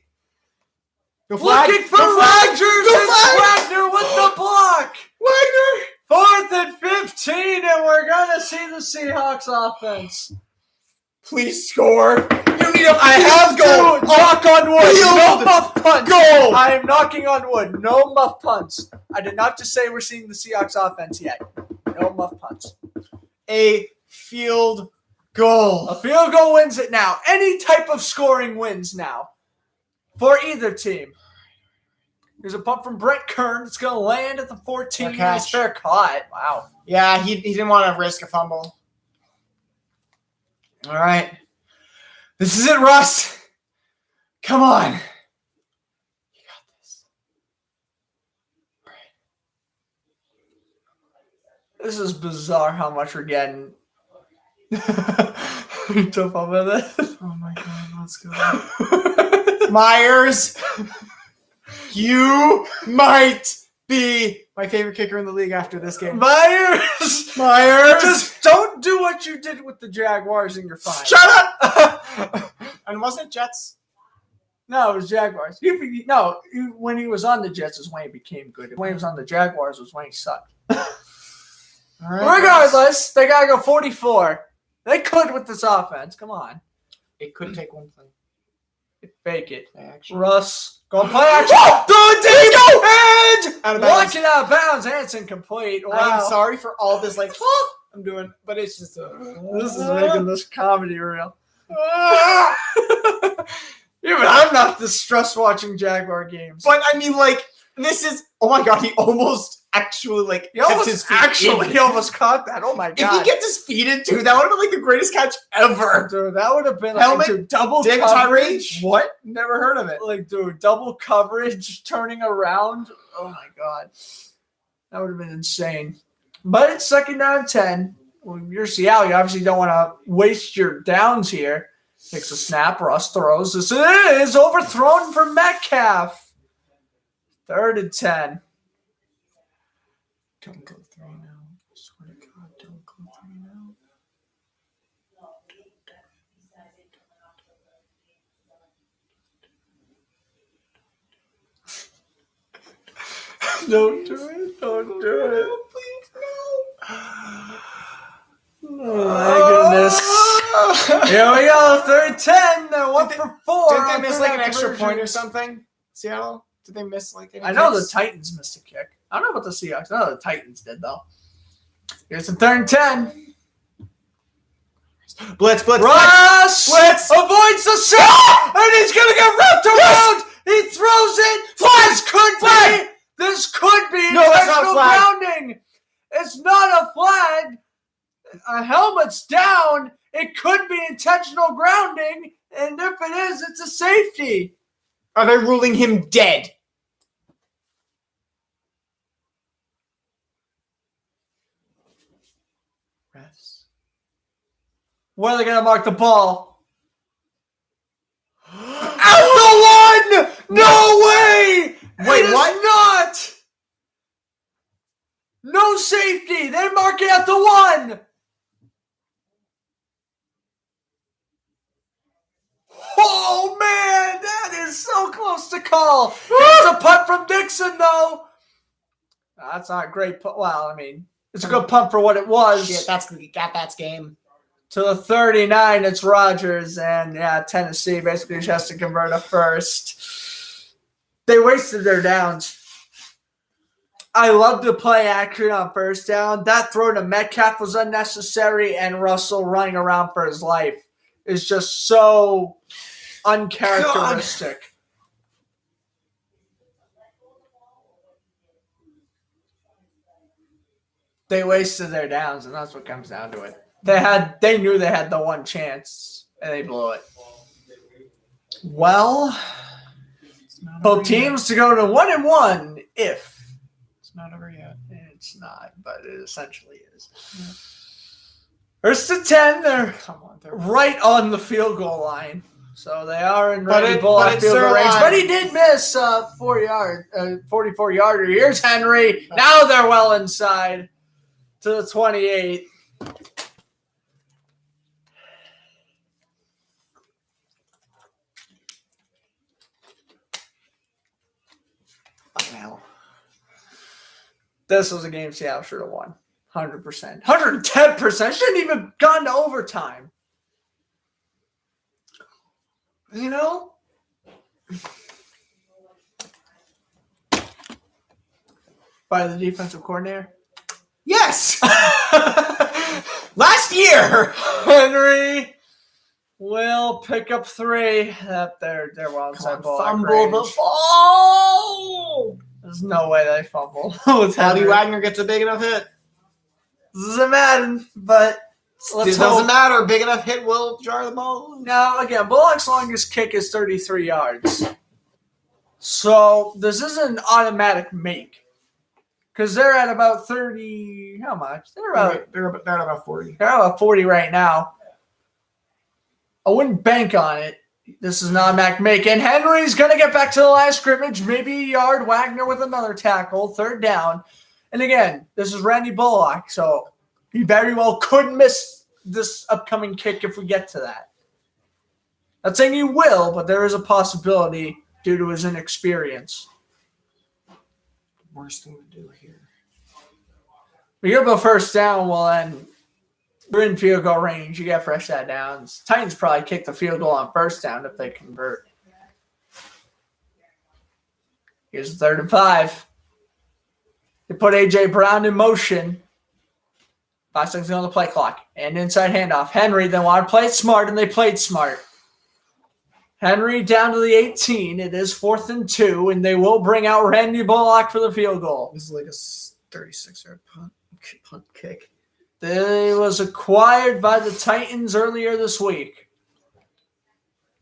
No flag. Looking for No flag. Rodgers No and flag. Wagner with the block. Wagner! 4th and 15, and we're gonna see the Seahawks offense. Please score. You need a I have goal. to knock on wood. No Field muff punts. goal. I am knocking on wood. No muff punts. I did not just say we're seeing the Seahawks offense yet. No muff punts. A field goal. A field goal wins it now. Any type of scoring wins now for either team. There's a punt from Brett Kern. It's going to land at the 14. Catch. Fair caught. Wow. Yeah, he didn't want to risk a fumble. All right. This is it, Russ. Come on. You got this. This is bizarre how much we're getting. Tough up with it. Oh my God, let's go. Myers, you might be my favorite kicker in the league after this game. Myers! Just don't do what you did with the Jaguars and you're fine. Shut up! And wasn't it Jets? No, it was Jaguars. When he was on the Jets is when he became good. When he was on the Jaguars was when he sucked. All right, Regardless, they got to go 44. They could with this offense. Come on. it could take one play. Fake it. Actually. Russ, go play action. Out of bounds. Launch it out of bounds. And it's incomplete. Wow. I'm sorry for all this, I'm doing, but it's just This is making this comedy real. Even I'm not distressed watching Jaguar games. But I mean, this is. Oh my God! He almost actually he almost caught that. Oh my If God! he gets his feet into, that would have been the greatest catch ever. Dude, that would have been Helmet, double David coverage. Tyree? What? Never heard of it. Double coverage, turning around. Oh my God, that would have been insane. But it's 2nd down and 10. When you're Seattle, you obviously don't want to waste your downs here. Takes a snap. Russ throws. This is overthrown for Metcalf. 3rd and 10. Don't go 3 now. I swear to God, don't go 3 now. Don't do it. Don't do it. Please, Oh my goodness. Here we go. 3rd and 10. They're 1 for 4. Did they miss an extra conversion. point or something? Seattle? Did they miss any I know the kicks? Titans missed a kick. I don't know about the Seahawks. I know the Titans did, though. Here's the 3rd and 10. Blitz. Russ avoids the sack, and he's going to get wrapped around. He throws it. This could be No, that's not a intentional flag. grounding. It's not a flag. A helmet's down. It could be intentional grounding, and if it is, it's a safety. Are they ruling him dead? Refs. Where are they going to mark the ball? At the 1! No way! Wait, It is what? not! No safety! They mark it at the 1! Oh, man! That is so close to call. It's a punt from Dixon, though. That's not a great punt. Well, I mean, it's a good punt for what it was. Shit, that's game. To the 39, it's Rodgers, and Tennessee basically just has to convert a first. They wasted their downs. I love to play action on 1st down. That throw to Metcalf was unnecessary, and Russell running around for his life is just so uncharacteristic. They wasted their downs, and that's what comes down to it. They knew they had the one chance, and they blew it. Well, both teams to go to 1-1 if It's not over yet. it's not, but it essentially is. First to 10, they're right on the field goal line. So they are in ready bullet field goal range. But he did miss 44-yarder. Here's Henry. Now they're well inside to the 28. Hell. This was a game Seattle should have won. 100%. 110%. Shouldn't even gone to overtime. You know? By the defensive coordinator. Yes! Last year! Henry will pick up 3. They're well inside ball. Fumble the ball! There's no way they fumble. Teddy Wagner gets a big enough hit. This doesn't matter, but It doesn't matter. Big enough hit will jar the ball. Now, again, Bullock's longest kick is 33 yards. So this isn't an automatic make. Because they're at about 30. How much? They're at about 40. They're at about 40 right now. I wouldn't bank on it. This is not a Mac make. And Henry's going to get back to the last scrimmage. Maybe a yard. Wagner with another tackle. 3rd down. And again, this is Randy Bullock. So he very well could miss this upcoming kick if we get to that. Not saying he will, but there is a possibility due to his inexperience. Worst thing to do here. We get a 1st down, well then we're in field goal range. You got fresh that downs. Titans probably kick the field goal on 1st down if they convert. Here's 3rd and 5. They put A.J. Brown in motion. 5 seconds on the play clock. And inside handoff. Henry then wanted to play it smart, and they played smart. Henry down to the 18. It is 4th and 2, and they will bring out Randy Bullock for the field goal. This is like a 36-yard punt kick. It was acquired by the Titans earlier this week.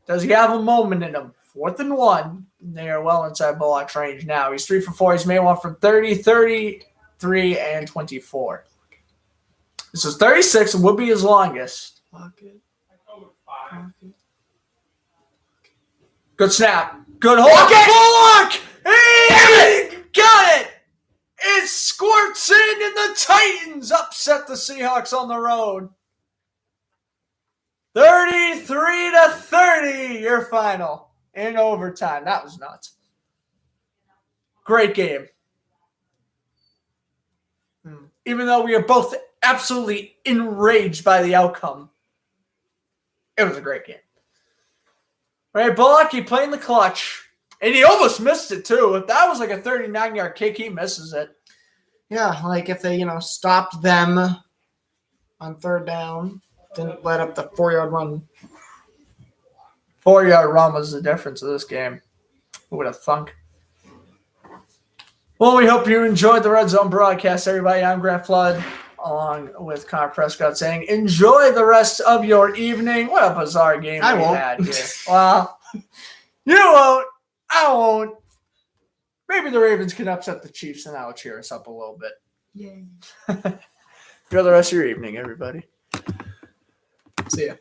Does he have a moment in him? 4th and 1. They are well inside Bullock's range now. He's 3 for 4. He's made one from 30, 33, and 24. This is 36 and would be his longest. Pocket. Good snap. Good hold. Bullock! He got it! It squirts in, and the Titans upset the Seahawks on the road. 33-30, your final in overtime. That was nuts. Great game. Even though we are both absolutely enraged by the outcome, it was a great game. Right, Bullock, he played in the clutch, and he almost missed it too. If that was like a 39-yard kick, he misses it. Yeah, like if they, stopped them on 3rd down, didn't let up the 4-yard run. 4-yard run was the difference of this game. Who would have thunk? Well, we hope you enjoyed the Red Zone broadcast, everybody. I'm Grant Flood, along with Connor Prescott, saying enjoy the rest of your evening. What a bizarre game we had here. Well, you won't. I won't. Maybe the Ravens can upset the Chiefs, and that will cheer us up a little bit. Yay. Enjoy the rest of your evening, everybody. See ya.